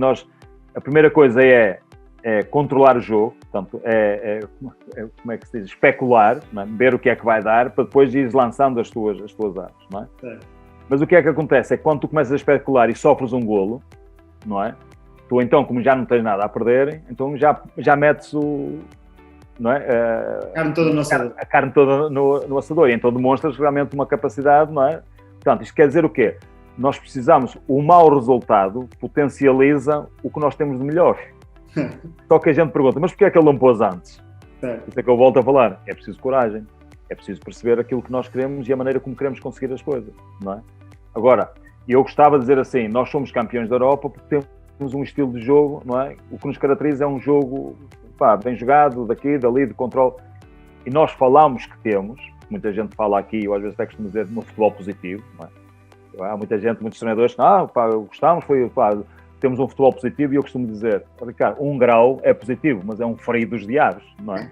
a primeira coisa é controlar o jogo, portanto, como é que se diz? Especular, não é? Ver o que é que vai dar, para depois ir lançando as tuas armas, não é? Mas o que é que acontece? É que quando tu começas a especular e sofres um golo, não é? Tu então, como já não tens nada a perder, então já metes não é? A carne toda no assador. A carne toda no assador. E então demonstras realmente uma capacidade, não é? Portanto, isto quer dizer o quê? Nós precisamos, o mau resultado potencializa o que nós temos de melhor. Só que a gente pergunta, mas porquê é que ele não pôs antes? Isso é que eu volto a falar. É preciso coragem. É preciso perceber aquilo que nós queremos e a maneira como queremos conseguir as coisas, não é? Agora, eu gostava de dizer assim, nós somos campeões da Europa porque temos um estilo de jogo, não é? O que nos caracteriza é um jogo, bem jogado, daqui, dali, de controle. E nós falamos que temos, muita gente fala aqui, eu às vezes até costumo dizer, no futebol positivo, não é? Há muita gente, muitos treinadores, gostamos, temos um futebol positivo, e eu costumo dizer, Ricardo, 1 grau é positivo, mas é um freio dos diabos, não é?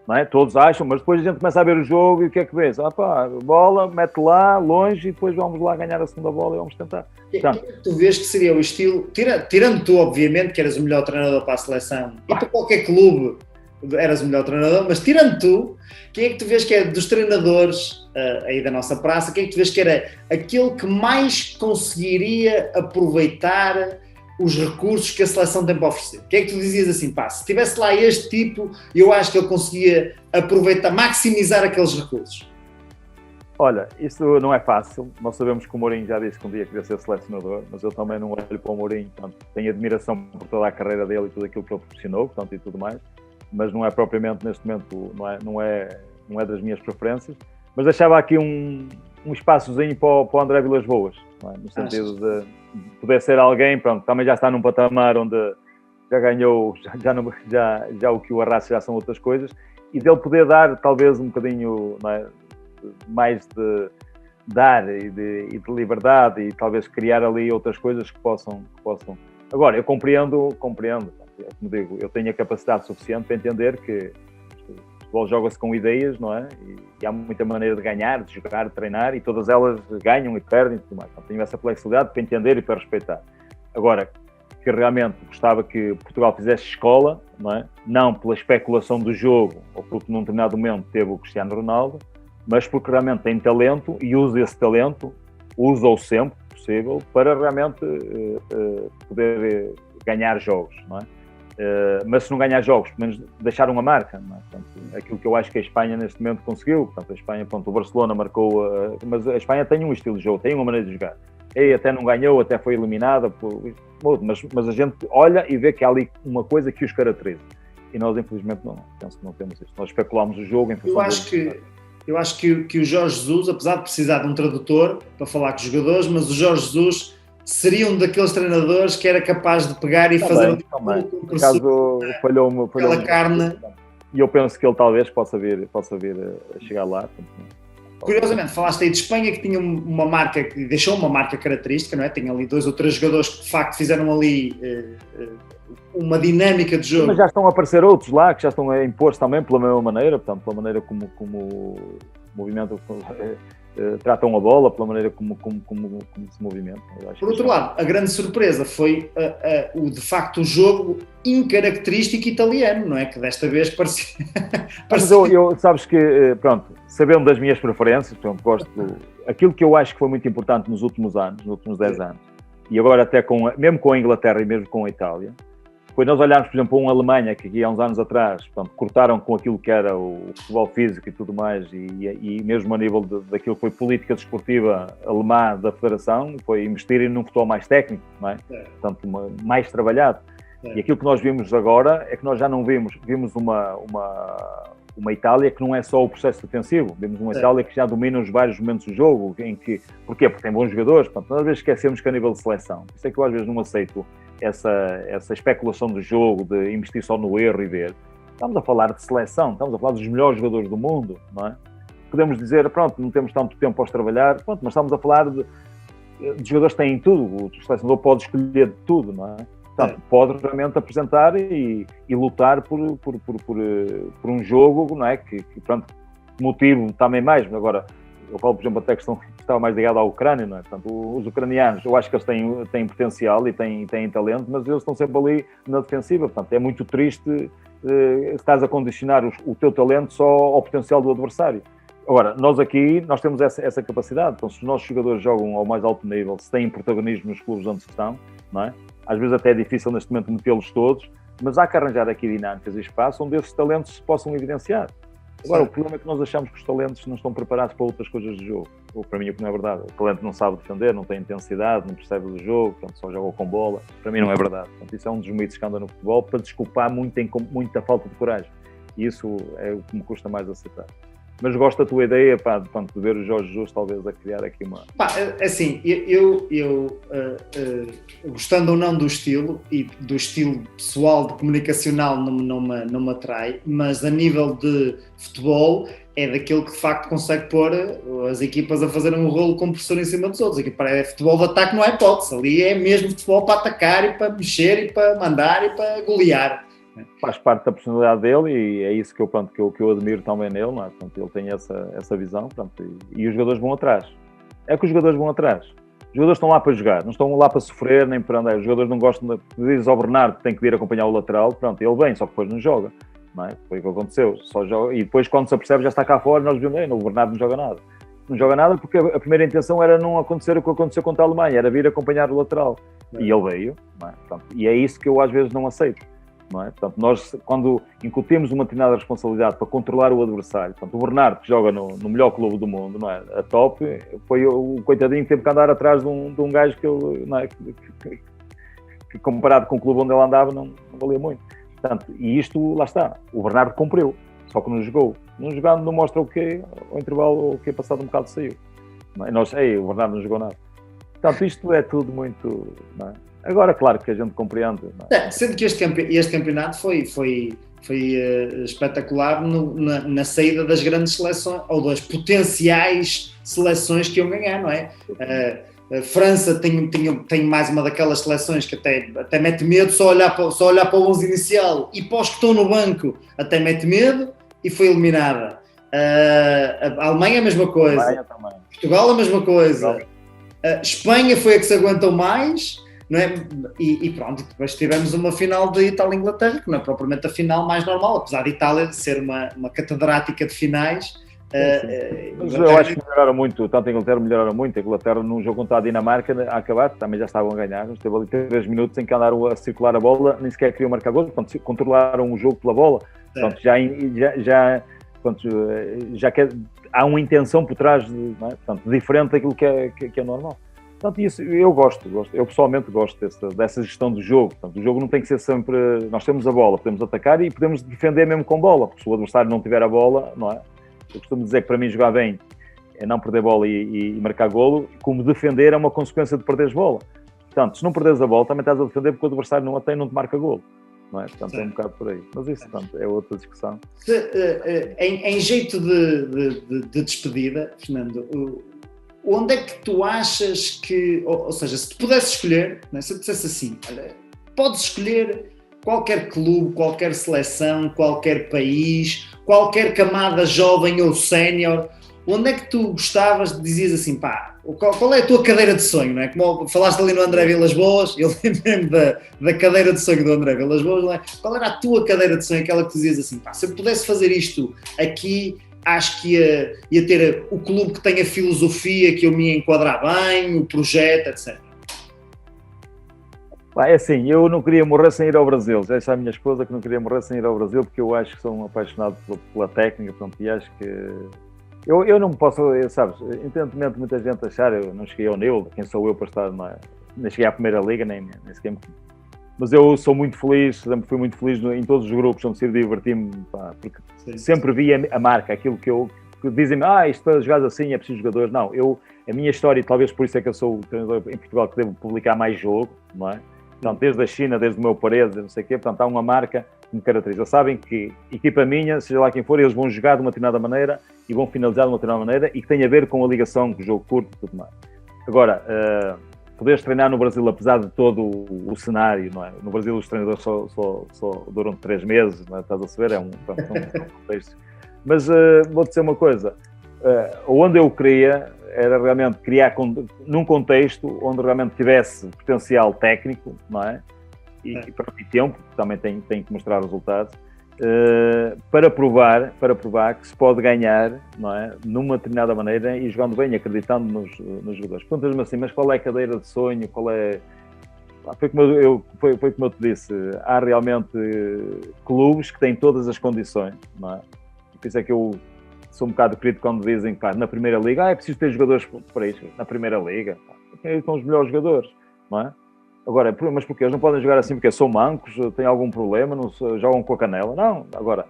Não é? Todos acham, mas depois a gente começa a ver o jogo e o que é que vês? Bola, mete lá, longe, e depois vamos lá ganhar a segunda bola e vamos tentar. Portanto, tu vês que seria o estilo, tirando tu, obviamente, que eras o melhor treinador para a seleção, e para qualquer clube eras o melhor treinador, mas tirando tu, quem é que tu vês que é dos treinadores aí da nossa praça, quem é que tu vês que era aquele que mais conseguiria aproveitar os recursos que a seleção tem para oferecer? Quem é que tu dizias assim, se tivesse lá este tipo, eu acho que ele conseguia aproveitar, maximizar aqueles recursos? Olha, isso não é fácil. Nós sabemos que o Mourinho já disse que um dia queria ser selecionador, mas eu também não olho para o Mourinho, portanto, tenho admiração por toda a carreira dele e tudo aquilo que ele proporcionou, portanto, e tudo mais, mas não é propriamente neste momento, não é das minhas preferências, mas deixava aqui um espaçozinho para o André Vilas-Boas, não é? No sentido de poder ser alguém, pronto, também já está num patamar onde já ganhou, já o que o arrasta já são outras coisas, e dele poder dar talvez um bocadinho, não é, mais de dar e de liberdade, e talvez criar ali outras coisas que possam. Agora, eu compreendo, como digo, eu tenho a capacidade suficiente para entender que o futebol joga-se com ideias, não é? E há muita maneira de ganhar, de jogar, de treinar, e todas elas ganham e perdem e tudo mais. Então, tenho essa flexibilidade para entender e para respeitar. Agora, que realmente gostava que Portugal fizesse escola, não é? Não pela especulação do jogo, ou porque num determinado momento teve o Cristiano Ronaldo, mas porque realmente tem talento e usa esse talento, usa-o sempre possível, para realmente poder ganhar jogos, não é? Mas se não ganhar jogos, pelo menos deixar uma marca, não é? Portanto, aquilo que eu acho que a Espanha neste momento conseguiu. Portanto, a Espanha, o Barcelona marcou, mas a Espanha tem um estilo de jogo, tem uma maneira de jogar. E até não ganhou, até foi eliminada, mas a gente olha e vê que há ali uma coisa que os caracteriza. E nós, infelizmente, penso que não temos isto. Nós especulamos o jogo em função Eu acho que o Jorge Jesus, apesar de precisar de um tradutor para falar com os jogadores, mas o Jorge Jesus seria um daqueles treinadores que era capaz de pegar e fazer um caso falhou aquela carne. E eu penso que ele talvez possa vir a chegar lá. Curiosamente, falaste aí de Espanha, que tinha uma marca, que deixou uma marca característica, não é? Tem ali 2 ou 3 jogadores que de facto fizeram ali uma dinâmica de jogo. Mas já estão a aparecer outros lá, que já estão a impor-se também pela mesma maneira, portanto, pela maneira como o movimento tratam a bola, pela maneira como se movimenta. Por outro lado, a grande surpresa foi de facto o jogo incaracterístico italiano, não é? Que desta vez parecia... Mas eu sabes que, pronto, sabendo das minhas preferências, portanto, gosto aquilo que eu acho que foi muito importante nos últimos 10 anos, e agora até mesmo com a Inglaterra e mesmo com a Itália, foi nós olharmos, por exemplo, uma Alemanha que aqui há uns anos atrás, portanto, cortaram com aquilo que era o futebol físico e tudo mais, e mesmo a nível daquilo que foi política desportiva alemã da Federação, foi investirem num futebol mais técnico, não é? Portanto, mais trabalhado. E aquilo que nós vimos agora é que nós já não vimos uma Itália que não é só o processo defensivo, vimos uma Itália que já domina os vários momentos do jogo, porquê? Porque tem bons jogadores, portanto, nós às vezes esquecemos que a nível de seleção, isso é que eu às vezes não aceito essa especulação do jogo, de investir só no erro e ver. Estamos a falar de seleção, estamos a falar dos melhores jogadores do mundo, não é? Podemos dizer, pronto, não temos tanto tempo para os trabalhar, pronto, mas estamos a falar de jogadores que têm tudo, o selecionador pode escolher de tudo, não é? Portanto, pode realmente apresentar e lutar por um jogo, não é? Que pronto, motivo também mais. Agora, eu falo, por exemplo, até que estava mais ligado à Ucrânia, não é? Portanto, os ucranianos, eu acho que eles têm potencial e têm talento, mas eles estão sempre ali na defensiva. Portanto, é muito triste estás a condicionar o teu talento só ao potencial do adversário. Agora, nós temos essa capacidade. Então, se os nossos jogadores jogam ao mais alto nível, se têm protagonismo nos clubes onde estão, não é? às vezes até é difícil neste momento metê-los todos, mas há que arranjar aqui dinâmicas e espaço onde esses talentos se possam evidenciar. Agora, o problema é que nós achamos que os talentos não estão preparados para outras coisas do jogo. Ou para mim, o que não é verdade. O talento não sabe defender, não tem intensidade, não percebe do jogo, portanto, só joga com bola. Para mim não é verdade. Portanto, isso é um dos mitos que anda no futebol para desculpar muita falta de coragem. E isso é o que me custa mais aceitar. Mas gosto da tua ideia, pá, de ver o Jorge Jesus talvez a criar aqui uma... Assim, gostando ou não do estilo, e do estilo pessoal, de comunicacional, não me atrai, mas a nível de futebol, é daquele que de facto consegue pôr as equipas a fazerem um rolo compressor em cima dos outros. Aqui é futebol de ataque, não é hipótese. Ali é mesmo futebol para atacar e para mexer e para mandar e para golear. Faz parte da personalidade dele e é isso que eu admiro também nele, não é? Portanto, ele tem essa visão, portanto, e os jogadores vão atrás. É que os jogadores vão atrás. Os jogadores estão lá para jogar, não estão lá para sofrer nem para andar. Os jogadores não gostam diz ao Bernardo que tem que vir acompanhar o lateral, pronto, ele vem, só que depois não joga, não é? Foi o que aconteceu, só joga, e depois quando se apercebe já está cá fora, nós vimos, o Bernardo não joga nada. Não joga nada porque a primeira intenção era não acontecer o que aconteceu contra a Alemanha, era vir acompanhar o lateral. E ele veio, não é? Portanto, e é isso que eu às vezes não aceito. Não é? Portanto, nós, quando incutimos uma determinada responsabilidade para controlar o adversário, portanto, o Bernardo, que joga no melhor clube do mundo, não é? A top, foi o coitadinho que teve que andar atrás de um gajo que, ele, não é? que comparado com o clube onde ele andava, não valia muito. Portanto, e isto, lá está, o Bernardo cumpriu, só que não jogou. Não jogando não mostra o que ao intervalo, o que passado um bocado saiu. Não é? Nós, o Bernardo não jogou nada. Portanto, isto é tudo muito... Não é? Agora, claro que a gente compreende. Sendo que este campeonato foi espetacular na saída das grandes seleções, ou das potenciais seleções que iam ganhar, não é? A França tem mais uma daquelas seleções que até mete medo, só olhar para o 11 inicial, e para os que estão no banco até mete medo, e foi eliminada. A Alemanha a mesma coisa. Portugal a mesma coisa. Espanha foi a que se aguentou mais. Não é? E pronto, depois tivemos uma final de Itália-Inglaterra, que não é propriamente a final mais normal, apesar de Itália ser uma catedrática de finais. Mas eu acho que melhoraram muito, tanto a Inglaterra melhoraram muito. A Inglaterra, num jogo contra a Dinamarca, a acabar, também já estavam a ganhar. Esteve ali 3 minutos em que andaram a circular a bola, nem sequer queriam marcar gol, portanto, controlaram o jogo pela bola. Portanto, já que há uma intenção por trás, não é? Portanto, diferente daquilo que é normal. Portanto, isso eu eu pessoalmente gosto dessa gestão do jogo. Portanto, o jogo não tem que ser sempre... Nós temos a bola, podemos atacar e podemos defender mesmo com bola, porque se o adversário não tiver a bola, não é? Eu costumo dizer que para mim jogar bem é não perder bola e marcar golo, como defender é uma consequência de perderes bola. Portanto, se não perderes a bola, também estás a defender porque o adversário não a tem e não te marca golo. Não é? Portanto, é um bocado por aí. Mas isso, portanto, é outra discussão. Em jeito de despedida, Fernando... Onde é que tu achas que... Ou seja, se tu pudesses escolher, né, se eu dissesse assim, olha, podes escolher qualquer clube, qualquer seleção, qualquer país, qualquer camada jovem ou sénior, onde é que tu gostavas, dizias assim, pá, qual é a tua cadeira de sonho, não é? Como falaste ali no André Vilas-Boas, eu lembro mesmo da cadeira de sonho do André Vilas-Boas, não é? Qual era a tua cadeira de sonho, aquela que tu dizias assim, pá, se eu pudesse fazer isto aqui... Acho que ia ter o clube que tem a filosofia que eu me ia enquadrar bem, o projeto, etc. É assim, eu não queria morrer sem ir ao Brasil. Essa é a minha esposa que não queria morrer sem ir ao Brasil, porque eu acho que sou um apaixonado pela técnica, pronto, e acho que... Eu não posso, sabes, independentemente de muita gente achar, eu não cheguei ao nível, quem sou eu para estar, nem cheguei à Primeira Liga, nem sequer... Mas eu sou muito feliz, sempre fui muito feliz em todos os grupos onde se diverti-me, porque sempre vi a marca, aquilo que dizem-me, isto para jogar assim é preciso jogadores. Não, a minha história, e talvez por isso é que eu sou o treinador em Portugal que devo publicar mais jogo, não é? Portanto, desde a China, desde o meu Paredes, não sei o quê, portanto, há uma marca que me caracteriza. Sabem que equipa minha, seja lá quem for, eles vão jogar de uma determinada maneira e vão finalizar de uma determinada maneira e que tem a ver com a ligação com o jogo curto e tudo mais. Agora, poderes treinar no Brasil, apesar de todo o cenário, não é? No Brasil os treinadores só duram 3 meses, não é? Estás a saber? São contextos. Mas vou-te dizer uma coisa, onde eu queria era realmente criar num contexto onde realmente tivesse potencial técnico, não é? E tempo, também tem que mostrar resultados, para provar que se pode ganhar, não é? Numa determinada maneira e jogando bem, acreditando nos jogadores. Perguntas-me assim, mas qual é a cadeira de sonho, qual é... foi como eu te disse, há realmente clubes que têm todas as condições, não é? Por isso é que eu sou um bocado crítico quando dizem que na Primeira Liga é preciso ter jogadores para isso. Na Primeira Liga estão os melhores jogadores, não é? Agora, mas porquê? Eles não podem jogar assim porque são mancos, têm algum problema, não jogam com a canela? Não, agora...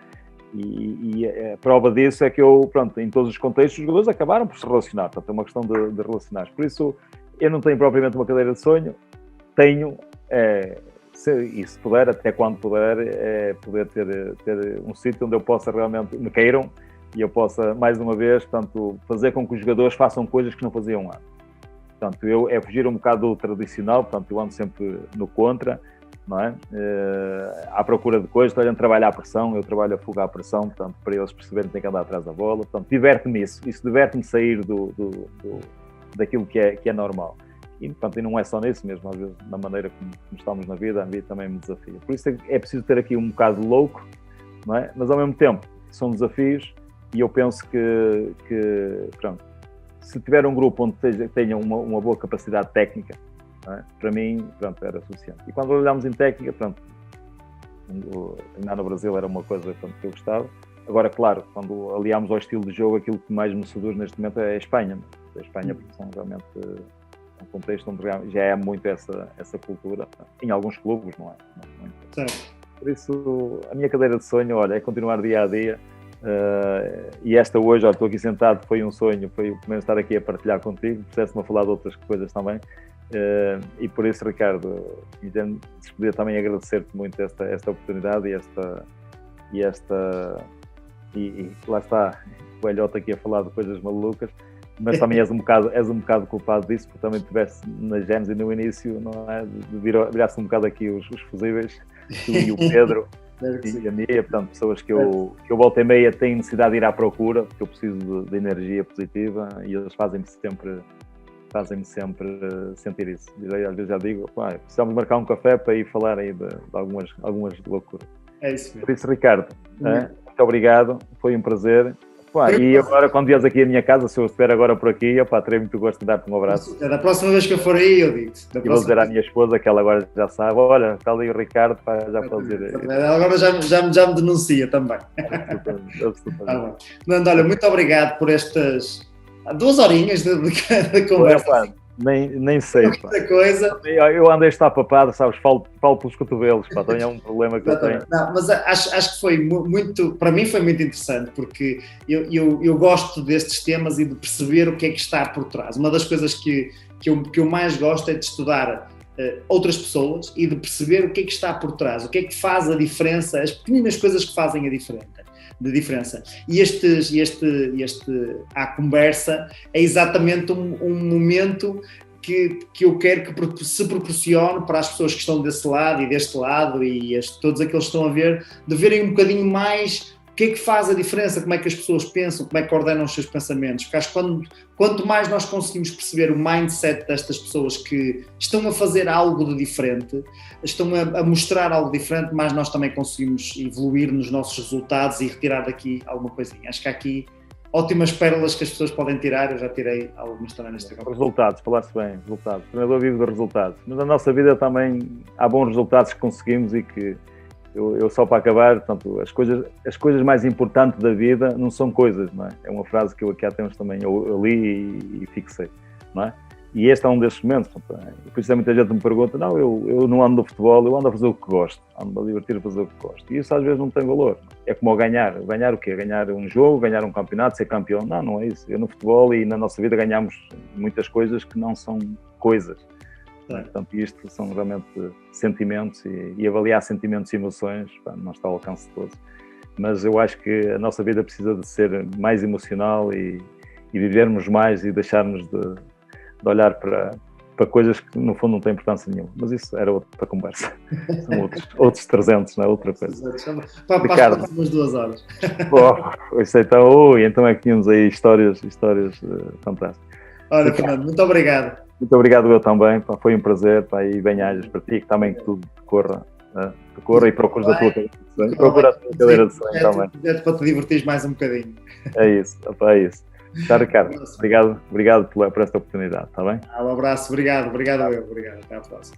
E a prova disso é que em todos os contextos, os jogadores acabaram por se relacionar. Portanto, é uma questão de relacionar. Por isso, eu não tenho propriamente uma cadeira de sonho. Tenho, e se puder, até quando puder, poder ter um sítio onde eu possa realmente, me queiram, e eu possa, mais uma vez, portanto, fazer com que os jogadores façam coisas que não faziam antes. Portanto, fugir um bocado do tradicional, portanto, eu ando sempre no contra, não é? À procura de coisas, a gente trabalha à pressão, eu trabalho a fuga à pressão, portanto, para eles perceberem que têm que andar atrás da bola, portanto, diverte-me isso diverte-me sair daquilo que é normal. E, portanto, e não é só nisso mesmo, às vezes, na maneira como estamos na vida, a vida também me desafia. Por isso é preciso ter aqui um bocado louco, não é? Mas ao mesmo tempo, são desafios e eu penso que pronto, se tiver um grupo onde tenha uma boa capacidade técnica, é? Para mim, pronto, era suficiente. E quando olhamos em técnica, pronto, treinar no Brasil era uma coisa, pronto, que eu gostava. Agora, claro, quando aliamos ao estilo de jogo, aquilo que mais me seduz neste momento é a Espanha. A Espanha, porque são realmente um contexto onde já é muito essa cultura. Em alguns clubes, não é? Muito. Por isso, a minha cadeira de sonho, olha, é continuar dia a dia. E esta hoje, olha, estou aqui sentado, foi um sonho, foi o primeiro estar aqui a partilhar contigo, pudesse-me a falar de outras coisas também. E por isso, Ricardo, podia também agradecer-te muito esta oportunidade e lá está o velhote aqui a falar de coisas malucas, mas também és um bocado culpado disso, porque também estiveste na Gênesis no início, não é? Viraste um bocado aqui os fusíveis, tu e o Pedro e a Mia, portanto, pessoas que eu volta e meia tenho necessidade de ir à procura, porque eu preciso de energia positiva e eles fazem-me sempre sentir isso. E às vezes já digo, precisamos marcar um café para ir falar aí de algumas loucuras. É isso mesmo. Por isso, Ricardo, muito obrigado, foi um prazer. E agora, quando vieres aqui à minha casa, se eu estiver agora por aqui, terei muito gosto de dar-te um abraço. Da próxima vez que eu for aí, eu digo-te. E vou dizer à minha esposa, que ela agora já sabe, olha, está ali o Ricardo, já pode dizer. Ela agora já me denuncia também. Absolutamente. Fernando, olha, muito obrigado por estas 2 horinhas de conversa. Nem sei. Muita coisa. Eu andei a estar papado, sabes? Falo pelos cotovelos, também é um problema que eu tenho. Não, mas acho que foi muito, para mim foi muito interessante, porque eu gosto destes temas e de perceber o que é que está por trás. Uma das coisas que eu mais gosto é de estudar outras pessoas e de perceber o que é que está por trás, o que é que faz a diferença, as pequenas coisas que fazem a diferença. E a conversa é exatamente um momento que eu quero que se proporcione para as pessoas que estão desse lado e deste lado e todos aqueles que estão a ver, de verem um bocadinho mais o que é que faz a diferença, como é que as pessoas pensam, como é que ordenam os seus pensamentos. Porque acho que quanto mais nós conseguimos perceber o mindset destas pessoas que estão a fazer algo de diferente, estão a mostrar algo diferente, mais nós também conseguimos evoluir nos nossos resultados e retirar daqui alguma coisinha. Acho que há aqui ótimas pérolas que as pessoas podem tirar, eu já tirei algumas também nesta conversa. Resultados, falaste bem, resultados. O treinador vive de resultados, mas na nossa vida também há bons resultados que conseguimos e que eu só para acabar, portanto, as coisas mais importantes da vida não são coisas, não é? É uma frase que eu aqui há tempos também eu li e fixei, não é? E este é um desses momentos, portanto, por isso muita gente me pergunta, não, eu não ando no futebol, eu ando a fazer o que gosto, ando a divertir a fazer o que gosto, e isso às vezes não tem valor, é como ao ganhar o quê? Ganhar um jogo, ganhar um campeonato, ser campeão, não é isso, eu no futebol e na nossa vida ganhamos muitas coisas que não são coisas. Portanto, isto são realmente sentimentos e avaliar sentimentos e emoções não está ao alcance de todos. Mas eu acho que a nossa vida precisa de ser mais emocional e vivermos mais e deixarmos de olhar para coisas que no fundo não têm importância nenhuma. Mas isso era outra conversa. São outros 300, não é? Outra coisa. Ricardo, umas 2 horas. Então é que tínhamos aí histórias fantásticas. Olha, Fernando, muito obrigado. Muito obrigado eu também, foi um prazer, e bem-ajas para ti, que também que tudo decorra e procures a tua cadeira de sonho. Procura a tua cadeira de sonho também. Para te divertires mais um bocadinho. É isso. Tá, Ricardo, obrigado por esta oportunidade, está bem? Um abraço, obrigado eu, até à próxima.